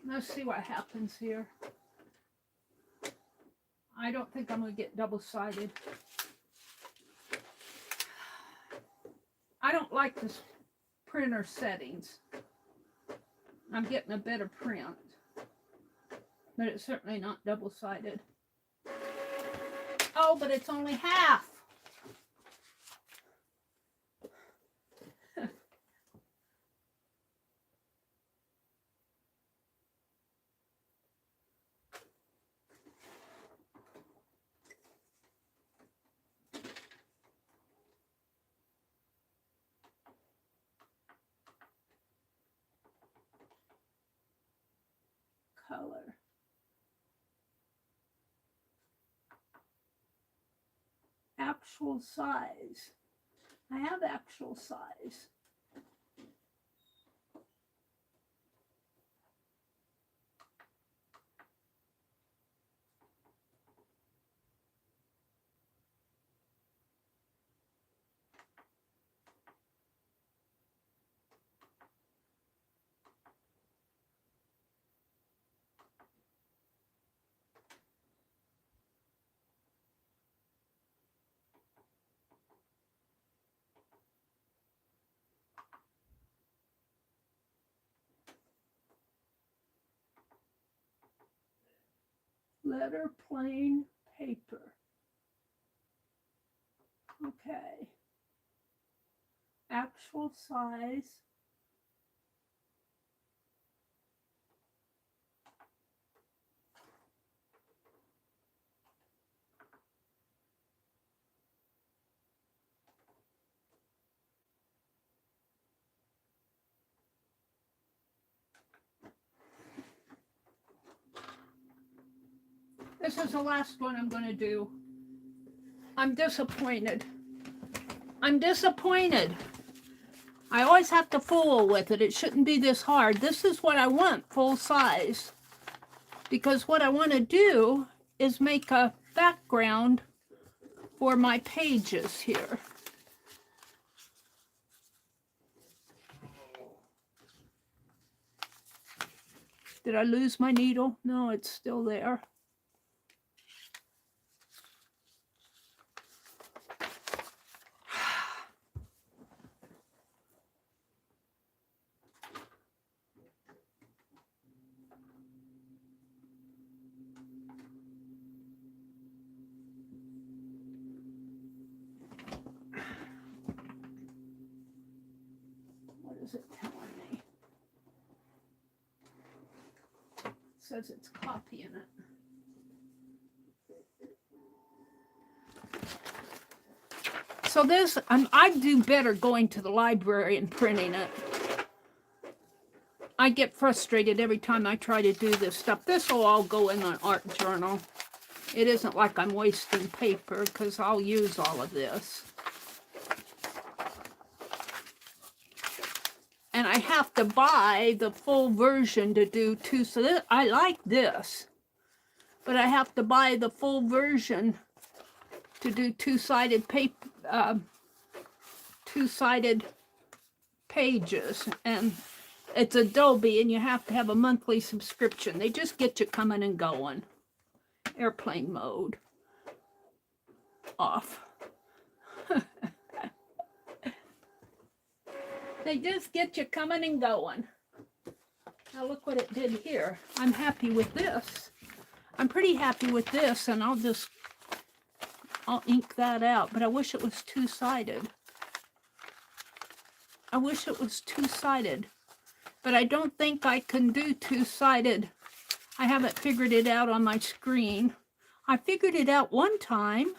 Let's see what happens here. I don't think I'm going to get double-sided. I don't like this printer settings. I'm getting a better print, but it's certainly not double-sided. Oh, but it's only half. Color. actual size. I have actual size. Letter plain paper. Okay. Actual size. This is the last one I'm going to do. I'm disappointed. I'm disappointed. I always have to fool with it. It shouldn't be this hard. This is what I want, full size. Because what I want to do is make a background for my pages here. Did I lose my needle? No, it's still there. What is it telling me? It says it's copying it. So this, I do better going to the library and printing it. I get frustrated every time I try to do this stuff. This will all go in an art journal. It isn't like I'm wasting paper because I'll use all of this. And I have to buy the full version to do two. So this, I like this, but I have to buy the full version to do two-sided paper, two-sided pages. And it's Adobe, and you have to have a monthly subscription. They just get you coming and going. Airplane mode off. They just get you coming and going. Now look what it did here. I'm happy with this. I'm pretty happy with this, and I'll ink that out, but I wish it was two-sided. I wish it was two-sided, but I don't think I can do two-sided. I haven't figured it out on my screen. I figured it out one time,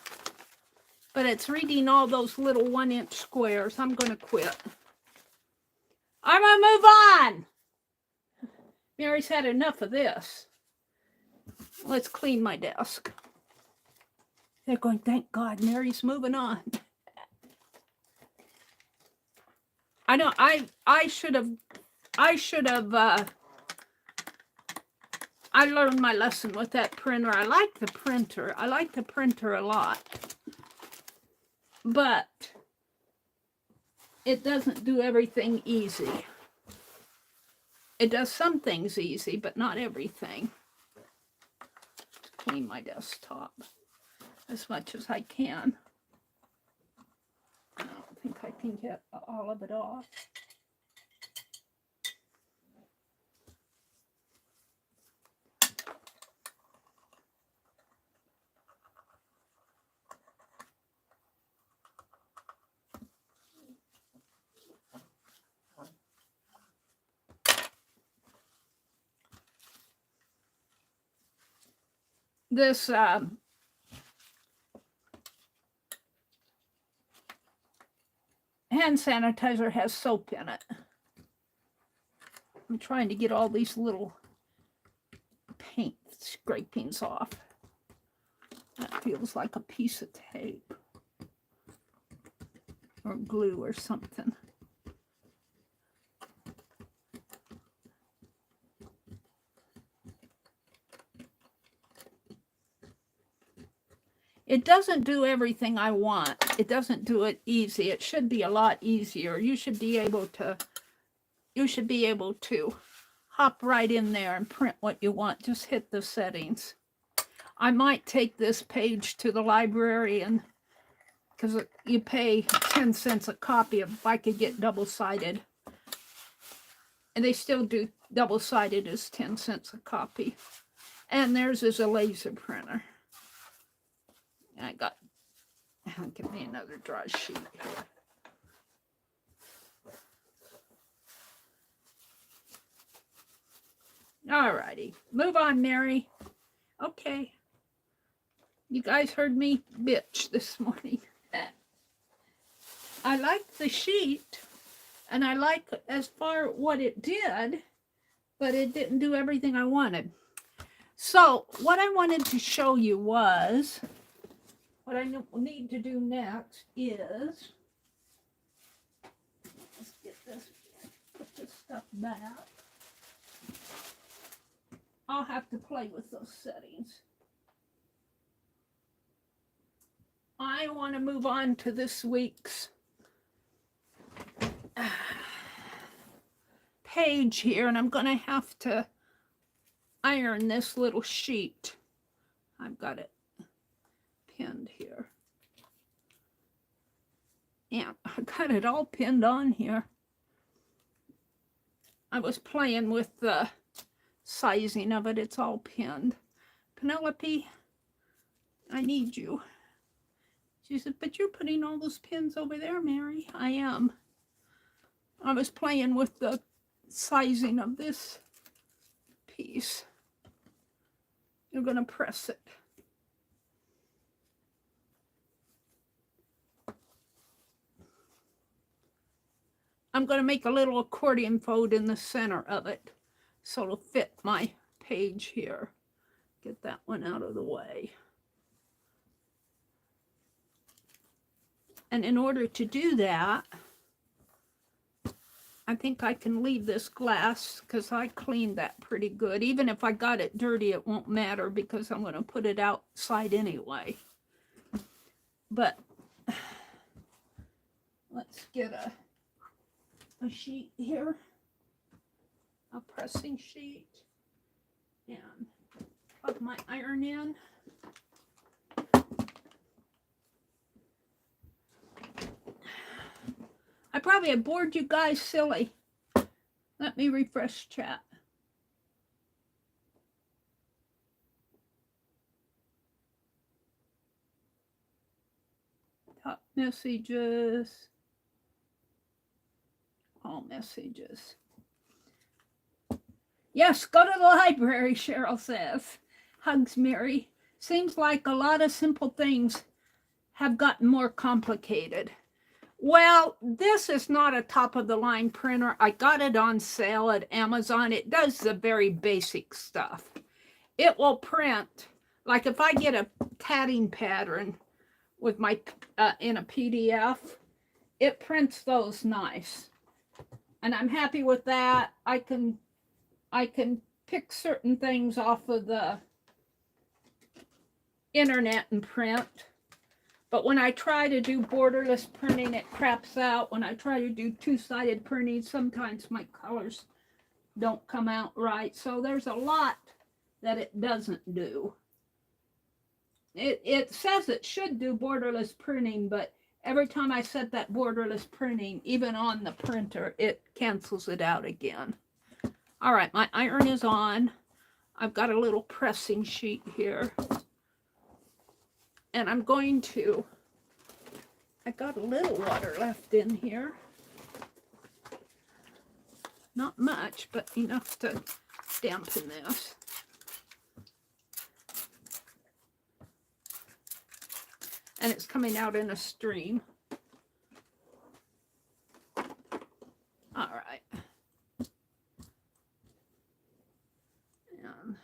but it's reading all those little 1-inch squares. I'm going to quit. I'm going to move on. Meri's had enough of this. Let's clean my desk. They're going, thank God, Meri's moving on. I know, I should have, I learned my lesson with that printer. I like the printer. I like the printer a lot. But it doesn't do everything easy. It does some things easy, but not everything. Clean my desktop as much as I can. I don't think I can get all of it off. This hand sanitizer has soap in it. I'm trying to get all these little paint scrapings off. That feels like a piece of tape. or glue or something. It doesn't do everything I want. It doesn't do it easy. It should be a lot easier. You should be able to hop right in there and print what you want. Just hit the settings. I might take this page to the library, and because you pay 10 cents a copy if I could get double-sided. And they still do double-sided as 10 cents a copy. And theirs is a laser printer. Give me another draw sheet. Alrighty, move on, Meri. Okay. You guys heard me bitch this morning. I like the sheet, and I like as far what it did, but it didn't do everything I wanted. So what I wanted to show you was, what I need to do next is, let's get this, put this stuff back. I'll have to play with those settings. I want to move on to this week's page here, and I'm going to have to iron this little sheet. I've got it pinned here. Yeah, I got it all pinned on here. I was playing with the sizing of it. It's all pinned. Penelope, I need you. She said, but you're putting all those pins over there, Meri. I am. I was playing with the sizing of this piece. You're going to press it. I'm going to make a little accordion fold in the center of it so it'll fit my page here. Get that one out of the way. And in order to do that, I think I can leave this glass because I cleaned that pretty good. Even if I got it dirty, it won't matter because I'm going to put it outside anyway. But let's get a sheet here, a pressing sheet, and plug my iron in. I probably have bored you guys silly. Let me refresh chat. Top messages. All messages. Yes, go to the library, Cheryl says. Hugs, Meri. Seems like a lot of simple things have gotten more complicated. Well, this is not a top-of-the-line printer. I got it on sale at Amazon. It does the very basic stuff. It will print, like if I get a tatting pattern with my in a PDF, it prints those nice. And I'm happy with that. I can pick certain things off of the internet and print. But when I try to do borderless printing, it craps out. When I try to do two-sided printing, sometimes my colors don't come out right. So there's a lot that it doesn't do. It says it should do borderless printing, but every time I set that borderless printing, even on the printer, it cancels it out again. All right, my iron is on. I've got a little pressing sheet here. And I'm going to, I got a little water left in here. Not much, but enough to dampen this. And it's coming out in a stream. All right. And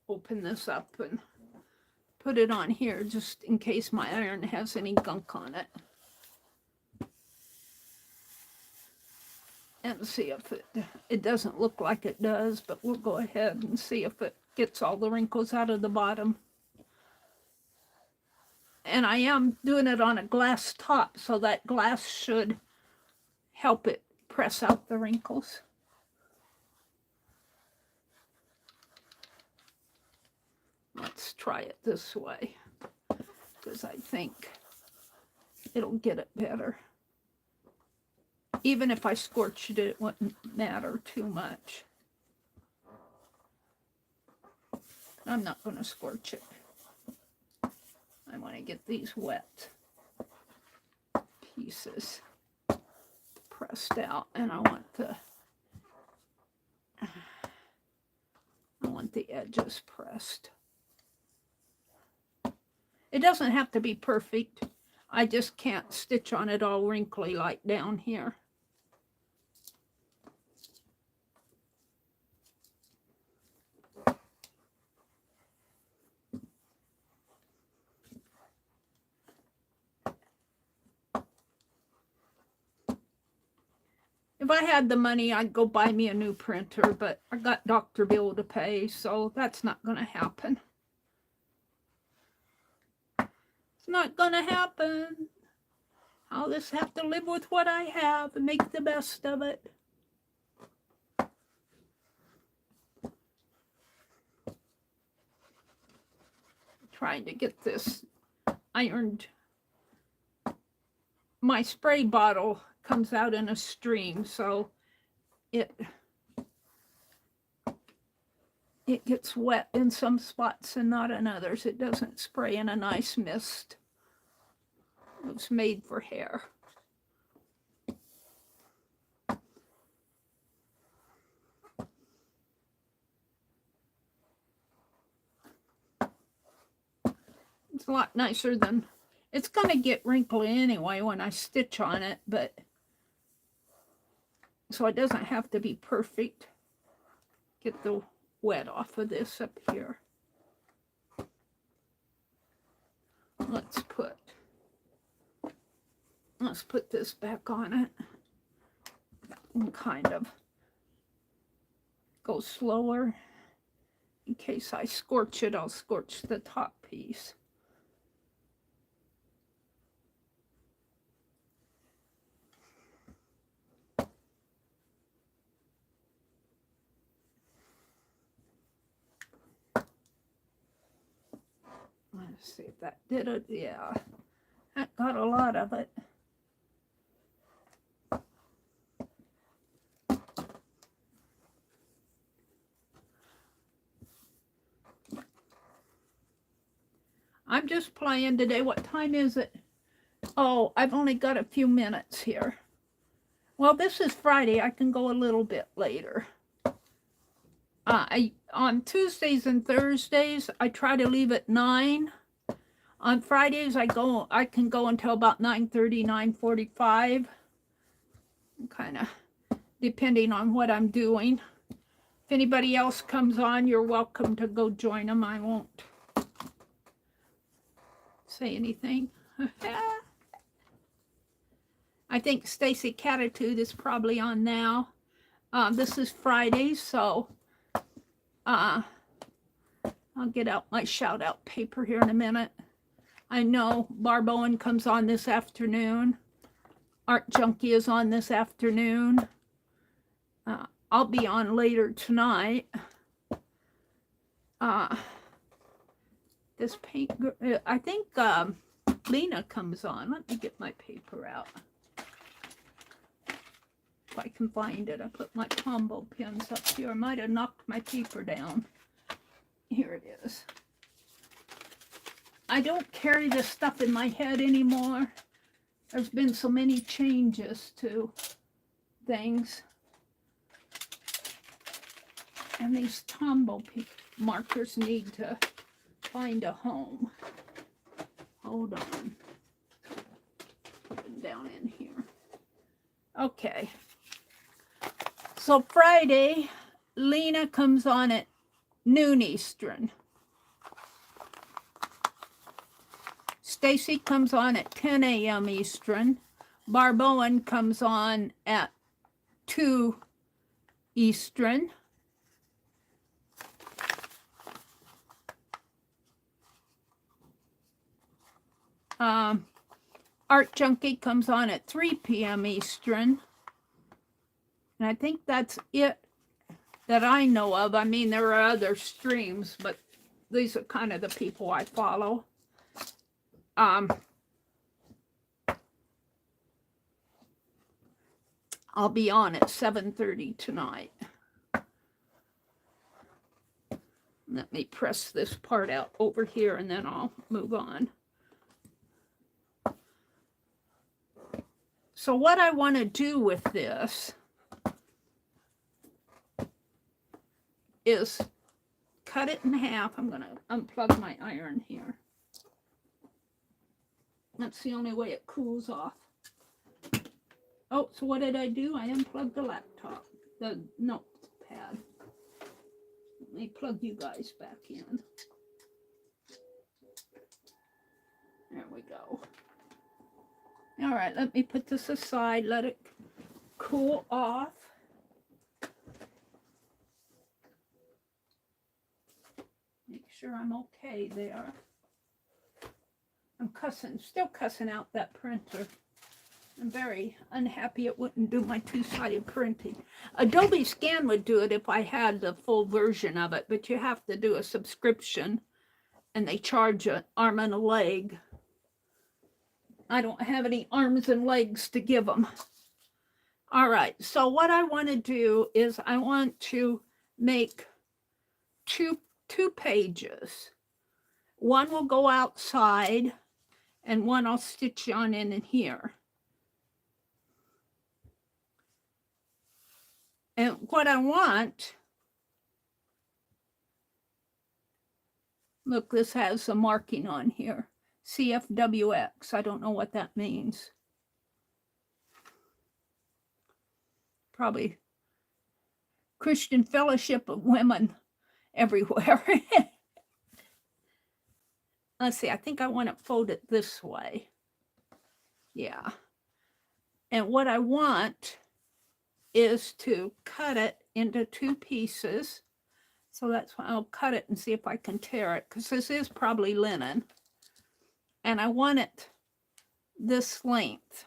open this up and put it on here just in case my iron has any gunk on it. And see if it doesn't look like it does, but we'll go ahead and see if it gets all the wrinkles out of the bottom. And I am doing it on a glass top, so that glass should help it press out the wrinkles. Let's try it this way, because I think it'll get it better. Even if I scorched it, it wouldn't matter too much. I'm not going to scorch it. I want to get these wet pieces pressed out, and I want the edges pressed. It doesn't have to be perfect. I just can't stitch on it all wrinkly like down here. If I had the money, I'd go buy me a new printer, but I got Dr. Bill to pay, so that's not going to happen. It's not going to happen. I'll just have to live with what I have and make the best of it. Trying to get this ironed. My spray bottle comes out in a stream, so it gets wet in some spots and not in others. It doesn't spray in a nice mist. It's made for hair. It's a lot nicer than, it's going to get wrinkly anyway when I stitch on it, but so it doesn't have to be perfect. Get the wet off of this up here. Let's put this back on it and kind of go slower. In case I scorch it, I'll scorch the top piece. Let's see if that did it. Yeah, that got a lot of it. I'm just playing today. What time is it? Oh, I've only got a few minutes here. Well, this is Friday. I can go a little bit later. On Tuesdays and Thursdays, I try to leave at 9. On Fridays, I can go until about 9:30, 9:45. Kind of depending on what I'm doing. If anybody else comes on, you're welcome to go join them. I won't say anything. I think Stacy Catitude is probably on now. This is Friday, so I'll get out my shout out paper here in a minute. I know Barb Owen comes on this afternoon. Art Junkie is on this afternoon. I'll be on later tonight. This paint, I think Lena comes on. Let me get my paper out. If I can find it. I put my combo pins up here. I might have knocked my paper down. Here it is. I don't carry this stuff in my head anymore. There's been so many changes to things. And these Tombow markers need to find a home. Hold on. Put them down in here. Okay. So Friday, Lena comes on at noon Eastern. Stacy comes on at 10 a.m. Eastern. Barboan comes on at 2 Eastern. Art Junkie comes on at 3 p.m. Eastern. And I think that's it that I know of. I mean, there are other streams, but these are kind of the people I follow. I'll be on at 7:30 tonight. Let me press this part out over here and then I'll move on. So what I want to do with this is cut it in half. I'm going to unplug my iron here. That's the only way it cools off. Oh, so what did I do? I unplugged the laptop, the notepad. Let me plug you guys back in. There we go. All right, let me put this aside, let it cool off. Make sure I'm okay there. I'm still cussing out that printer. I'm very unhappy it wouldn't do my two-sided printing. Adobe Scan would do it if I had the full version of it, but you have to do a subscription, and they charge an arm and a leg. I don't have any arms and legs to give them. All right, so what I want to do is I want to make two pages. One will go outside, and one I'll stitch on in here. And what I want, look, this has a marking on here, CFWX. I don't know what that means. Probably Christian Fellowship of Women everywhere. Let's see, I think I want to fold it this way. Yeah. And what I want is to cut it into 2 pieces. So that's why I'll cut it and see if I can tear it, because this is probably linen. And I want it this length,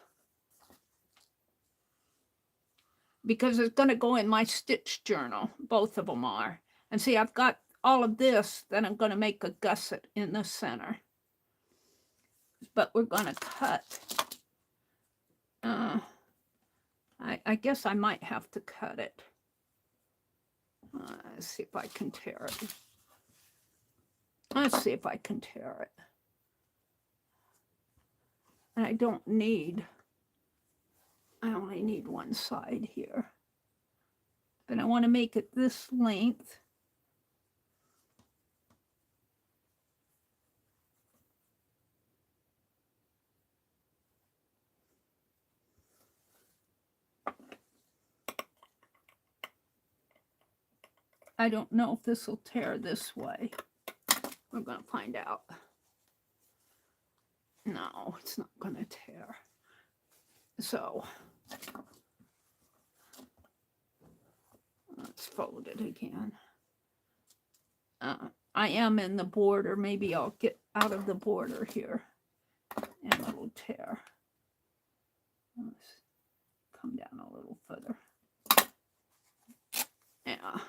because it's going to go in my stitch journal. Both of them are. And see, I've got all of this, then I'm going to make a gusset in the center. But we're going to cut. I guess I might have to cut it. Let's see if I can tear it. Let's see if I can tear it. And I only need one side here. But I want to make it this length. I don't know if this will tear this way. We're going to find out. No, it's not going to tear. So, let's fold it again. I am in the border. Maybe I'll get out of the border here and it'll tear. Let's come down a little further. Yeah.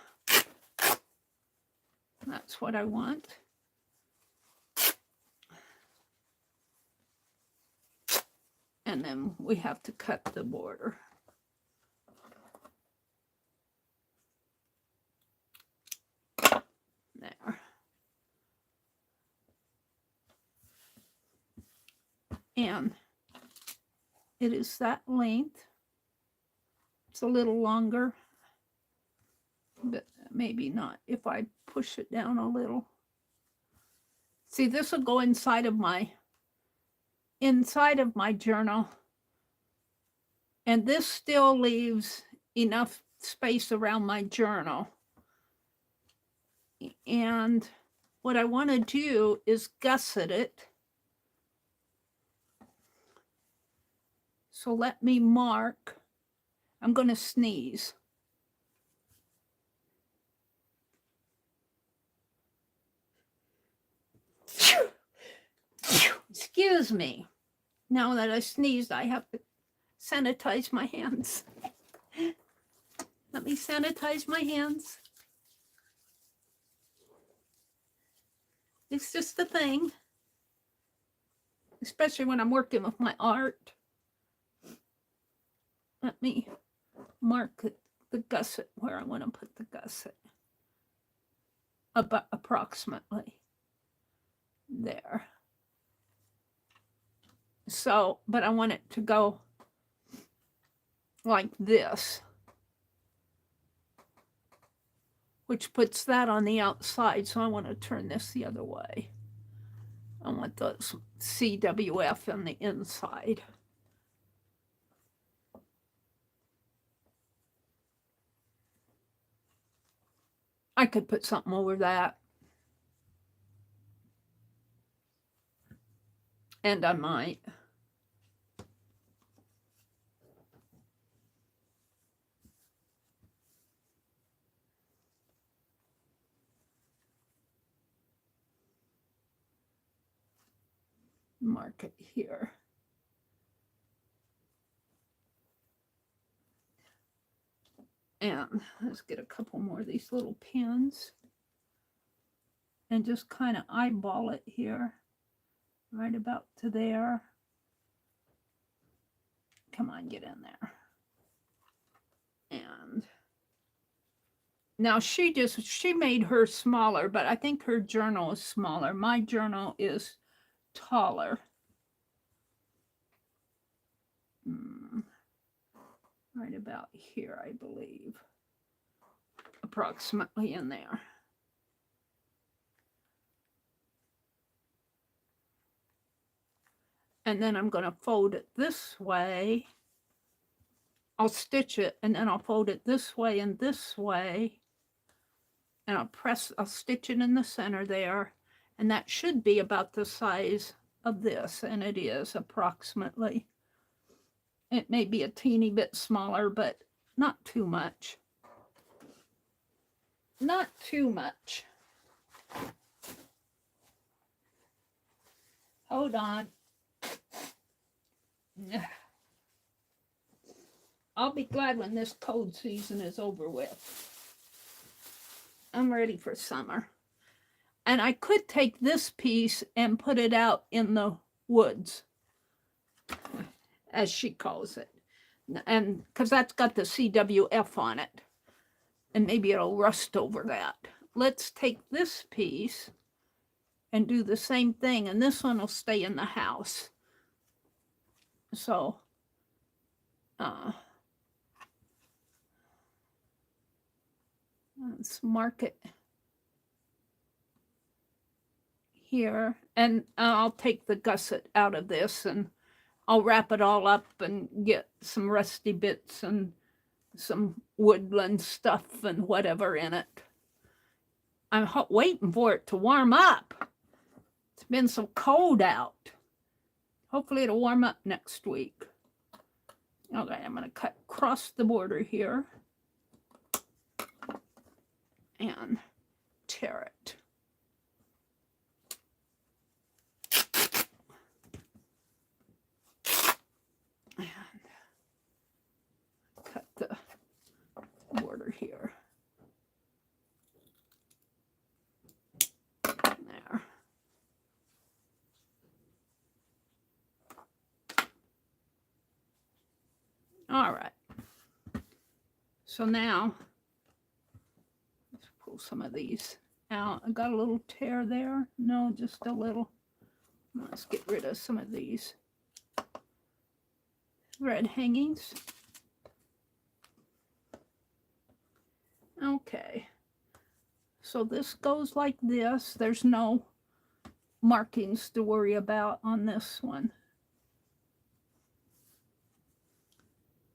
That's what I want. And then we have to cut the border. There. And it is that length. It's a little longer, but maybe not if I push it down a little. See, this will go inside of my journal, and this still leaves enough space around my journal. And what I want to do is gusset it So let me mark. I'm going to sneeze. Excuse me. Now that I sneezed, I have to sanitize my hands. Let me sanitize my hands. It's just a thing, especially when I'm working with my art. Let me mark the gusset where I want to put the gusset. About approximately there. So, but I want it to go like this, which puts that on the outside. So I want to turn this the other way. I want those CWF on the inside. I could put something over that. And I might. Mark it here. And let's get a couple more of these little pins and just kind of eyeball it here, right about to there. Come on, get in there. And now she made her smaller, but I think her journal is smaller. My journal is taller. Right about here, I believe. Approximately in there. And then I'm going to fold it this way. I'll stitch it and then I'll fold it this way and this way. And I'll stitch it in the center there. And that should be about the size of this. And it is approximately. It may be a teeny bit smaller, but not too much. Not too much. Hold on. I'll be glad when this cold season is over with. I'm ready for summer. And I could take this piece and put it out in the woods, as she calls it. And because that's got the CWF on it. And maybe it'll rust over that. Let's take this piece and do the same thing. And this one will stay in the house. So, let's mark it here. And I'll take the gusset out of this and I'll wrap it all up and get some rusty bits and some woodland stuff and whatever in it. I'm waiting for it to warm up. It's been so cold out. Hopefully it'll warm up next week. Okay, I'm going to cut across the border here and tear it. And cut the border here. There. All right. So now, let's pull some of these out. I got a little tear there. No, just a little. Let's get rid of some of these thread hangings. Okay. So this goes like this. There's no markings to worry about on this one.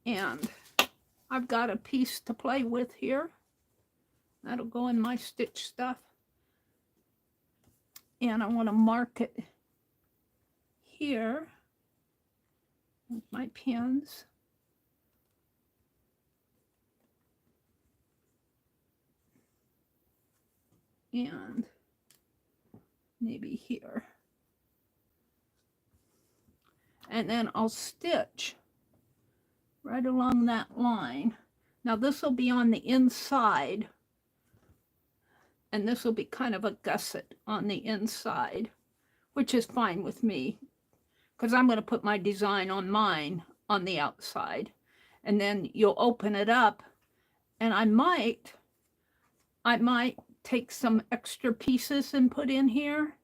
And I've got a piece to play with here. That'll go in my stitch stuff. And I want to mark it here. with my pins. And maybe here. And then I'll stitch right along that line. Now this will be on the inside, and this will be kind of a gusset on the inside, which is fine with me because I'm going to put my design on mine on the outside. And then you'll open it up, and I might take some extra pieces and put in here.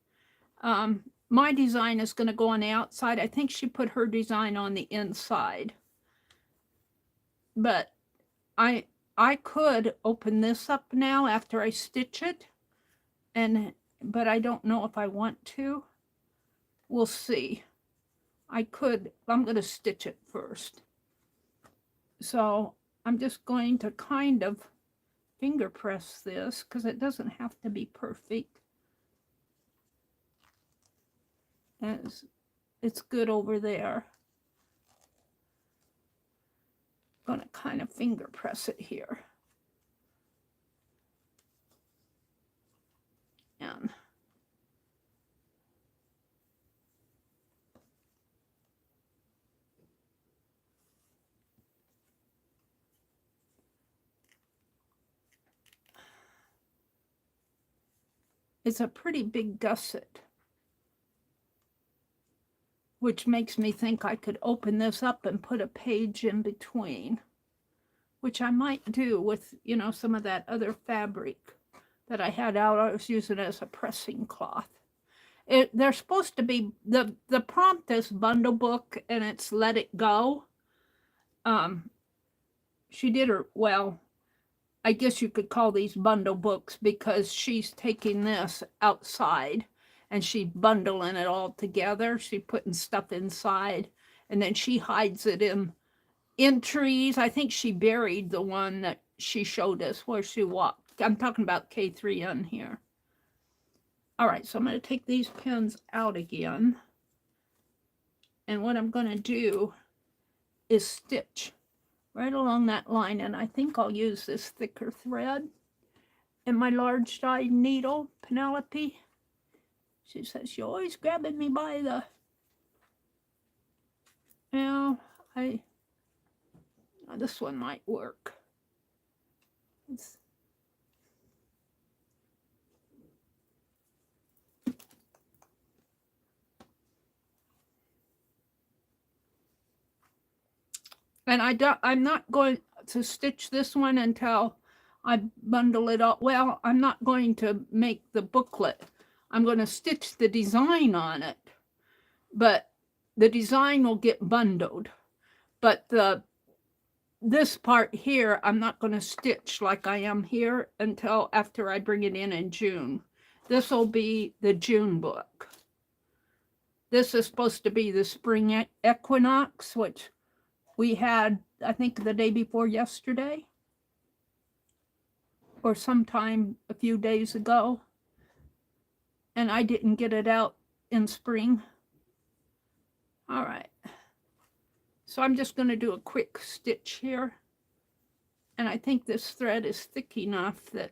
My design is going to go on the outside. I think she put her design on the inside. But I could open this up now after I stitch it, but I don't know if I want to. We'll see. I'm going to stitch it first. So I'm just going to kind of finger press this because it doesn't have to be perfect. It's good over there. I'm going to kind of finger press it here. And it's a pretty big gusset, which makes me think I could open this up and put a page in between, which I might do with, you know, some of that other fabric that I had out. I was using it as a pressing cloth. They're supposed to be, the prompt is bundle book, and it's let it go. She did her, well, I guess you could call these bundle books because she's taking this outside and she's bundling it all together. She's putting stuff inside, and then she hides it in trees. I think she buried the one that she showed us where she walked. I'm talking about K3N here. All right, so I'm going to take these pins out again. And what I'm going to do is stitch right along that line. And I think I'll use this thicker thread. And my large dyed needle, Penelope, she says, you're always grabbing me by the... Now, this one might work. And I'm not going to stitch this one until I bundle it up. Well, I'm not going to make the booklet. I'm going to stitch the design on it, but the design will get bundled. But this part here, I'm not going to stitch like I am here until after I bring it in June. This will be the June book. This is supposed to be the spring equinox, which we had, I think, the day before yesterday, or sometime a few days ago. And I didn't get it out in spring. All right. So I'm just going to do a quick stitch here. And I think this thread is thick enough that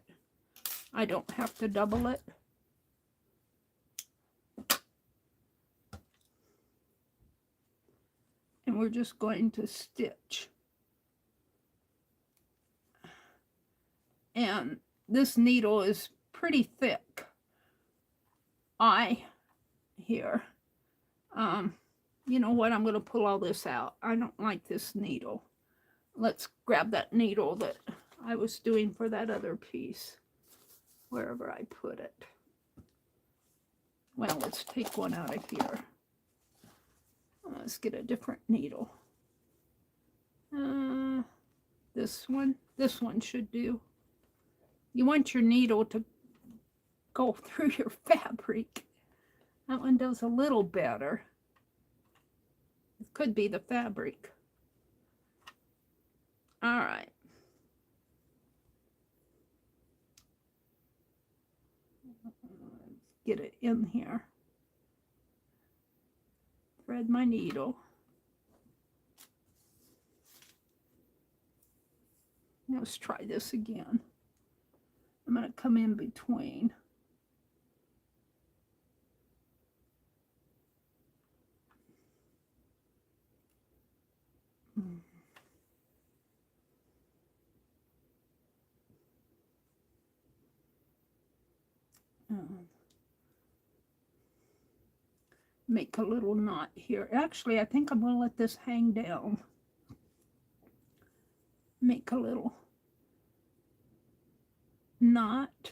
I don't have to double it. And we're just going to stitch. And this needle is pretty thick. Here, you know what, I'm going to pull all this out. I don't like this needle. Let's grab that needle that I was doing for that other piece, wherever I put it. Well, let's take one out of here. Let's get a different needle. This one should do. You want your needle to go through your fabric. That one does a little better. It could be the fabric. All right. Let's get it in here. Thread my needle. Let's try this again. I'm going to come in between. Make a little knot here. Actually, I think I'm going to let this hang down. Make a little knot.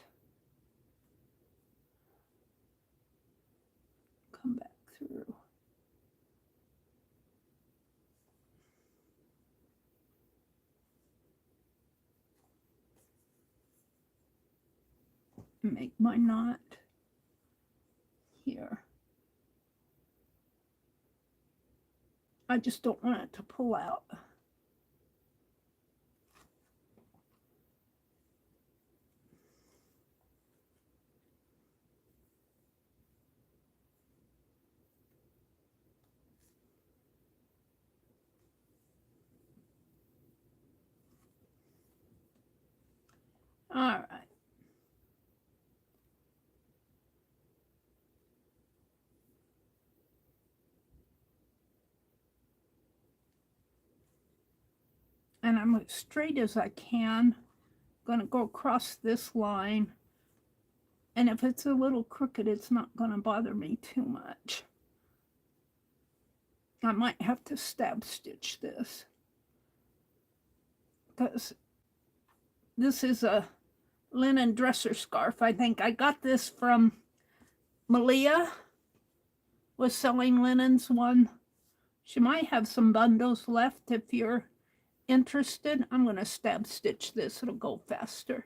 Come back through. Make my knot here. I just don't want it to pull out. All right. And I'm as straight as I can. Going to go across this line. And if it's a little crooked, it's not going to bother me too much. I might have to stab stitch this, because this is a linen dresser scarf. I think I got this from Malia, was selling linens one. She might have some bundles left if you're interested. I'm going to stab stitch this. It'll go faster.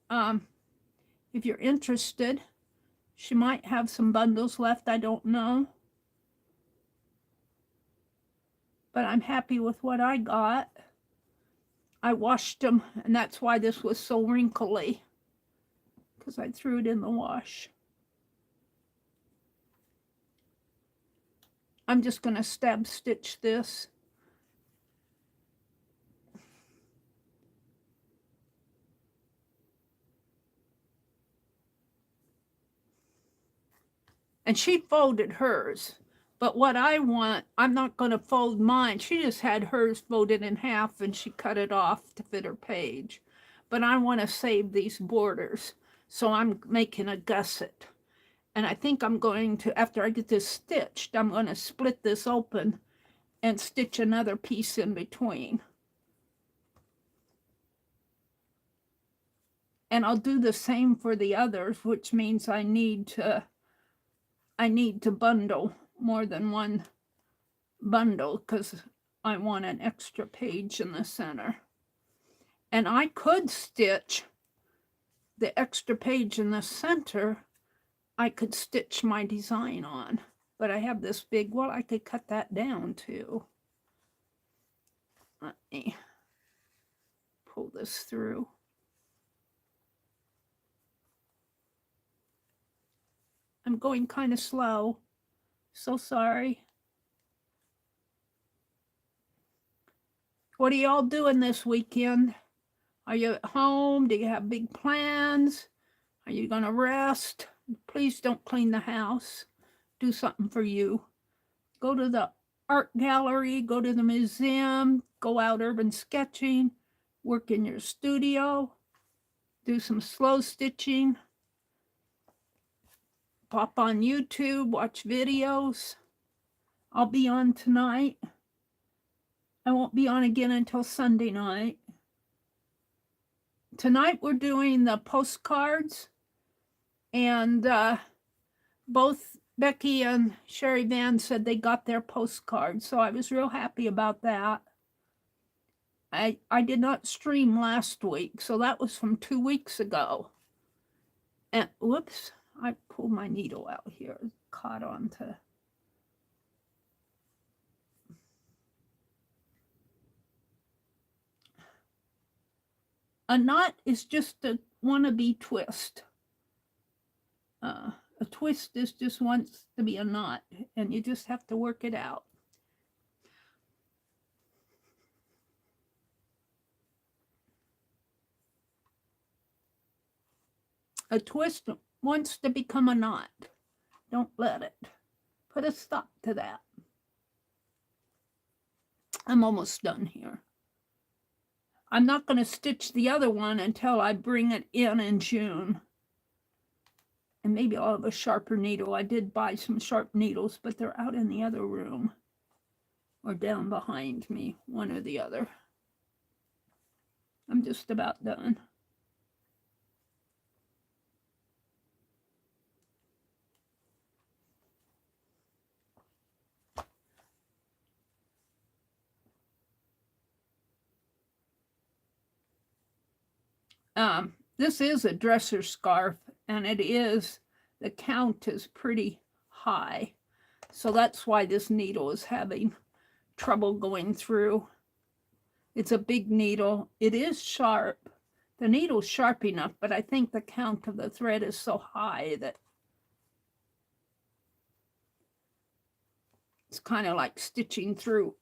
If you're interested, she might have some bundles left. I don't know. But I'm happy with what I got. I washed them, and that's why this was so wrinkly, because I threw it in the wash. I'm just going to stab stitch this. And she folded hers. But what I want, I'm not going to fold mine. She just had hers folded in half and she cut it off to fit her page. But I want to save these borders. So I'm making a gusset. And I think I'm going to, after I get this stitched, I'm going to split this open and stitch another piece in between. And I'll do the same for the others, which means I need to bundle more than one bundle, because I want an extra page in the center. And I could stitch the extra page in the center. I could stitch my design on, but I have this big, well, I could cut that down too. Let me pull this through. I'm going kind of slow. So sorry. What are y'all doing this weekend? Are you at home? Do you have big plans? Are you going to rest? Please don't clean the house. Do something for you. Go to the art gallery, go to the museum, go out urban sketching, work in your studio, do some slow stitching, pop on YouTube, watch videos. I'll be on tonight. I won't be on again until Sunday night. Tonight we're doing the postcards, and both Becky and Sherry Van said they got their postcards, so I was real happy about that. I did not stream last week, so that was from 2 weeks ago. And whoops, I pulled my needle out here, caught on to. A knot is just a wannabe twist. A twist is just wants to be a knot, and you just have to work it out. A twist wants to become a knot. Don't let it. Put a stop to that. I'm almost done here. I'm not going to stitch the other one until I bring it in June. And maybe I'll have a sharper needle. I did buy some sharp needles, but they're out in the other room. Or down behind me, one or the other. I'm just about done. This is a dresser scarf, and it is, the count is pretty high. So that's why this needle is having trouble going through. It's a big needle. It is sharp. The needle's sharp enough, but I think the count of the thread is so high that it's kind of like stitching through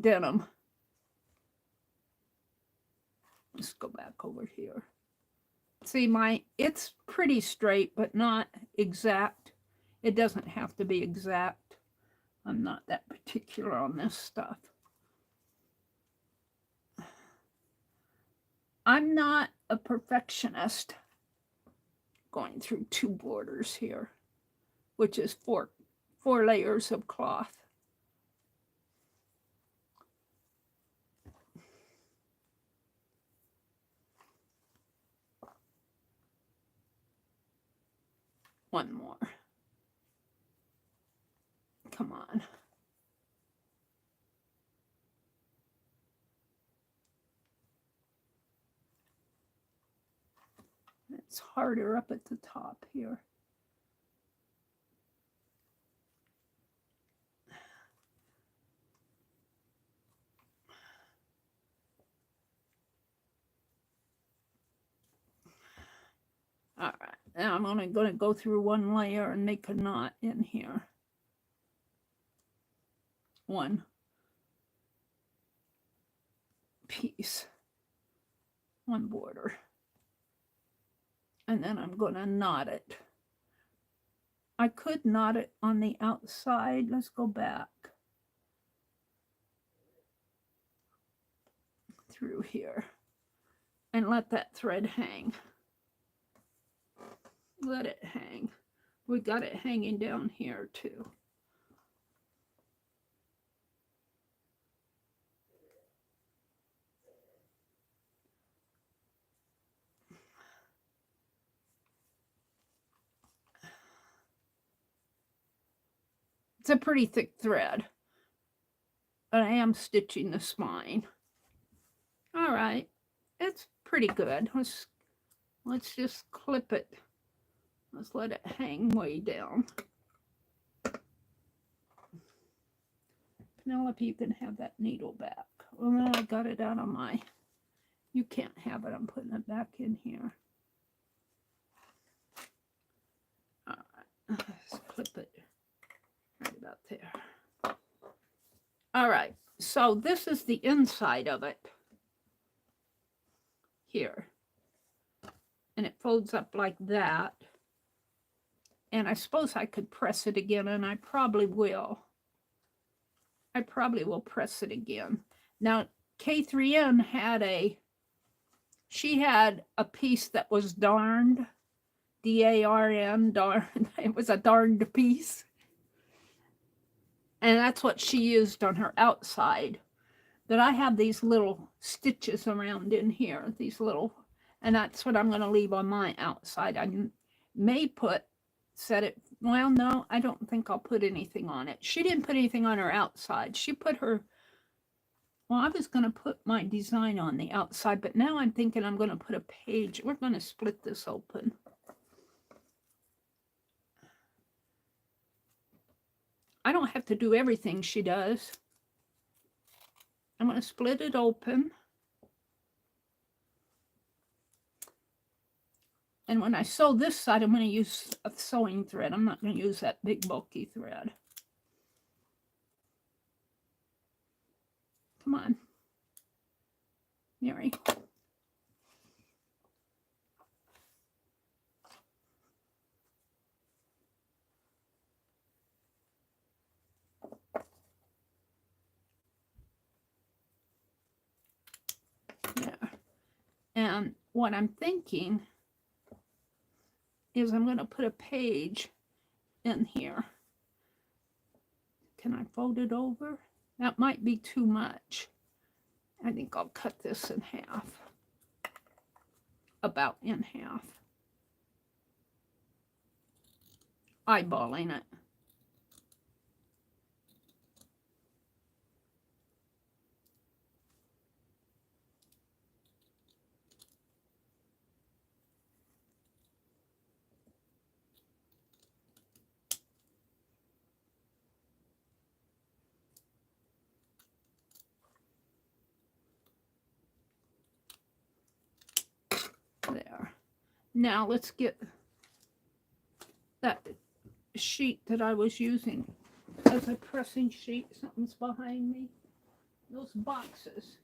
denim. Let's go back over here. See, it's pretty straight, but not exact. It doesn't have to be exact. I'm not that particular on this stuff. I'm not a perfectionist going through 2 borders here, which is four layers of cloth. One more. Come on. It's harder up at the top here. All right, now I'm only going to go through 1 layer and make a knot in here. 1 piece, 1 border. And then I'm going to knot it. I could knot it on the outside. Let's go back through here and let that thread hang. Let it hang. We got it hanging down here too. It's a pretty thick thread, but I am stitching the spine. All right, it's pretty good. Let's just clip it. Let's let it hang way down. Penelope, you can have that needle back. Well, now I got it out of my, you can't have it. I'm putting it back in here. All right, let's clip it right about there. All right, so this is the inside of it here. And it folds up like that. And I suppose I could press it again, and I probably will. I probably will press it again. Now, K3N had she had a piece that was darned, D-A-R-N, darned. It was a darned piece. And that's what she used on her outside. But I have these little stitches around in here, these little, and that's what I'm going to leave on my outside. I may set it, well, no, I don't think I'll put anything on it. She didn't put anything on her outside. She put her, well, I was going to put my design on the outside, but now I'm thinking I'm going to put a page. We're going to split this open. I don't have to do everything she does. I'm going to split it open. And when I sew this side, I'm going to use a sewing thread. I'm not going to use that big bulky thread. Come on, Meri. And what I'm thinking is I'm going to put a page in here. Can I fold it over? That might be too much. I think I'll cut this in half. About in half. Eyeballing it. There. Now let's get that sheet that I was using as a pressing sheet. Something's behind me. Those boxes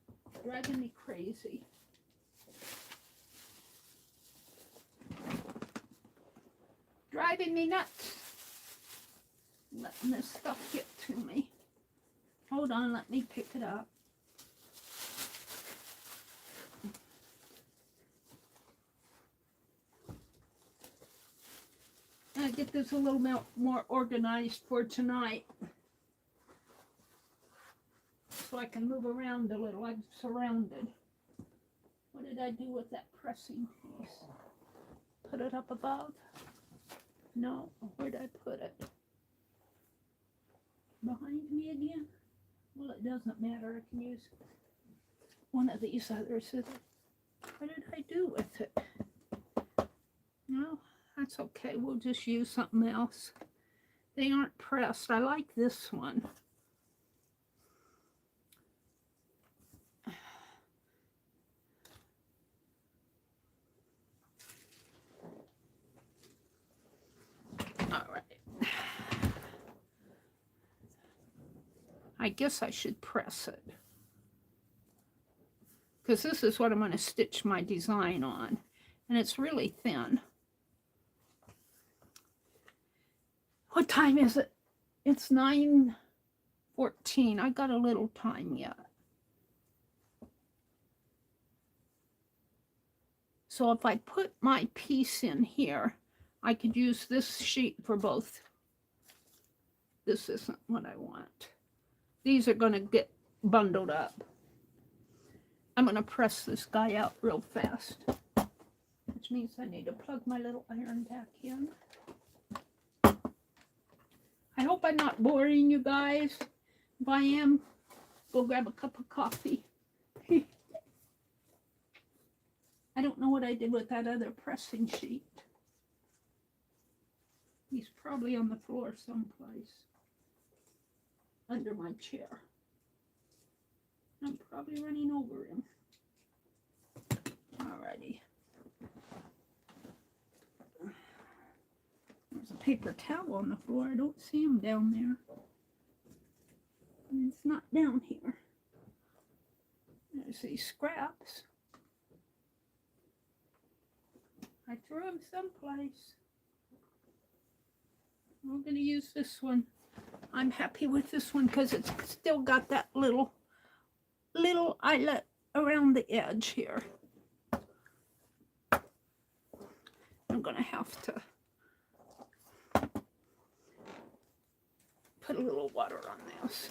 driving me crazy. Driving me nuts. Letting this stuff get to me. Hold on, let me pick it up. I get this a little more organized for tonight, so I can move around a little. I'm surrounded. What did I do with that pressing piece? Put it up above? No, where did I put it? Behind me again? Well, it doesn't matter. I can use one of these other scissors. What did I do with it? No. That's okay, we'll just use something else. They aren't pressed. I like this one. All right. I guess I should press it, because this is what I'm going to stitch my design on, and it's really thin. What time is it? It's 9:14. I got a little time yet. So if I put my piece in here, I could use this sheet for both. This isn't what I want. These are going to get bundled up. I'm going to press this guy out real fast, which means I need to plug my little iron back in. I hope I'm not boring you guys. If I am, go grab a cup of coffee. I don't know what I did with that other pressing sheet. He's probably on the floor someplace. Under my chair. I'm probably running over him. Alrighty. There's a paper towel on the floor. I don't see him down there. And it's not down here. There's these scraps. I threw them someplace. We're going to use this one. I'm happy with this one because it's still got that little eyelet around the edge here. I'm going to have to put a little water on this.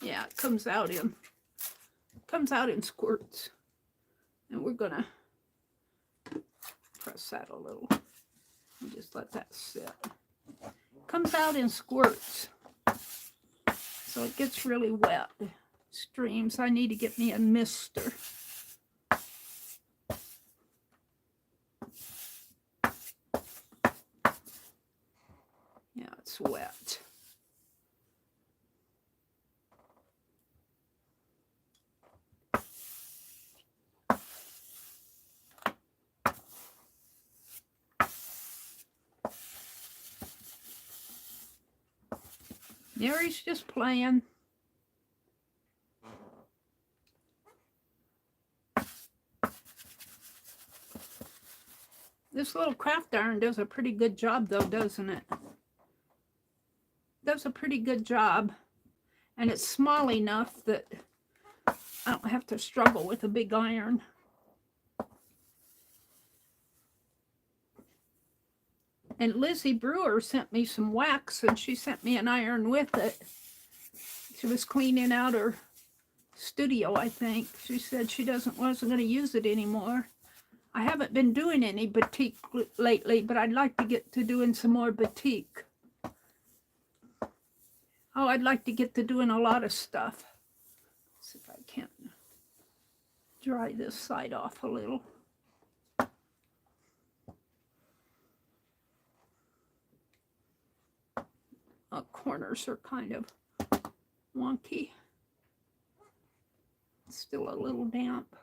Yeah, it comes out in squirts. And we're gonna press that a little and just let that sit. Comes out in squirts. So it gets really wet. Streams. I need to get me a mister. Yeah, it's wet. Meri's just playing. This little craft iron does a pretty good job though, doesn't it? does a pretty good job. And it's small enough that I don't have to struggle with a big iron. And Lizzie Brewer sent me some wax, and she sent me an iron with it. She was cleaning out her studio, I think. She said she wasn't going to use it anymore. I haven't been doing any batik lately, but I'd like to get to doing some more batik. Oh, I'd like to get to doing a lot of stuff. Let's see if I can't dry this side off a little. Corners are kind of wonky. It's still a little damp.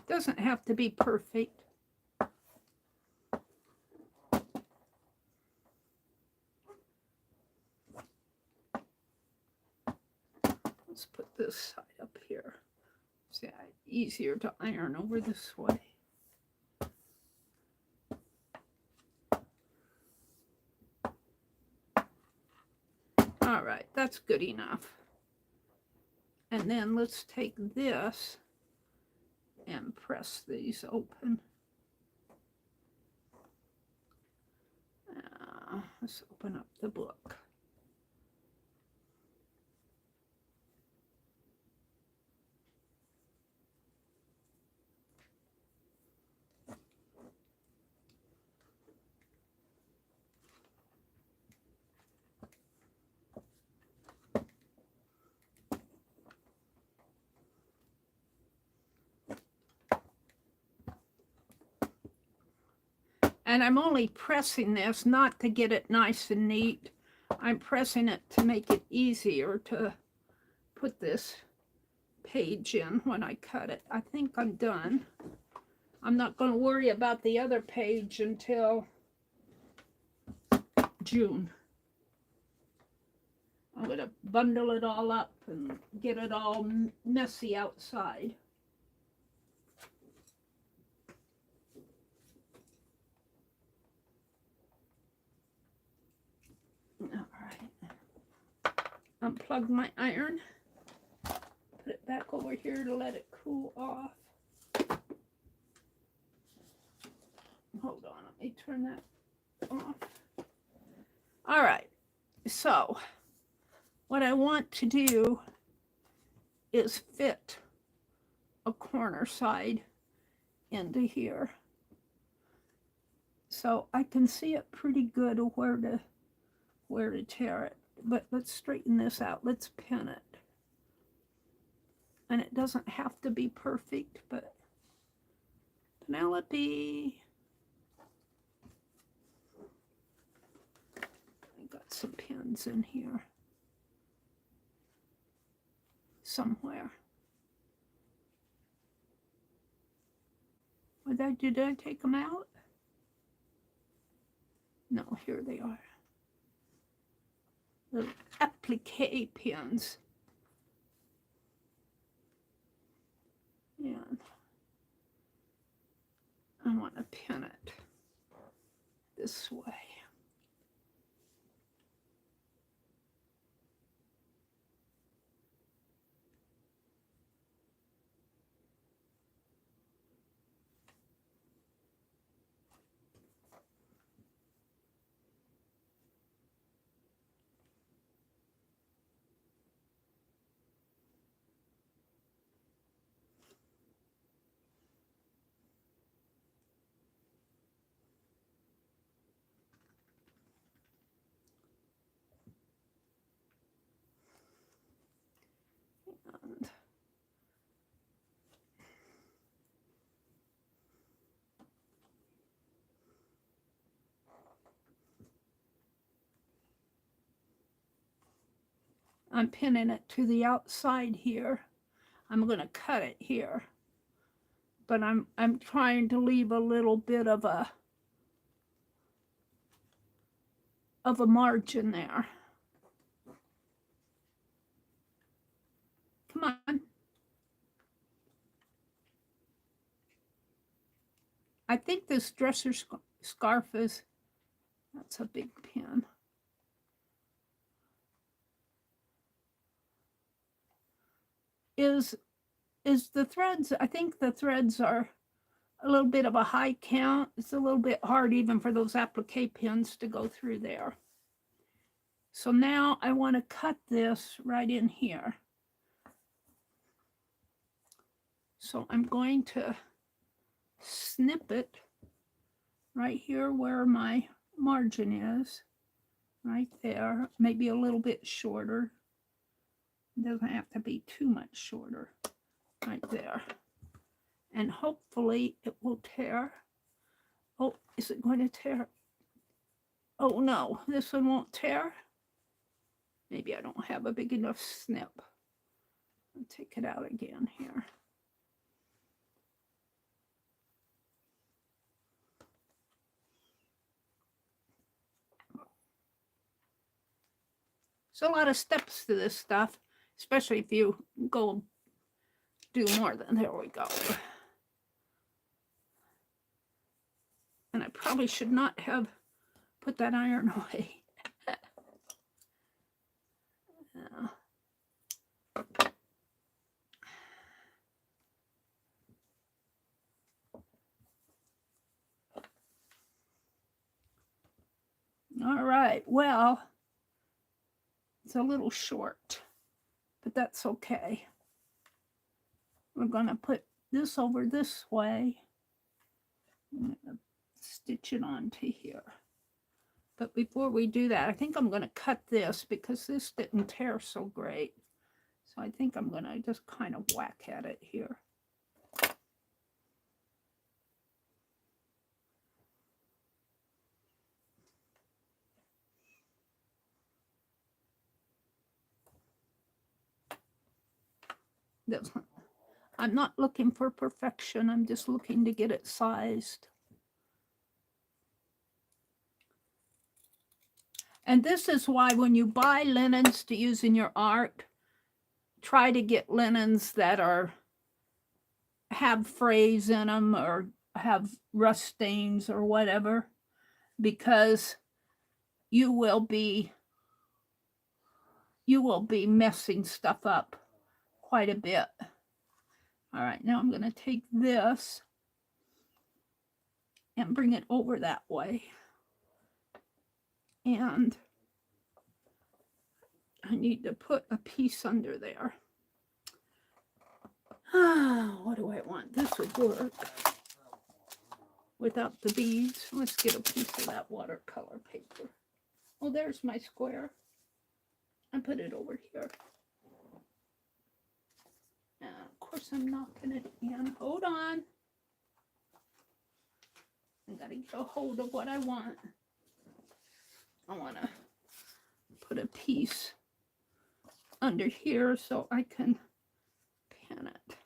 Doesn't have to be perfect. Let's put this side up here. It's easier to iron over this way. All right, that's good enough. And then let's take this and press these open. Let's open up the book. And I'm only pressing this not to get it nice and neat. I'm pressing it to make it easier to put this page in when I cut it. I think I'm done. I'm not going to worry about the other page until June. I'm going to bundle it all up and get it all messy outside. Unplug my iron, put it back over here to let it cool off. Hold on, let me turn that off. All right, so what I want to do is fit a corner side into here. So I can see it pretty good where to tear it. But let's straighten this out. Let's pin it. And it doesn't have to be perfect, but Penelope. I got some pins in here somewhere. Did I take them out? No, here they are. Little applique pins. And I want to pin it this way. I'm pinning it to the outside here. I'm going to cut it here. But I'm trying to leave a little bit of a of a margin there. Come on. I think this dresser scarf is, that's a big pin. Is the threads, I think the threads are a little bit of a high count. It's a little bit hard even for those applique pins to go through there. So now I want to cut this right in here. So I'm going to snip it right here where my margin is, right there, maybe a little bit shorter. It doesn't have to be too much shorter, right there. And hopefully it will tear. Oh, is it going to tear? Oh no, this one won't tear. Maybe I don't have a big enough snip. I'll take it out again here. There's a lot of steps to this stuff, especially if you go do more than, there we go. And I probably should not have put that iron away. Yeah. All right, well, it's a little short, but that's okay. We're going to put this over this way. I'm going to stitch it onto here. But before we do that, I think I'm going to cut this because this didn't tear so great. So I think I'm going to just kind of whack at it here. I'm not looking for perfection. I'm just looking to get it sized. And this is why when you buy linens to use in your art, try to get linens that have frays in them or have rust stains or whatever, because you will be messing stuff up quite a bit. All right, now I'm going to take this and bring it over that way. And I need to put a piece under there. What do I want? This would work without the beads. Let's get a piece of that watercolor paper. Oh, there's my square. I put it over here. Of course, I'm knocking it in. Hold on. I gotta get a hold of what I want. I want to put a piece under here so I can pin it.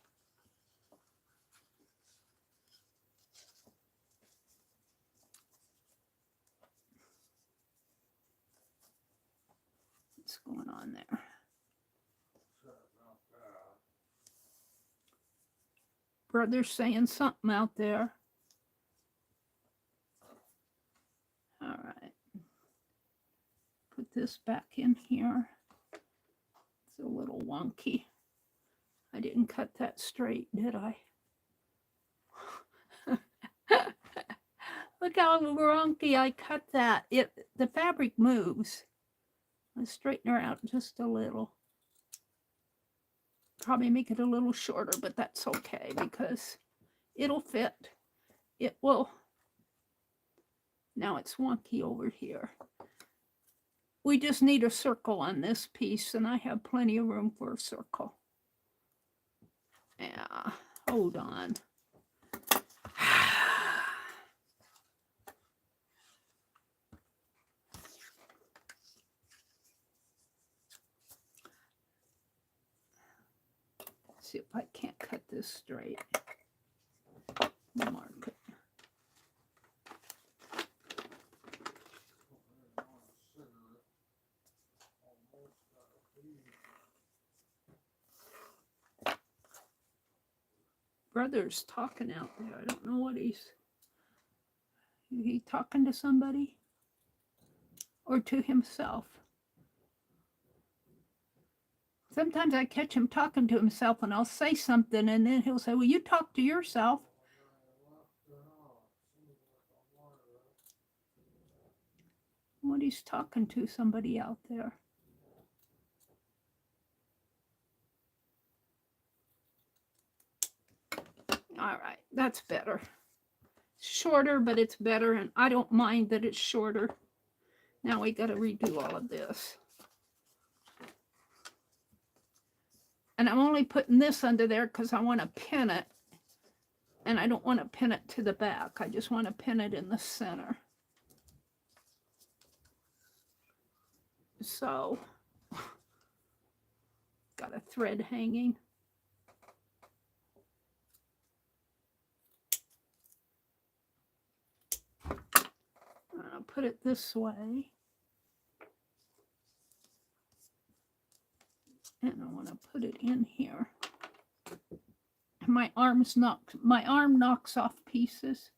What's going on there? Brother's saying something out there. All right. Put this back in here. It's a little wonky. I didn't cut that straight, did I? Look how wonky I cut that. The fabric moves. Let's straighten her out just a little. Probably make it a little shorter, but that's okay because it'll fit. It will. Now it's wonky over here. We just need a circle on this piece, and I have plenty of room for a circle. Yeah, hold on. See if I can't cut this straight. Mark it. Brother's talking out there. I don't know what is he talking to somebody or to himself? Sometimes I catch him talking to himself and I'll say something and then he'll say, well, you talk to yourself. What he's talking to somebody out there. All right, that's better. Shorter, but it's better, and I don't mind that it's shorter. Now we got to redo all of this. And I'm only putting this under there because I want to pin it. And I don't want to pin it to the back. I just want to pin it in the center. So, got a thread hanging. I'll put it this way. And I want to put it in here. My arm knocks off pieces.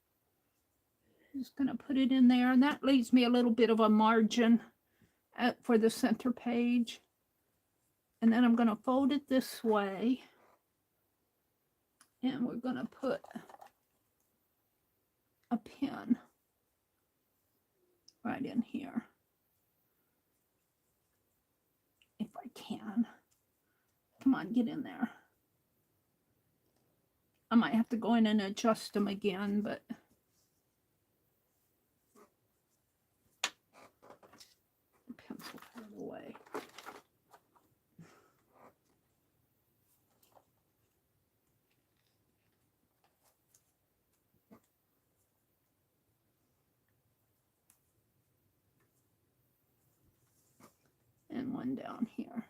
Just going to put it in there, and that leaves me a little bit of a margin for the center page. And then I'm going to fold it this way, and we're going to put a pin right in here, if I can. Come on, get in there. I might have to go in and adjust them again, but the pencil out of the way. And one down here.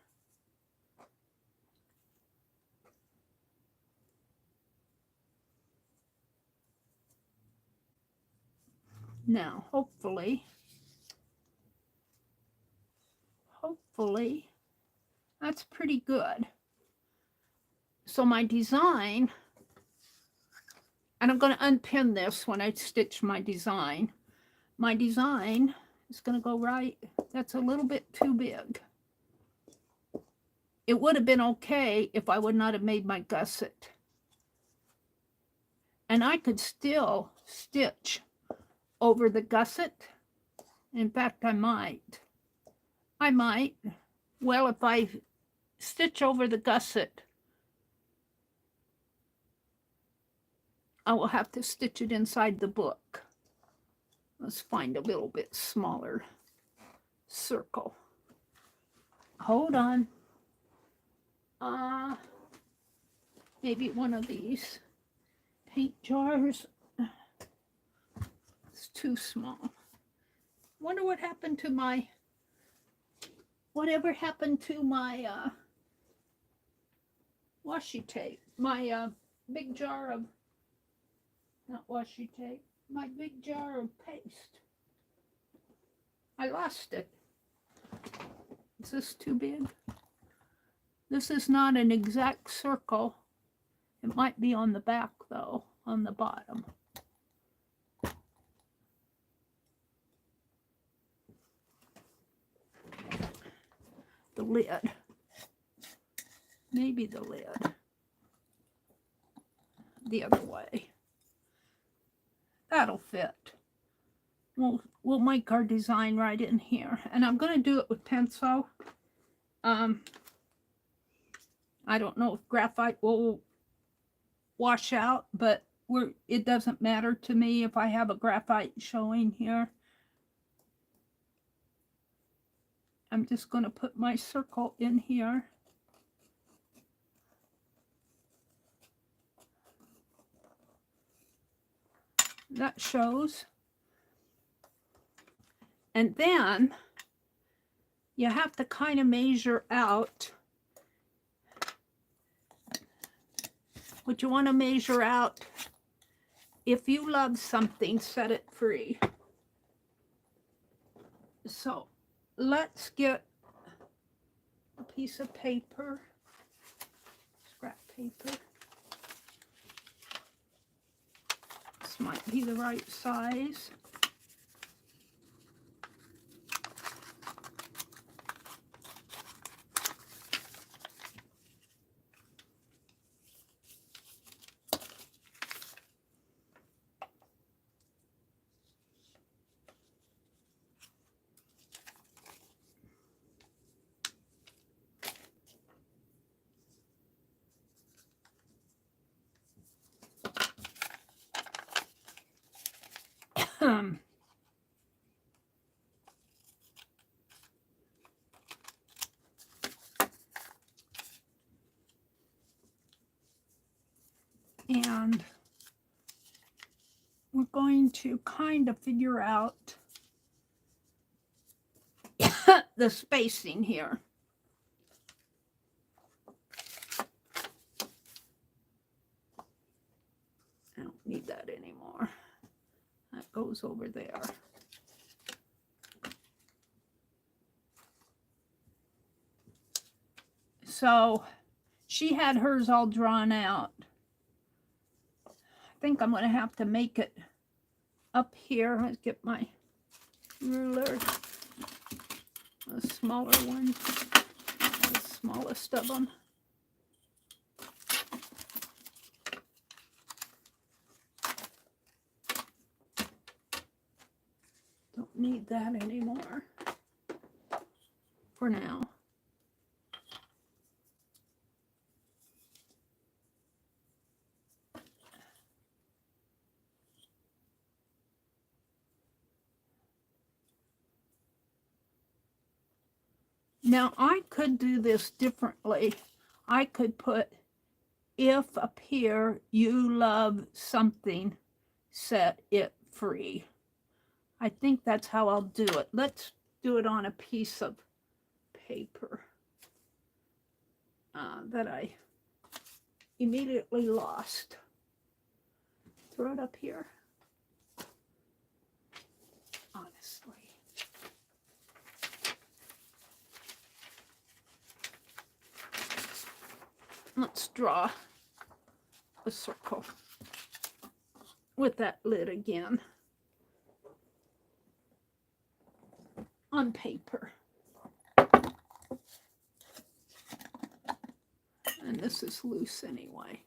Now, hopefully, that's pretty good. So my design, and I'm going to unpin this when I stitch my design. My design is going to go right. That's a little bit too big. It would have been okay if I would not have made my gusset. And I could still stitch over the gusset. In fact, I might. Well, if I stitch over the gusset, I will have to stitch it inside the book. Let's find a little bit smaller circle. Hold on. Maybe one of these paint jars. It's too small. Wonder what happened to my, whatever happened to my washi tape. My big jar of, not washi tape, my big jar of paste. I lost it. Is this too big? This is not an exact circle. It might be on the back though, on the bottom. The lid. Maybe the lid. The other way. That'll fit. We'll make our design right in here. And I'm going to do it with pencil. I don't know if graphite will wash out, but it doesn't matter to me if I have a graphite showing here. I'm just going to put my circle in here. That shows. And then you have to kind of measure out what you want to measure out. If you love something, set it free. So let's get a piece of paper, scrap paper. This might be the right size. And we're going to kind of figure out the spacing here. I don't need that anymore. That goes over there. So she had hers all drawn out. I think I'm going to have to make it up here. Let's get my ruler, the smaller one, the smallest of them. Don't need that anymore for now. Now, I could do this differently. I could put, if up here you love something, set it free. I think that's how I'll do it. Let's do it on a piece of paper that I immediately lost. Throw it up here. Honestly. Let's draw a circle with that lid again on paper. And this is loose anyway.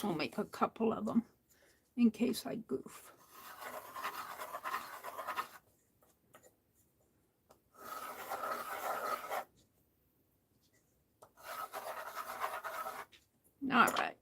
I'll make a couple of them in case I goof. All right.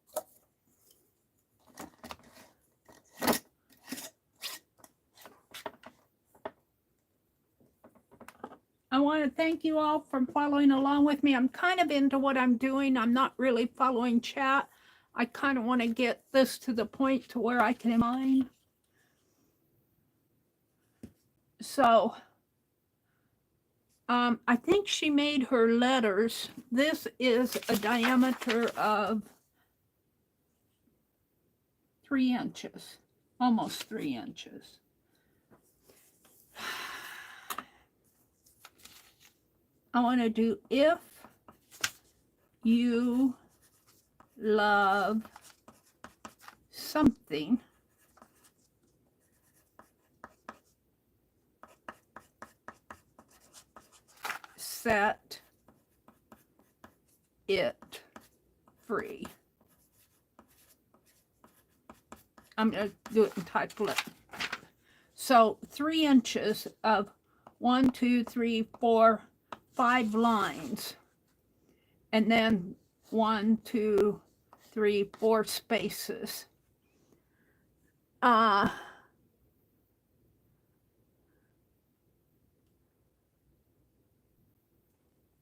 I want to thank you all for following along with me. I'm kind of into what I'm doing. I'm not really following chat. I kind of want to get this to the point to where I can mine. So I think she made her letters. This is a diameter of 3 inches, almost 3 inches. I want to do if you love something, set it free. I'm going to do it in title it. So 3 inches of 1, 2, 3, 4, 5 lines, and then 1, 2, 3, 4 spaces.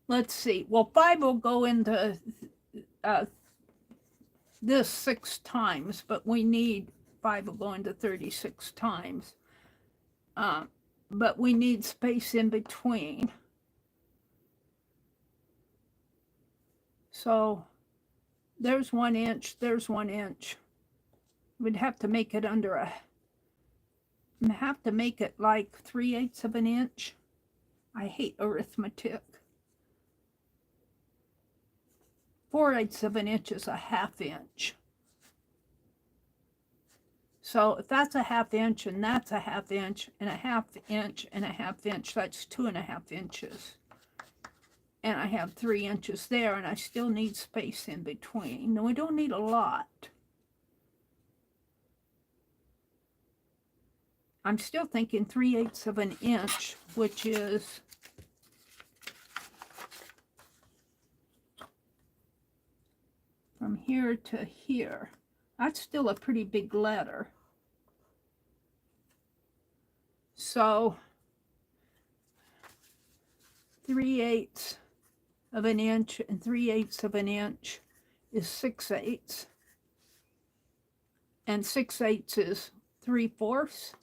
Let's see. Well, 5 will go into this 6 times, but we need 5 will go into 36 times. But we need space in between. So There's 1 inch, there's 1 inch. We'd have to make it under a, have to make it like 3/8 of an inch. I hate arithmetic. 4/8 of an inch is a 1/2 inch. So if that's a 1/2 inch and that's a 1/2 inch and a 1/2 inch and a 1/2 inch, that's 2.5 inches. And I have 3 inches there, and I still need space in between. No, we don't need a lot. I'm still thinking 3/8 of an inch, which is from here to here. That's still a pretty big letter. So 3/8 of an inch and 3/8 of an inch is 6/8. And 6/8 is 3/4.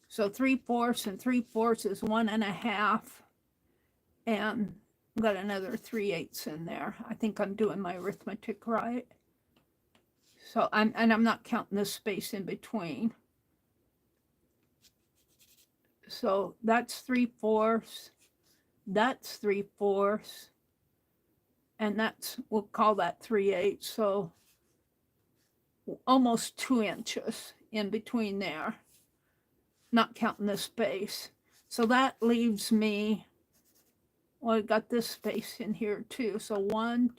So 3/4 and 3/4 is 1.5. And I've got another 3/8 in there. I think I'm doing my arithmetic right. So I'm not counting the space in between. So that's 3/4, that's 3/4, and that's, we'll call that 3/8. So almost 2 inches in between there, not counting the space. So that leaves me, well, I got this space in here too. So 1,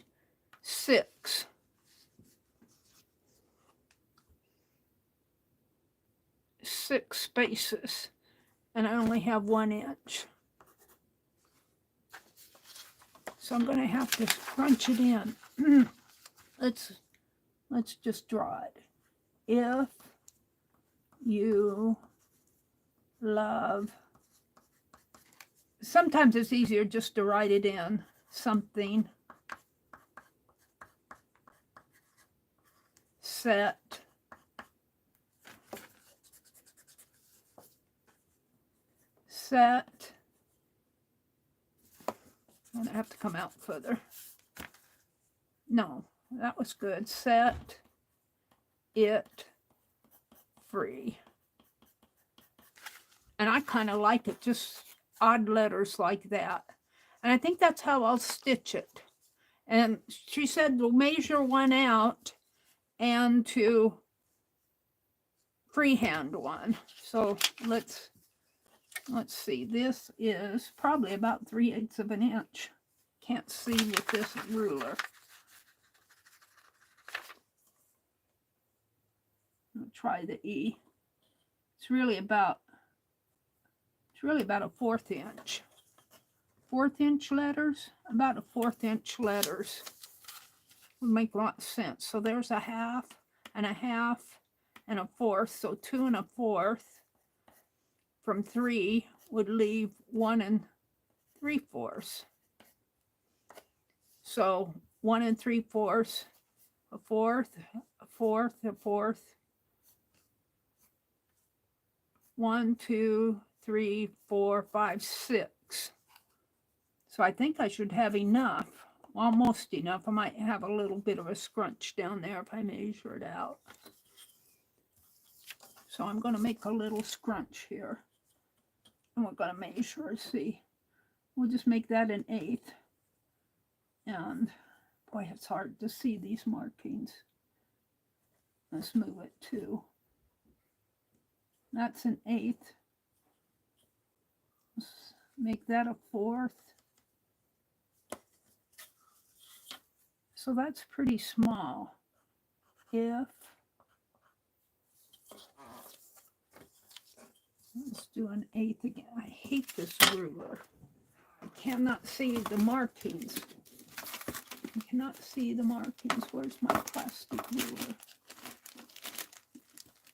6. Six spaces, and I only have 1 inch. So I'm going to have to crunch it in. Let's just draw it. If you love, sometimes it's easier just to write it in something. Set I'm gonna have to come out further. No, that was good. Set it free. And I kind of like it, just odd letters like that. And I think that's how I'll stitch it. And she said we'll measure one out and to freehand one. So let's see. This is probably about 3/8 of an inch. Can't see with this ruler. I'll try the E. It's really about a 1/4 inch. 1/4 inch letters, about a 1/4 inch letters would make a lot of sense. So there's a 1/2 and a 1/2 and a 1/4. So 2 1/4 from 3 would leave 1 3/4. So 1 3/4, a 1/4, a 1/4, a 1/4. 1, 2, 3, 4, 5, 6. So I think I should have enough, almost enough. I might have a little bit of a scrunch down there if I measure it out. So I'm going to make a little scrunch here. And we're going to measure, see. We'll just make that 1/8. And boy, it's hard to see these markings. Let's move it to. That's 1/8. Let's make that a 1/4. So that's pretty small. If, let's do 1/8 again. I hate this ruler. I cannot see the markings. I cannot see the markings. Where's my plastic ruler?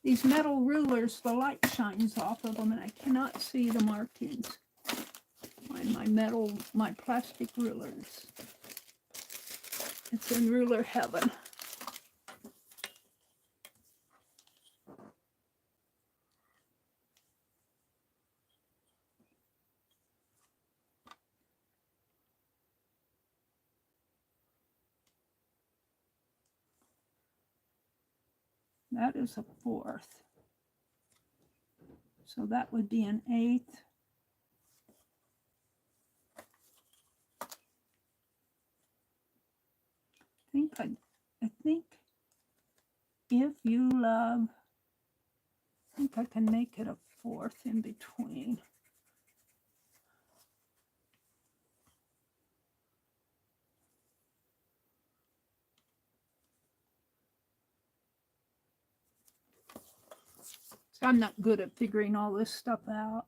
These metal rulers, the light shines off of them and I cannot see the markings. Find my plastic rulers. It's in ruler heaven. That is a 4th. So that would be an 1/8. I think if you love, I think I can make it a 4th in between. So I'm not good at figuring all this stuff out.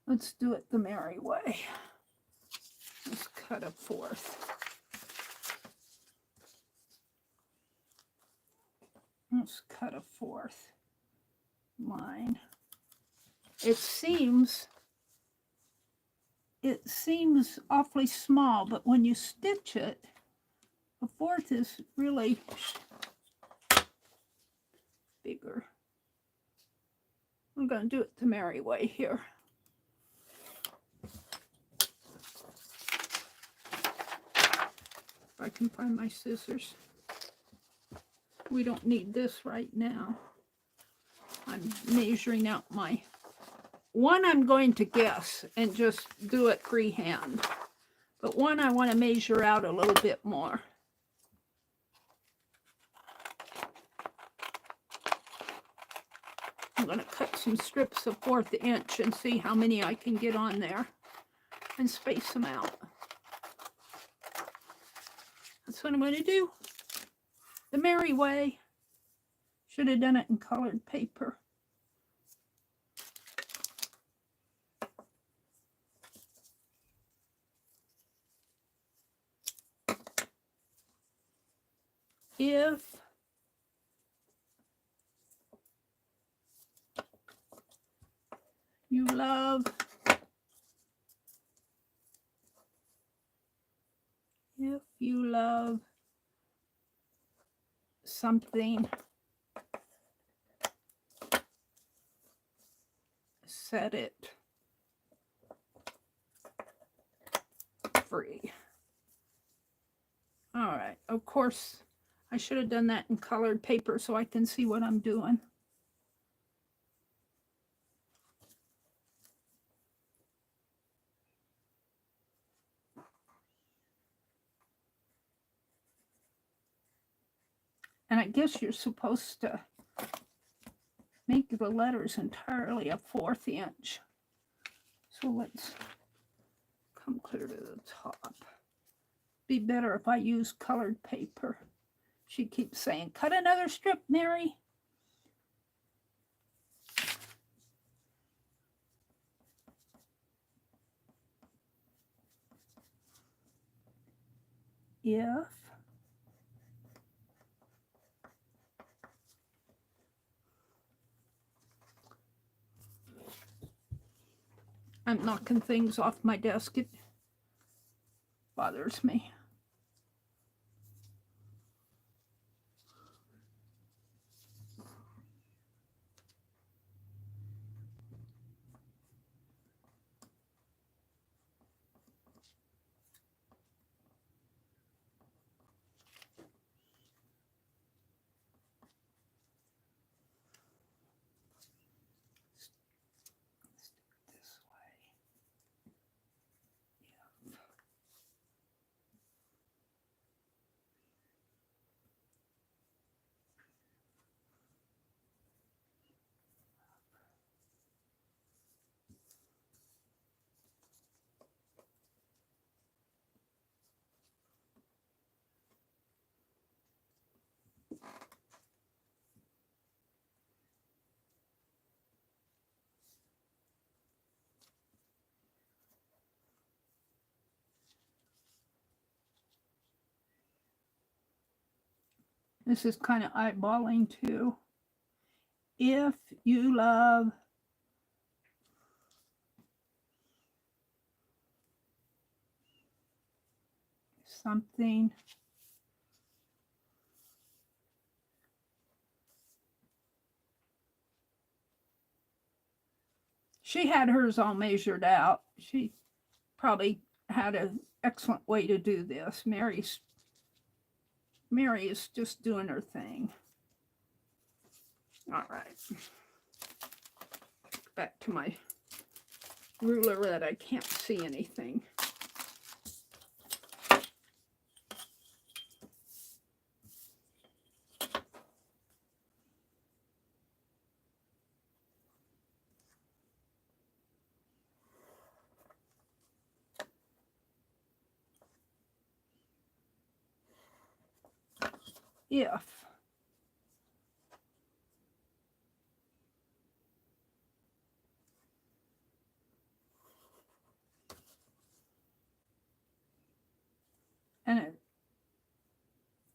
Let's do it the Meri way. Let's cut a 4th. Let's cut a 4th line. It seems awfully small, but when you stitch it, a 4th is really bigger. I'm going to do it the Meri way here. If I can find my scissors. We don't need this right now. I'm measuring out my one. I'm going to guess and just do it freehand, but one I want to measure out a little bit more. I'm going to cut some strips of 1/4 inch and see how many I can get on there and space them out. That's what I'm going to do. The Meri way. Should have done it in colored paper. If you love something, set it free. All right, of course, I should have done that in colored paper so I can see what I'm doing. And I guess you're supposed to make the letters entirely a 1/4 inch. So let's come clear to the top. Be better if I use colored paper. She keeps saying, cut another strip, Meri. If I'm knocking things off my desk, it bothers me. This is kind of eyeballing too. If you love something, she had hers all measured out. She probably had an excellent way to do this. Meri is just doing her thing. All right. Back to my ruler that I can't see anything. If and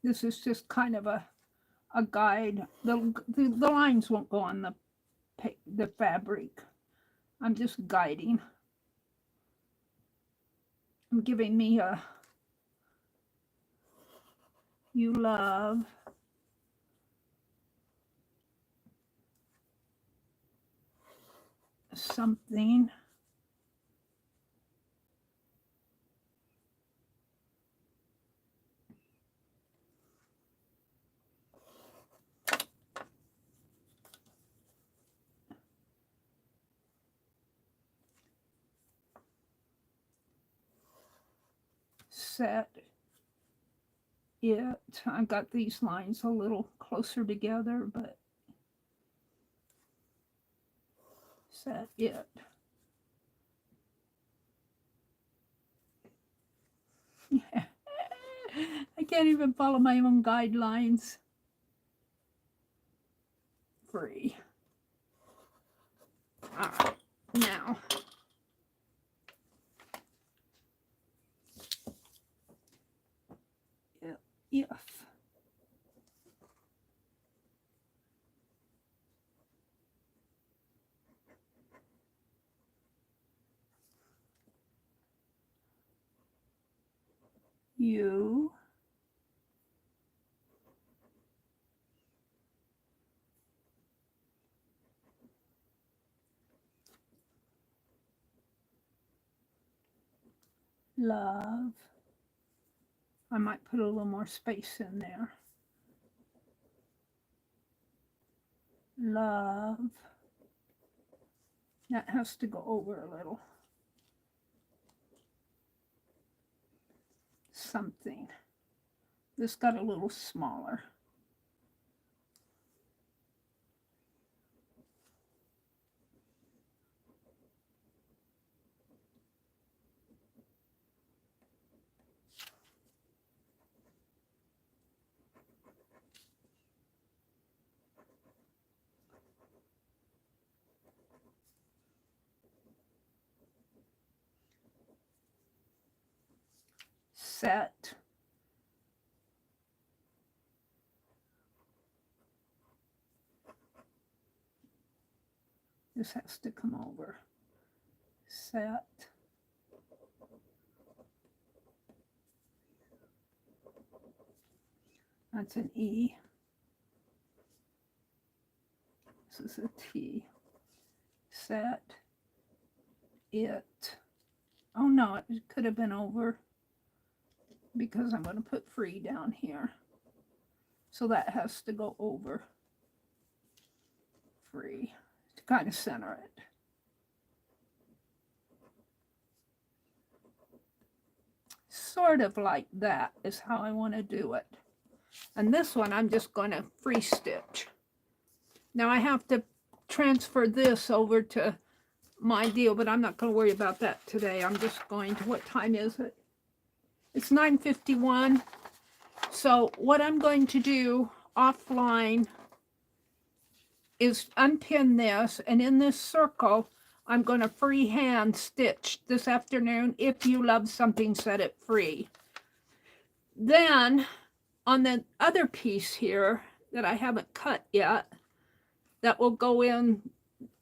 this is just kind of a guide. The lines won't go on the fabric. I'm just guiding. I'm giving me a you love something. Set it. I've got these lines a little closer together, but set it. I can't even follow my own guidelines. Free. All right, now if you love, I might put a little more space in there. Love, that has to go over a little. Something. This got a little smaller. Set. This has to come over. Set. That's an E. This is a T. Set it. Oh no, it could have been over because I'm going to put free down here. So that has to go over free to kind of center it. Sort of like that is how I want to do it. And this one I'm just going to free stitch. Now I have to transfer this over to my deal, but I'm not going to worry about that today. I'm just going to, what time is it? It's 9:51. So what I'm going to do offline is unpin this, and in this circle, I'm going to freehand stitch this afternoon. If you love something, set it free. Then on the other piece here that I haven't cut yet, that will go in,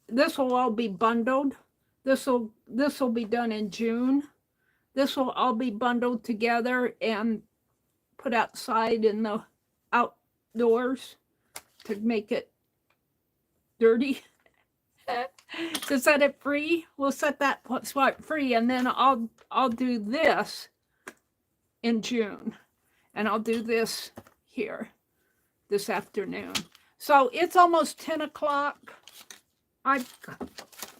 this will all be bundled. This will be done in June. This will all be bundled together and put outside in the outdoors to make it dirty. to set it free. We'll set that spot free, and then I'll do this in June, and I'll do this here this afternoon. So it's almost 10 o'clock. I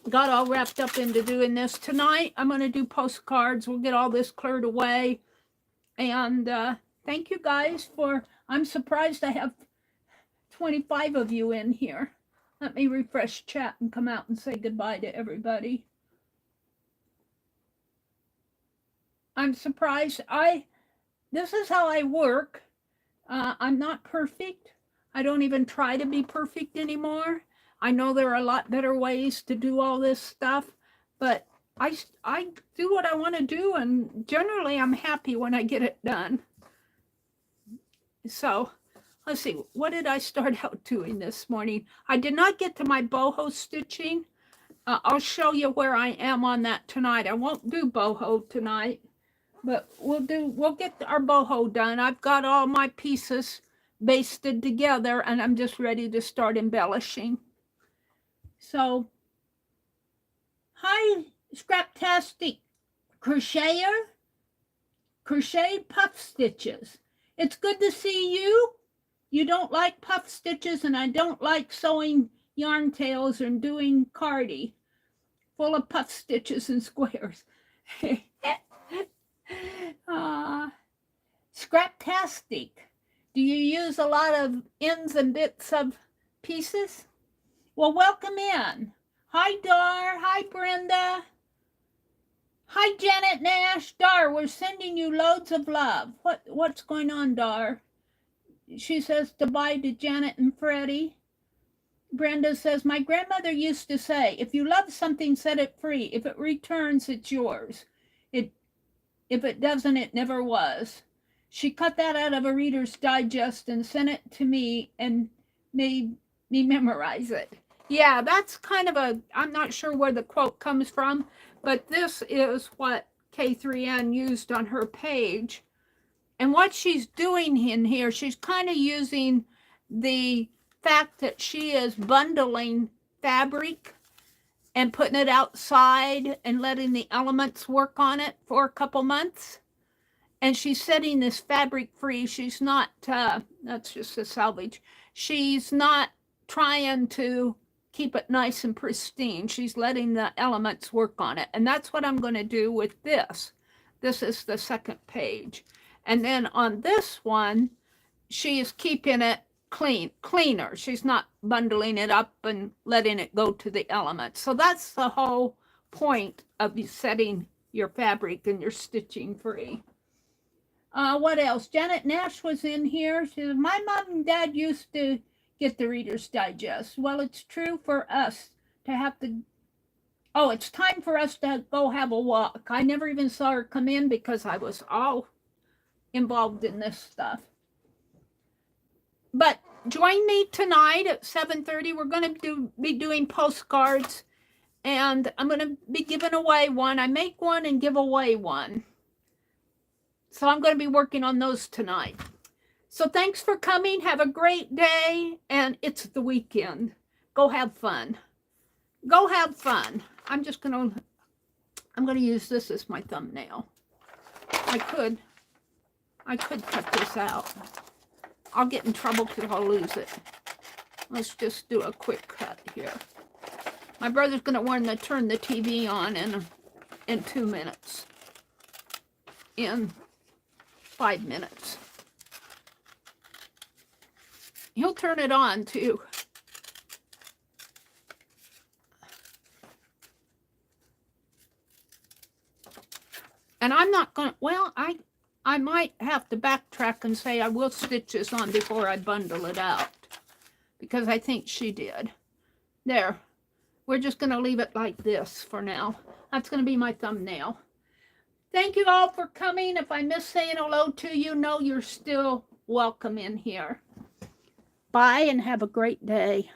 got all wrapped up into doing this. Tonight, I'm going to do postcards. We'll get all this cleared away. And thank you guys for, I'm surprised I have 25 of you in here. Let me refresh chat and come out and say goodbye to everybody. I'm surprised. This is how I work. I'm not perfect. I don't even try to be perfect anymore. I know there are a lot better ways to do all this stuff, but I do what I want to do, and generally I'm happy when I get it done. So let's see, what did I start out doing this morning? I did not get to my boho stitching. I'll show you where I am on that tonight. I won't do boho tonight, but we'll get our boho done. I've got all my pieces basted together, and I'm just ready to start embellishing. So, hi, Scraptastic Crocheter, Crocheted Puff Stitches. It's good to see you. You don't like puff stitches, and I don't like sewing yarn tails and doing cardi full of puff stitches and squares. Scraptastic. Do you use a lot of ends and bits of pieces? Well, welcome in. Hi, Dar. Hi, Brenda. Hi, Janet Nash. Dar, we're sending you loads of love. What's going on, Dar? She says goodbye to Janet and Freddie. Brenda says, my grandmother used to say, if you love something, set it free. If it returns, it's yours. If it doesn't, it never was. She cut that out of a Reader's Digest and sent it to me and made me memorize it. Yeah, that's kind of I'm not sure where the quote comes from, but this is what K3N used on her page. And what she's doing in here, she's kind of using the fact that she is bundling fabric and putting it outside and letting the elements work on it for a couple months. And she's setting this fabric free. She's not, that's just a salvage. She's not trying to keep it nice and pristine. She's letting the elements work on it. And that's what I'm going to do with this. This is the second page. And then on this one, she is keeping it cleaner. She's not bundling it up and letting it go to the elements. So that's the whole point of setting your fabric and your stitching free. What else? Janet Nash was in here. She said, my mom and dad used to get the Reader's Digest. Well, it's true for us to have to, oh, it's time for us to go have a walk. I never even saw her come in because I was all involved in this stuff. But join me tonight at 7:30. We're going to be doing postcards, and I'm going to be giving away one. I make one and give away one. So I'm going to be working on those tonight. So thanks for coming. Have a great day. And it's the weekend. Go have fun. Go have fun. I'm going to use this as my thumbnail. I could cut this out. I'll get in trouble because I'll lose it. Let's just do a quick cut here. My brother's going to want to turn the TV on in 2 minutes. In 5 minutes. He'll turn it on too. And I'm not going to, well, I might have to backtrack and say I will stitch this on before I bundle it out. Because I think she did. There. We're just going to leave it like this for now. That's going to be my thumbnail. Thank you all for coming. If I miss saying hello to you, know you're still welcome in here. Bye and have a great day.